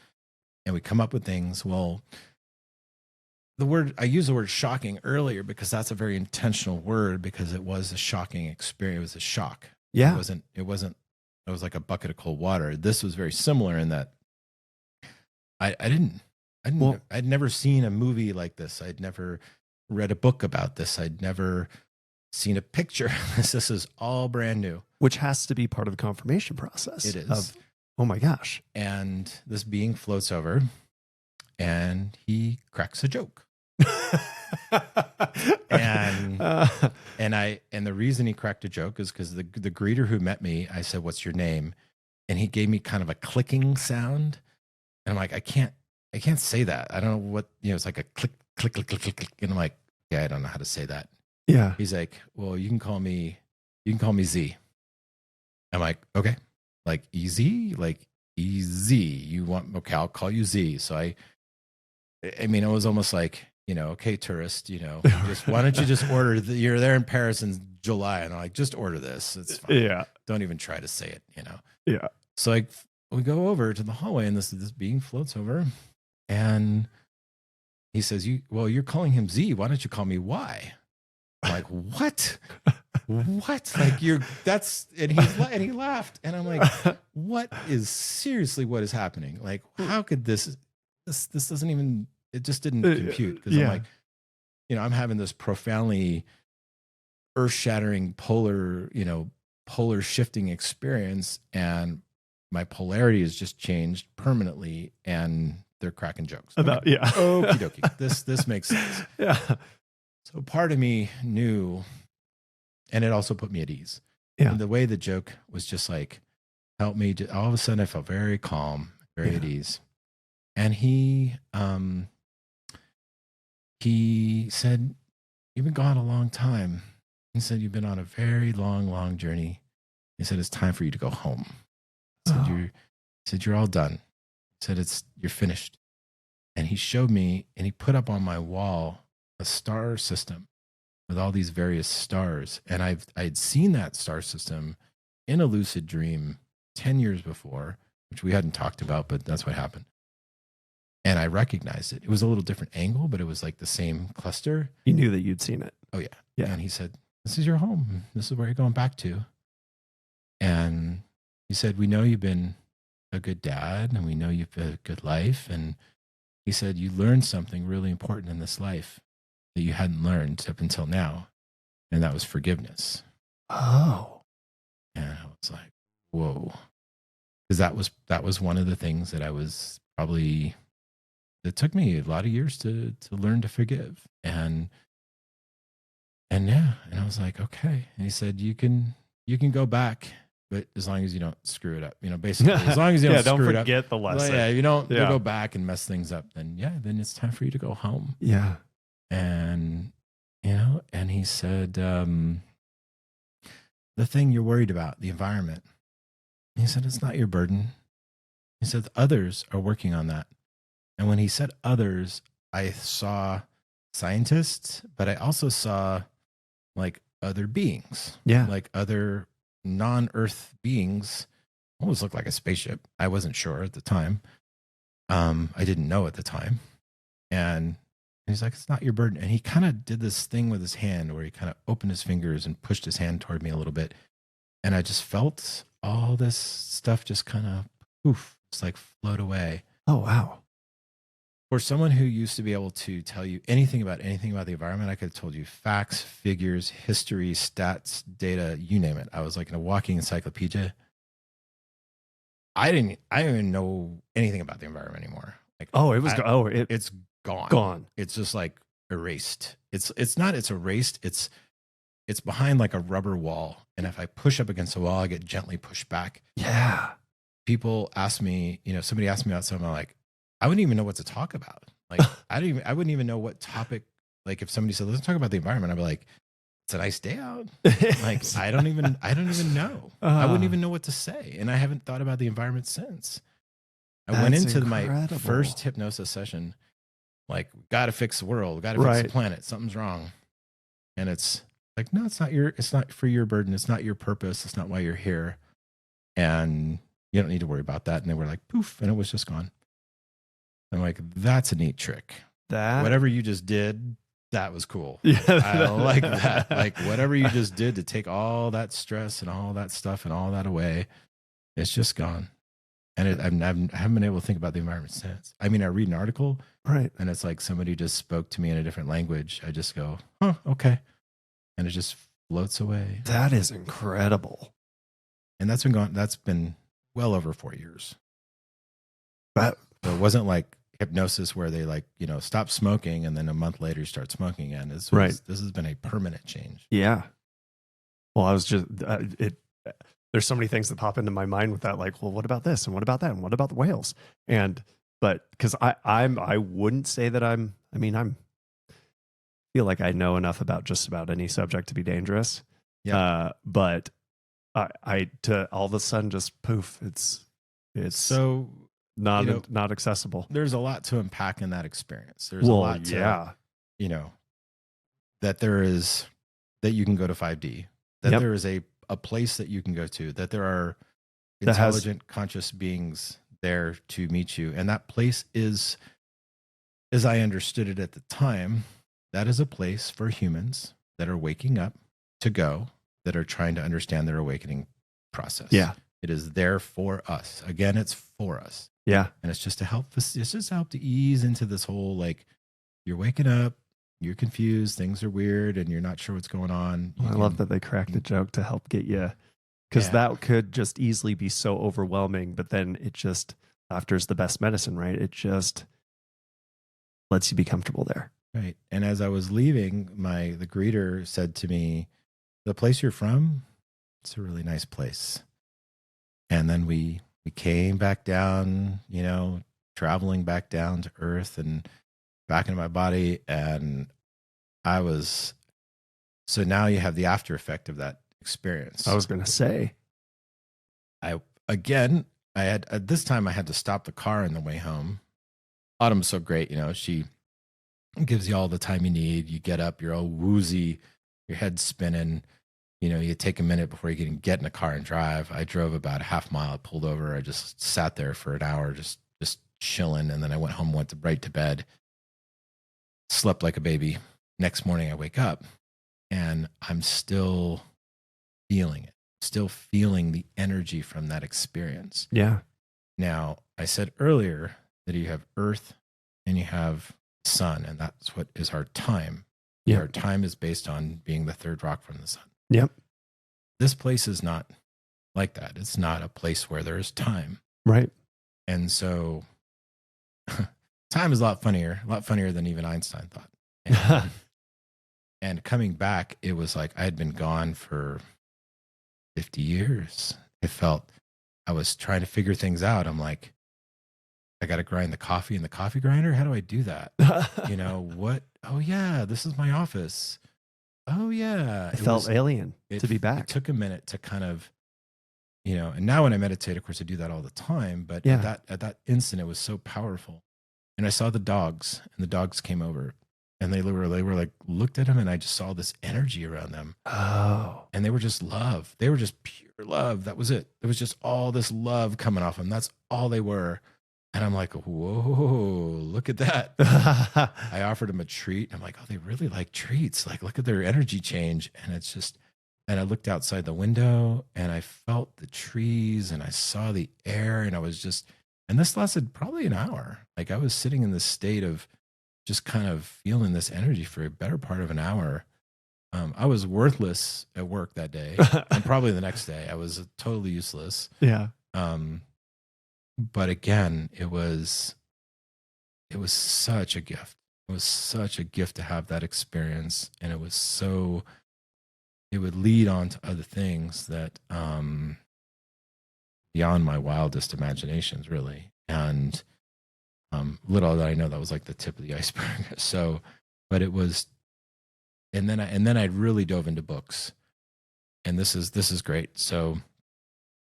and we come up with things. Well, I used the word shocking earlier because that's a very intentional word, because it was a shocking experience. It was a shock. Yeah. It was like a bucket of cold water. This was very similar in that I'd never seen a movie like this. I'd never read a book about this. I'd never seen a picture. This is all brand new. Which has to be part of the confirmation process. It is. Oh my gosh. And this being floats over and he cracks a joke. And the reason he cracked a joke is because the greeter who met me, I said, "What's your name?" And he gave me kind of a clicking sound. And I'm like, I can't say that. I don't know what, it's like a click, click, click, click, click, click. And I'm like, yeah, I don't know how to say that. Yeah. He's like, well, you can call me Z. I'm like, okay, like easy, like easy. You want, okay, I'll call you Z. So I mean, it was almost like, okay, tourist, just, why don't you just order, you're there in Paris in July. And I'm like, just order this. It's fine. Yeah. Don't even try to say it, Yeah. So we go over to the hallway and this being floats over and he says, you're calling him Z. Why don't you call me Y? I'm like, what? What? Like and he laughed. And I'm like, what is happening? Like, how could this doesn't even, it just didn't compute. Cause I'm like, I'm having this profoundly earth shattering polar shifting experience. And my polarity has just changed permanently, and they're cracking jokes about, okay. Okie dokie. This makes sense. Yeah. So part of me knew, and it also put me at ease. Yeah. And the way the joke was just like, help me. All of a sudden I felt very calm, very at ease. And he said, you've been gone a long time. He said, you've been on a very long, long journey. He said, it's time for you to go home. He said, you're all done. He said, you're finished. And he showed me, and he put up on my wall a star system with all these various stars. And I'd seen that star system in a lucid dream 10 years before, which we hadn't talked about, but that's what happened. And I recognized it. It was a little different angle, but it was like the same cluster. You knew that you'd seen it. Oh, yeah. Yeah. And he said, this is your home. This is where you're going back to. And he said, we know you've been a good dad, and we know you've had a good life. And he said, you learned something really important in this life that you hadn't learned up until now. And that was forgiveness. Oh. And I was like, whoa. Because that was one of the things that I was probably, it took me a lot of years to learn to forgive. And yeah, and I was like, okay. And he said, you can go back, but as long as you don't screw it up, basically, as long as you don't screw it up. Don't forget the lesson. Well, yeah, you don't go back and mess things up, then it's time for you to go home. Yeah. And, and he said, the thing you're worried about, the environment, he said, it's not your burden. He said, others are working on that. And when he said others, I saw scientists, but I also saw like other beings, like other non-Earth beings. Almost looked like a spaceship. I wasn't sure at the time. I didn't know at the time. And he's like, it's not your burden. And he kind of did this thing with his hand where he kind of opened his fingers and pushed his hand toward me a little bit. And I just felt all this stuff just kind of poof, just like float away. Oh, wow. For someone who used to be able to tell you anything about the environment, I could have told you facts, figures, history, stats, data, you name it. I was like in a walking encyclopedia. I don't even know anything about the environment anymore. Like, it's gone. Gone. It's just like erased. It's erased. It's behind like a rubber wall. And if I push up against the wall, I get gently pushed back. Yeah. People ask me, somebody asked me about something, I'm like, I wouldn't even know what to talk about. Like, I wouldn't even know what topic. Like, if somebody said, let's talk about the environment, I'd be like, it's a nice day out. Like, I don't even know. I wouldn't even know what to say. And I haven't thought about the environment since. I went into my first hypnosis session, like, got to fix the world, got to fix the planet. Something's wrong. And it's like, no, it's not for your burden. It's not your purpose. It's not why you're here. And you don't need to worry about that. And they were like, poof. And it was just gone. I'm like, that's a neat trick. Whatever you just did, that was cool. Yeah, I like that. Like, whatever you just did to take all that stress and all that stuff and all that away, it's just gone. And I haven't been able to think about the environment since. I mean, I read an article, and it's like somebody just spoke to me in a different language. I just go, oh, okay. And it just floats away. That is incredible. And that's been well over 4 years. But so it wasn't like hypnosis where they like, stop smoking and then a month later you start smoking again. This has been a permanent change. Yeah. Well, I was just, there's so many things that pop into my mind with that. Like, well, what about this? And what about that? And what about the whales? But cause I wouldn't say that I feel like I know enough about just about any subject to be dangerous. Yeah. But I to all of a sudden just poof, it's so not accessible. There's a lot to unpack in that experience. There's a lot to, that there is, that you can go to 5D, that there is a place that you can go to, that there are intelligent, conscious beings there to meet you. And that place is, as I understood it at the time, that is a place for humans that are waking up to go, that are trying to understand their awakening process. Yeah. It is there for us. Again, it's for us. Yeah. And it's just to help to ease into this whole, like, you're waking up, you're confused, things are weird, and you're not sure what's going on. I love that they cracked a joke to help get you, because that could just easily be so overwhelming, but then it just, laughter is the best medicine, right? It just lets you be comfortable there. Right. And as I was leaving, the greeter said to me, the place you're from, it's a really nice place. And then we came back down, traveling back down to earth and back into my body. And so now you have the after effect of that experience. I was going to say, at this time I had to stop the car on the way home. Autumn's so great. She gives you all the time you need. You get up, you're all woozy, your head's spinning. You take a minute before you can get in a car and drive. I drove about a half mile, pulled over. I just sat there for an hour, just chilling. And then I went home, went right to bed, slept like a baby. Next morning I wake up and I'm still feeling it, still feeling the energy from that experience. Yeah. Now, I said earlier that you have earth and you have sun, and that's what is our time. Yeah. Our time is based on being the third rock from the sun. Yep. This place is not like that. It's not a place where there's time. Right. And so time is a lot funnier than even Einstein thought. And coming back, it was like I had been gone for 50 years. It felt I was trying to figure things out. I'm like, I got to grind the coffee in the coffee grinder. How do I do that? What? Oh yeah, this is my office. Oh yeah. It felt alien to be back. It took a minute to kind of, and now when I meditate, of course I do that all the time, but at that instant, it was so powerful. And I saw the dogs, and the dogs came over, and they were like, looked at him, and I just saw this energy around them. Oh. And they were just love. They were just pure love. That was it. It was just all this love coming off them. That's all they were. And I'm like, whoa, look at that. I offered them a treat. I'm like, oh, they really like treats. Like, look at their energy change. And it's just, and I looked outside the window and I felt the trees and I saw the air, and I was just, and this lasted probably an hour. Like, I was sitting in this state of just kind of feeling this energy for a better part of an hour. I was worthless at work that day, and probably the next day I was totally useless. Yeah. But again, it was such a gift. It was such a gift to have that experience. And it would lead on to other things that, beyond my wildest imaginations, really. And, little did I know that was like the tip of the iceberg. So, but it was, and then I really dove into books, and this is great. So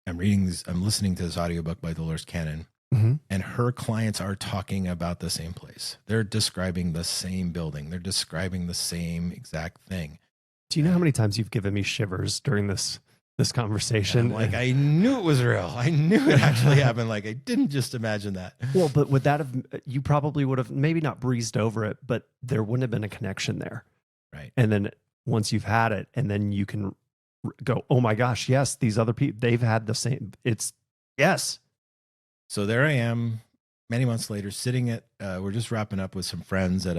I'm listening to this audiobook by Dolores Cannon, and her clients are talking about the same place. They're describing the same building. They're describing the same exact thing. Do you know how many times you've given me shivers during this conversation? Like, I knew it was real. I knew it actually happened. Like, I didn't just imagine that. Well, but would that have, you probably would have maybe not breezed over it, but there wouldn't have been a connection there. Right. And then once you've had it, and then you can go, oh my gosh, yes, these other people, they've had the same, yes. So there I am many months later, sitting at, we're just wrapping up with some friends at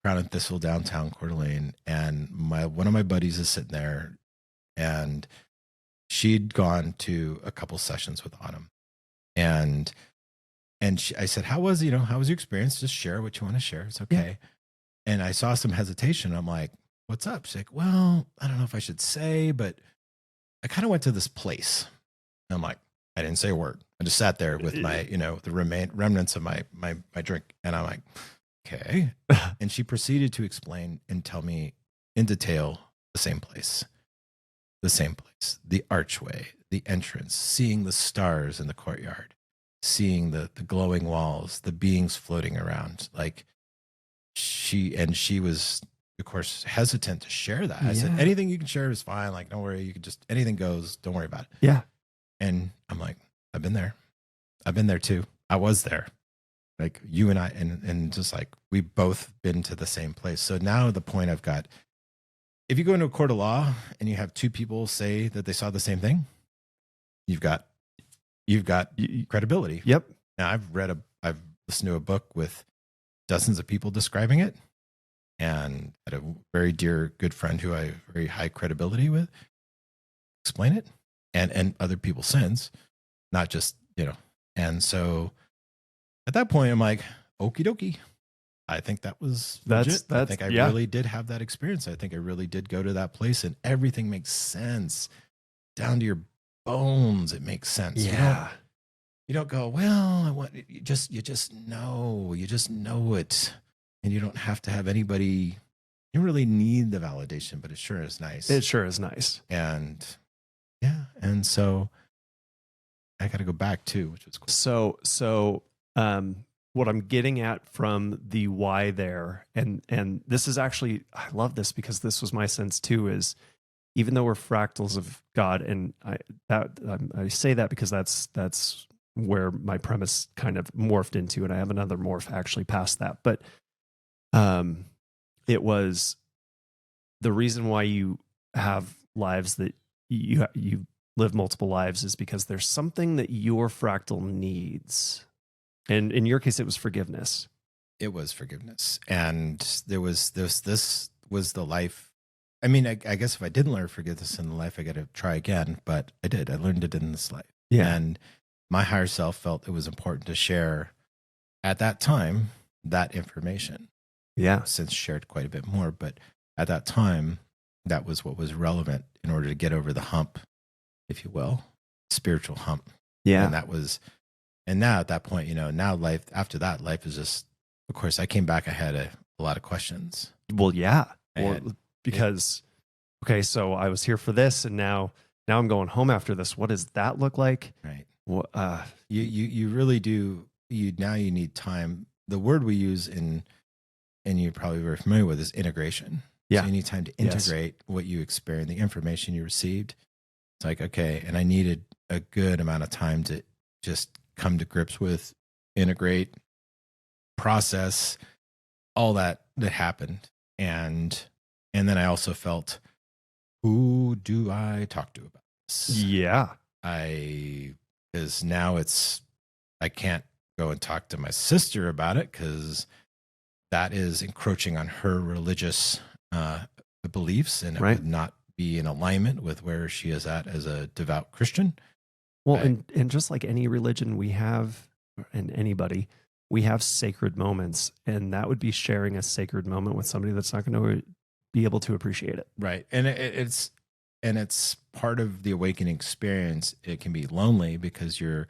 Crown and Thistle downtown Coeur d'Alene. And one of my buddies is sitting there, and she'd gone to a couple sessions with Autumn. And And I said, how was your experience? Just share what you want to share. It's okay. Yeah. And I saw some hesitation. I'm like, what's up? She's like, well, I don't know if I should say, but I kind of went to this place. And I'm like, I didn't say a word. I just sat there with my, the remnants of my drink. And I'm like, okay. And she proceeded to explain and tell me in detail the same place, the archway, the entrance, seeing the stars in the courtyard, seeing the glowing walls, the beings floating around. Like she was, of course, hesitant to share that. I said, anything you can share is fine. Like, don't worry. You can just, anything goes. Don't worry about it. Yeah. And I'm like, I've been there. I've been there too. I was there. Like you and I, and just like, we've both been to the same place. So now the point I've got, if you go into a court of law and you have two people say that they saw the same thing, you've got credibility. Yep. Now I've listened to a book with dozens of people describing it, and had a very dear, good friend who I have very high credibility with explain it, and other people since, not just, and so at that point I'm like, okie dokie. I think that was legit. I think I really did have that experience. I think I really did go to that place, and everything makes sense down to your bones. It makes sense. Yeah. You don't go, well, you just know it, and you don't have to have anybody. You don't really need the validation, but it sure is nice. It sure is nice. And yeah. And so I got to go back too, which was cool. So, what I'm getting at from the why there, and this is actually, I love this because this was my sense too, is even though we're fractals of God, and I say that because that's where my premise kind of morphed into, and I have another morph actually past that. But it was the reason why you have lives that you live multiple lives is because there's something that your fractal needs. And in your case, it was forgiveness. It was forgiveness. And this was the life. I mean, I guess if I didn't learn forgiveness in the life, I got to try again, but I did. I learned it in this life. Yeah. And my higher self felt it was important to share at that time that information. Yeah. Since shared quite a bit more, but at that time, that was what was relevant in order to get over the hump, if you will, spiritual hump. Yeah. And now at that point, now life, after that, life is just, of course, I came back, I had a lot of questions. Well, yeah. Because, okay, so I was here for this, and now I'm going home after this. What does that look like? Right. What, you really do. You need time. The word we use and you're probably very familiar with is integration. Yeah. So you need time to integrate what you experienced, the information you received. It's like, okay. And I needed a good amount of time to just come to grips with, integrate, process all that happened. And then I also felt, who do I talk to about this? Yeah. Because now I can't go and talk to my sister about it because that is encroaching on her religious beliefs, and it would not be in alignment with where she is at as a devout Christian. Well, and just like any religion we have, and anybody, we have sacred moments, and that would be sharing a sacred moment with somebody that's not going to be able to appreciate it. Right. And it's part of the awakening experience. It can be lonely because you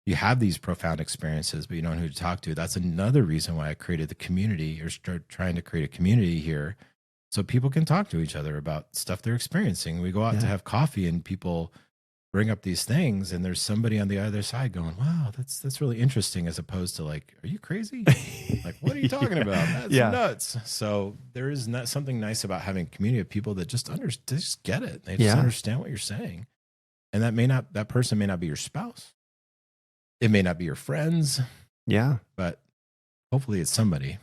have these profound experiences, but you don't know who to talk to. That's another reason why I created the community, or start trying to create a community here, so people can talk to each other about stuff they're experiencing. We go out to have coffee, and people bring up these things, and there's somebody on the other side going, wow, that's really interesting, as opposed to like, are you crazy? Like, what are you talking about? That's nuts. So there is something nice about having a community of people that just get it. They just understand what you're saying. And that person may not be your spouse. It may not be your friends. Yeah. But hopefully it's somebody,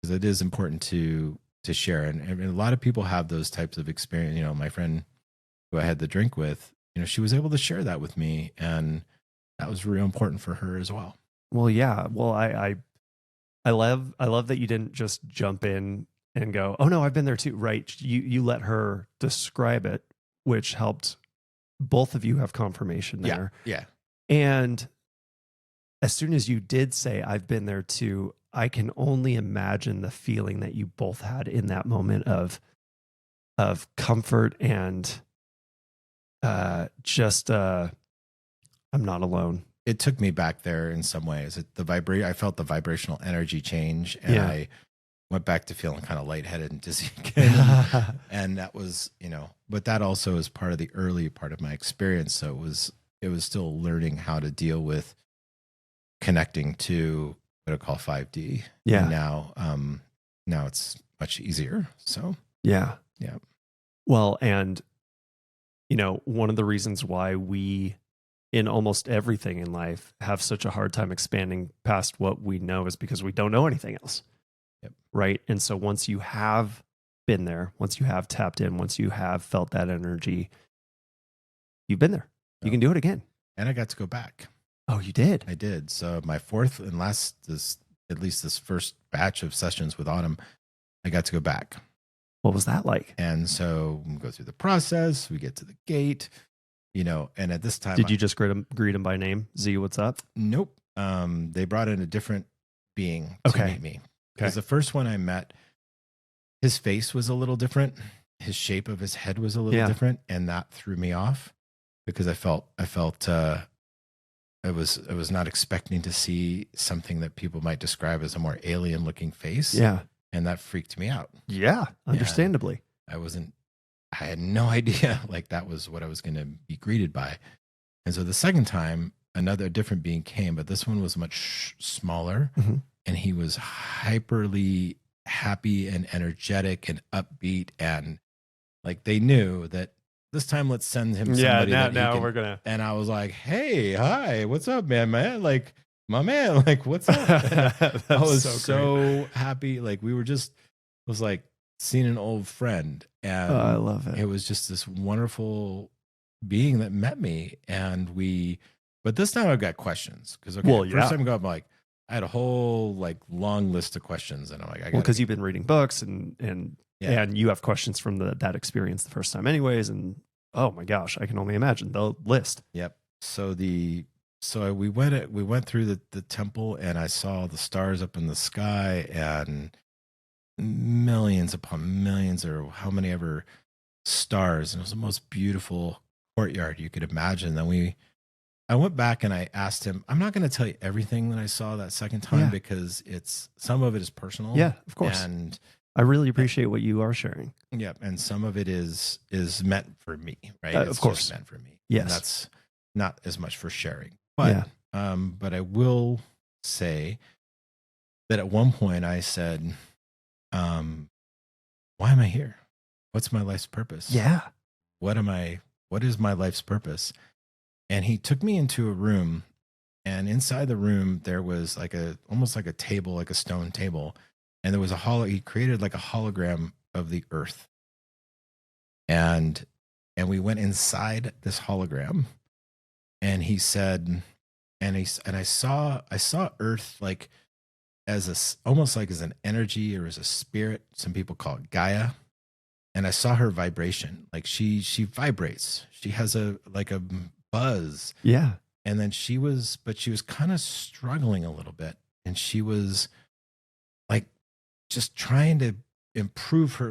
because it is important to share. And a lot of people have those types of experience. My friend who I had the drink with, she was able to share that with me, and that was really important for her as well. Well, yeah. Well, I love that you didn't just jump in and go, oh no, I've been there too. Right. You let her describe it, which helped both of you have confirmation there. Yeah. And as soon as you did say, I've been there too, I can only imagine the feeling that you both had in that moment of comfort and just I'm not alone. It took me back there in some ways. I felt the vibrational energy change, and Yeah. I went back to feeling kind of lightheaded and dizzy again. And that was, but that also is part of the early part of my experience. So it was still learning how to deal with connecting to what I call 5D. Yeah. And now it's much easier. So yeah. Yeah. Well, and one of the reasons why we in almost everything in life have such a hard time expanding past what we know is because we don't know anything else. Yep. Right. And so once you have been there, once you have tapped in, once you have felt that energy, you've been there. You can do it again. And I got to go back. Oh, you did? I did. So my fourth and last, at least this first batch of sessions with Autumn, I got to go back. What was that like? And so we go through the process, we get to the gate, and at this time. Did you just greet him by name? Z, what's up? Nope. They brought in a different being to meet me. Because the first one I met, his face was a little different. His shape of his head was a little different. And that threw me off because I was not expecting to see something that people might describe as a more alien looking face. Yeah. And that freaked me out. Yeah. Understandably. I had no idea like that was what I was going to be greeted by. And so the second time, a different being came, but this one was much smaller. Mm-hmm. And he was hyperly happy and energetic and upbeat. And like they knew that this time, let's send him somebody. We're going to. And I was like, hey, hi, what's up, man? Like, my man, like, what's up? I was so happy. Like, it was like seeing an old friend. And I love it. It was just this wonderful being that met me. But this time I've got questions. Because first time I go up, like, I had a whole like long list of questions. And I'm like, because you've been reading books and you have questions from that experience the first time anyways. And oh my gosh, I can only imagine the list. Yep. So we went through the temple, and I saw the stars up in the sky and millions upon millions, or how many ever stars. And it was the most beautiful courtyard you could imagine. Then I went back and I asked him, I'm not going to tell you everything that I saw that second time because some of it is personal. Yeah, of course. And I really appreciate what you are sharing. Yeah. And some of it is meant for me, right? Of course. Just meant for me. Yes. And that's not as much for sharing. But I will say that at one point I said, why am I here? What's my life's purpose? Yeah. What is my life's purpose? And he took me into a room, and inside the room there was almost like a table, like a stone table. And there was he created like a hologram of the earth. And we went inside this hologram, and he said, and I saw Earth like almost like as an energy or as a spirit. Some people call it Gaia. And I saw her vibration. Like she vibrates. She has a buzz. Yeah. And then she was kind of struggling a little bit. And she was like just trying to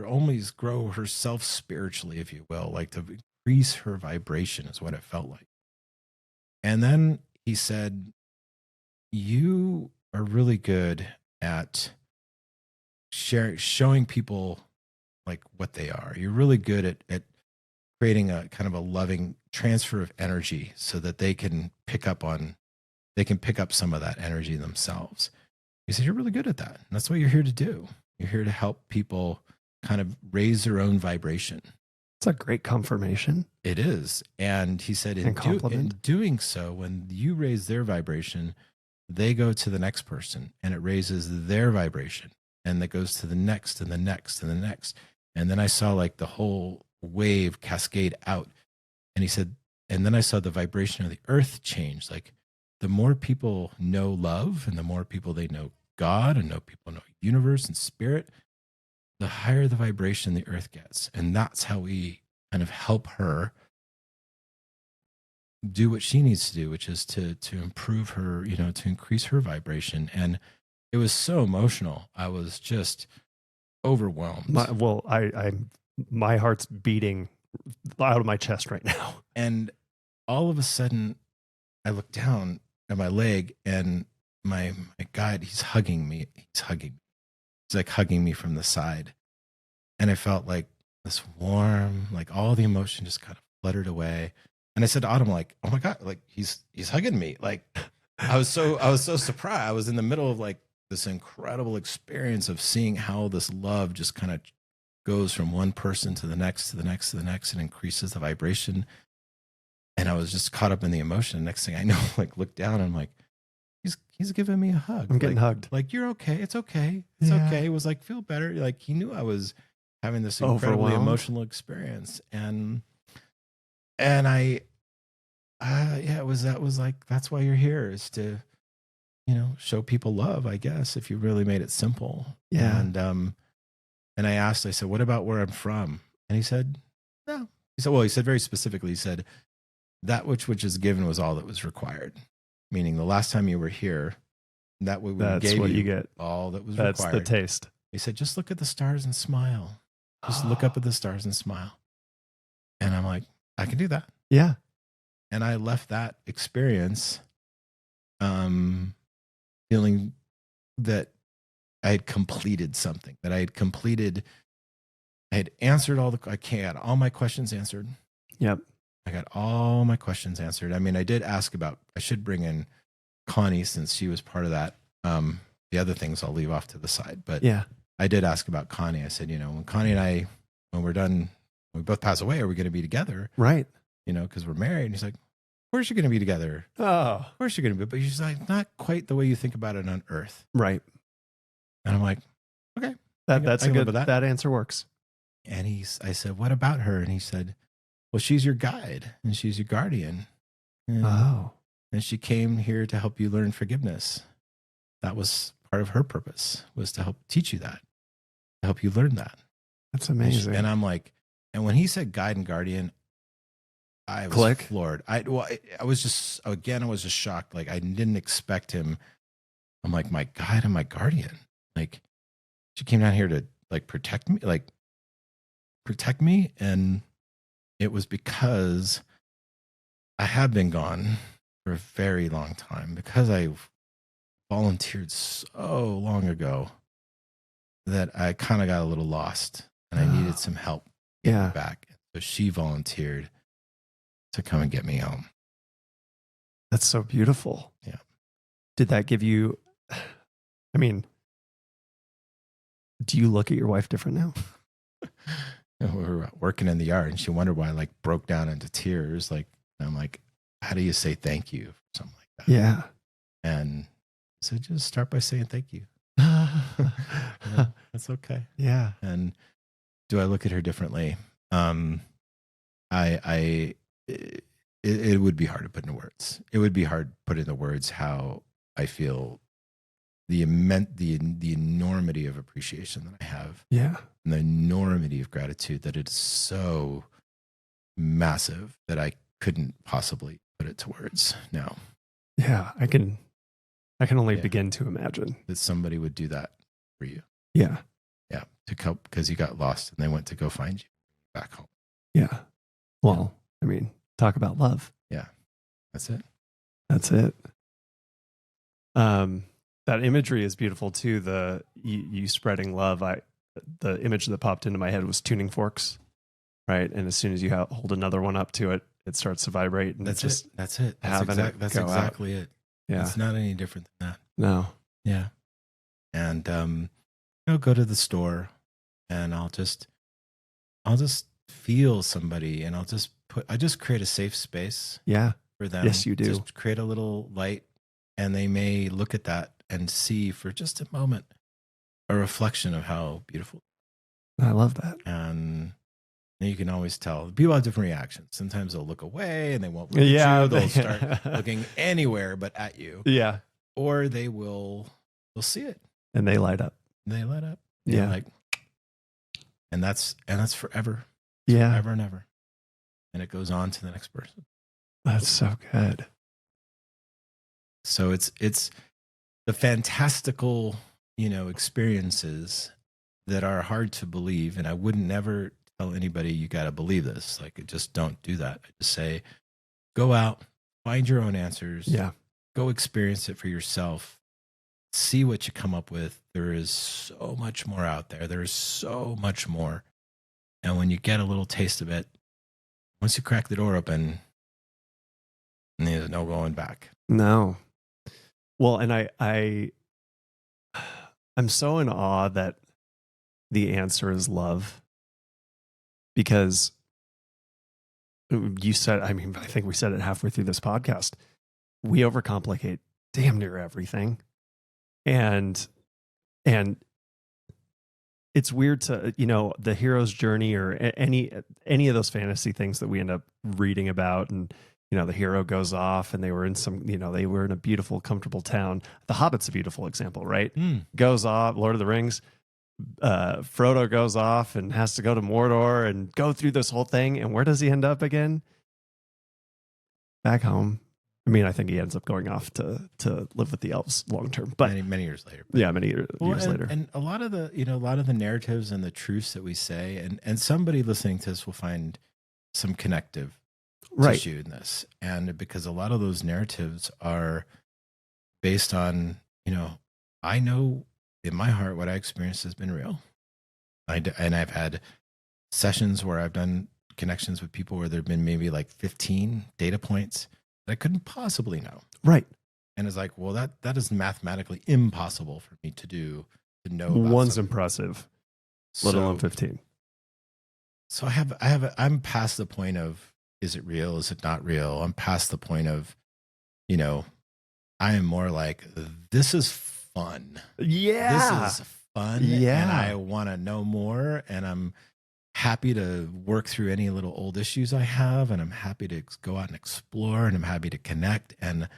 always grow herself spiritually, if you will, like to increase her vibration is what it felt like. And then he said, you are really good at showing people like what they are. You're really good at creating a kind of a loving transfer of energy so that they can pick up some of that energy themselves. He said, you're really good at that. And that's what you're here to do. You're here to help people kind of raise their own vibration. It's a great confirmation. It is. And he said, in doing so, when you raise their vibration, they go to the next person and it raises their vibration, and that goes to the next and the next and the next. And then I saw like the whole wave cascade out. And he said, and then I saw the vibration of the earth change. Like the more people know love and the more people they know God and people know universe and spirit, the higher the vibration the earth gets. And that's how we kind of help her do what she needs to do, which is to improve her, to increase her vibration. And it was so emotional. I was just overwhelmed. My heart's beating out of my chest right now. And all of a sudden, I look down at my leg, and my guide, he's hugging me. He's like hugging me from the side. And I felt like this warm, like all the emotion just kind of fluttered away. And I said to Autumn, like, oh my God, like he's hugging me. Like I was so surprised. I was in the middle of like this incredible experience of seeing how this love just kind of goes from one person to the next, to the next, to the next, and increases the vibration. And I was just caught up in the emotion. Next thing I know, like look down and I'm like, he's giving me a hug. I'm getting hugged. Like, you're okay. It's okay. It's okay. It was like, feel better. Like he knew I was having this incredibly emotional experience. And I, that was like, that's why you're here, is to, show people love, I guess, if you really made it simple. Yeah. And I said, what about where I'm from? And he said, no. He said very specifically, he said, that which is given was all that was required. Meaning the last time you were here, that we gave what you get. All that was That's required. That's the taste. He said, just look at the stars and smile. Just look up at the stars and smile. And I'm like, I can do that. Yeah. And I left that experience feeling that I had completed something, that I had answered I had all my questions answered. Yep. I got all my questions answered. I mean, I did ask I should bring in Connie, since she was part of that. The other things I'll leave off to the side, but yeah, I did ask about Connie. I said, when Connie and I, when we're done, when we both pass away, are we going to be together? Right. Because we're married. And he's like, where's she going to be together? Oh, where's she going to be? But she's like, not quite the way you think about it on Earth. Right. And I'm like, okay. That answer works. And I said, what about her? And he said, well, she's your guide and she's your guardian. And she came here to help you learn forgiveness. That was part of her purpose, was to help teach you that, to help you learn that. That's amazing. And I'm like, and when he said guide and guardian, I was floored. I was just shocked. Like I didn't expect him. I'm like, my guide and my guardian. Like she came down here to like protect me. And it was because I have been gone for a very long time, because I volunteered so long ago that I kind of got a little lost and I needed some help getting back. So she volunteered to come and get me home. That's so beautiful. Yeah. Did that give you, I mean, do you look at your wife different now? We were working in the yard and she wondered why I like broke down into tears. Like, I'm like, how do you say thank you? Something like that. Yeah. And so just start by saying thank you. That's okay. Yeah. And do I look at her differently? It would be hard to put into words. It would be hard to put into words how I feel, the enormity of appreciation that I have. Yeah. And the enormity of gratitude, that it's so massive that I couldn't possibly put it to words now. Yeah, I can only begin to imagine that somebody would do that for you. Yeah. Yeah. To help, because you got lost and they went to go find you back home. Yeah. Well, I mean, talk about love. Yeah. That's it. That's it. That imagery is beautiful too. You spreading love. The image that popped into my head was tuning forks, right? And as soon as you hold another one up to it, it starts to vibrate. And That's it. That's exactly it. Yeah. It's not any different than that. No. Yeah. And go to the store and I'll just feel somebody, and I just create a safe space. Yeah. For them. Yes, you do. Just create a little light, and they may look at that and see for just a moment a reflection of how beautiful. I love that. And you can always tell people have different reactions. Sometimes they'll look away and they won't look at you. They'll start looking anywhere but at you. Yeah. Or they'll see it. And they light up. Yeah. And that's forever. Yeah. Forever and ever. And it goes on to the next person. That's so good. So it's the fantastical, experiences that are hard to believe. And I wouldn't never tell anybody you got to believe this. Like, just don't do that. I just say, go out, find your own answers. Yeah. Go experience it for yourself. See what you come up with. There is so much more out there. There is so much more. And when you get a little taste of it, once you crack the door open, there's no going back. No. Well, and I'm so in awe that the answer is love, because you said, I think we said it halfway through this podcast, we overcomplicate damn near everything. And it's weird to, the hero's journey or any of those fantasy things that we end up reading about, and the hero goes off and they were in a beautiful, comfortable town. The Hobbit's a beautiful example, right? Goes off, Lord of the Rings, Frodo goes off and has to go to Mordor and go through this whole thing. And where does he end up again? Back home. I mean, I think he ends up going off to live with the elves long term, but many years later. Yeah, many years later. And a lot of the narratives and the truths that we say, and somebody listening to this will find some connective tissue in this, and because a lot of those narratives are based on, I know in my heart what I experienced has been real. And I've had sessions where I've done connections with people where there've been maybe like 15 data points that I couldn't possibly know. Right. And it's like, well, that is mathematically impossible for me to know. One's something. Impressive, let alone 15. So I'm past the point of, is it real? Is it not real? I'm past the point of, I am more like, this is fun. Yeah. This is fun. Yeah. And I want to know more. And I'm happy to work through any little old issues I have. And I'm happy to go out and explore, and I'm happy to connect. And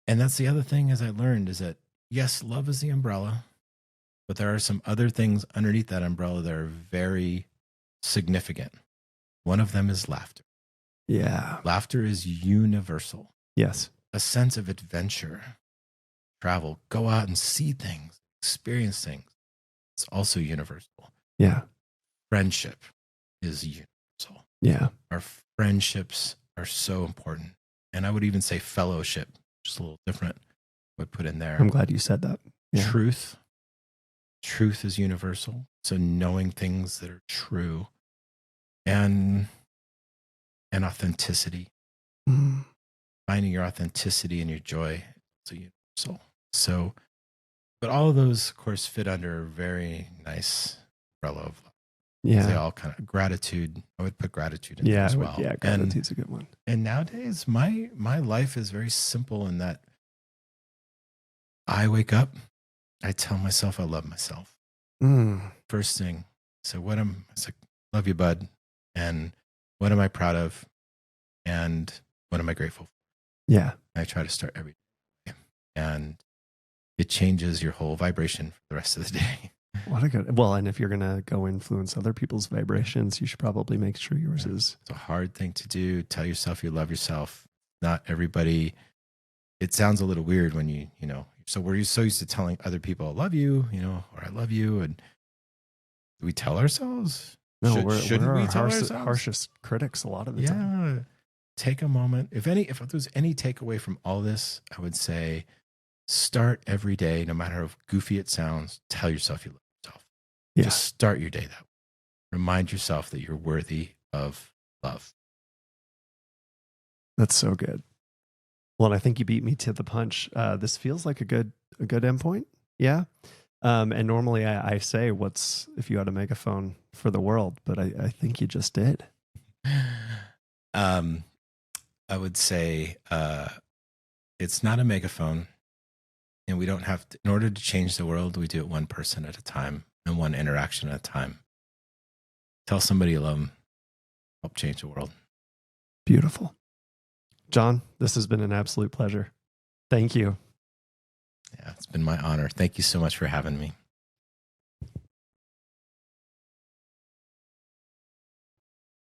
that's the other thing, as I learned, is that yes, love is the umbrella, but there are some other things underneath that umbrella that are very significant. One of them is laughter. Yeah. Laughter is universal. Yes. A sense of adventure, travel, go out and see things, experience things. It's also universal. Yeah. Friendship is universal. Yeah. Our friendships are so important. And I would even say fellowship, just a little different, would put in there. I'm glad you said that. Yeah. Truth is universal. So knowing things that are true, and authenticity, finding your authenticity and your joy is universal. So, but all of those, of course, fit under a very nice umbrella of love. Yeah. They all kind of gratitude. I would put gratitude in there as well. Yeah, gratitude's a good one. And nowadays, my life is very simple in that I wake up, I tell myself I love myself. First thing. So it's like, love you, bud. And what am I proud of? And what am I grateful for? Yeah. I try to start every day. And it changes your whole vibration for the rest of the day. What a good, well, and if you're going to go influence other people's vibrations, you should probably make sure yours is. It's a hard thing to do. Tell yourself you love yourself. Not everybody, it sounds a little weird when so we're so used to telling other people, I love you, or I love you. And do we tell ourselves? No, shouldn't we're we our tell ourselves? harshest critics a lot of the time. Yeah. Take a moment. If there's any takeaway from all this, I would say start every day, no matter how goofy it sounds, tell yourself you love yourself. Yeah. Just start your day that way. Remind yourself that you're worthy of love. That's so good. Well, and I think you beat me to the punch. This feels like a good endpoint. Yeah. And normally I say, what's if you had a megaphone for the world, but I think you just did. I would say it's not a megaphone, and we don't have to, in order to change the world, we do it one person at a time and one interaction at a time. Tell somebody you love them, help change the world. Beautiful. Jon, this has been an absolute pleasure. Thank you. Yeah, it's been my honor. Thank you so much for having me.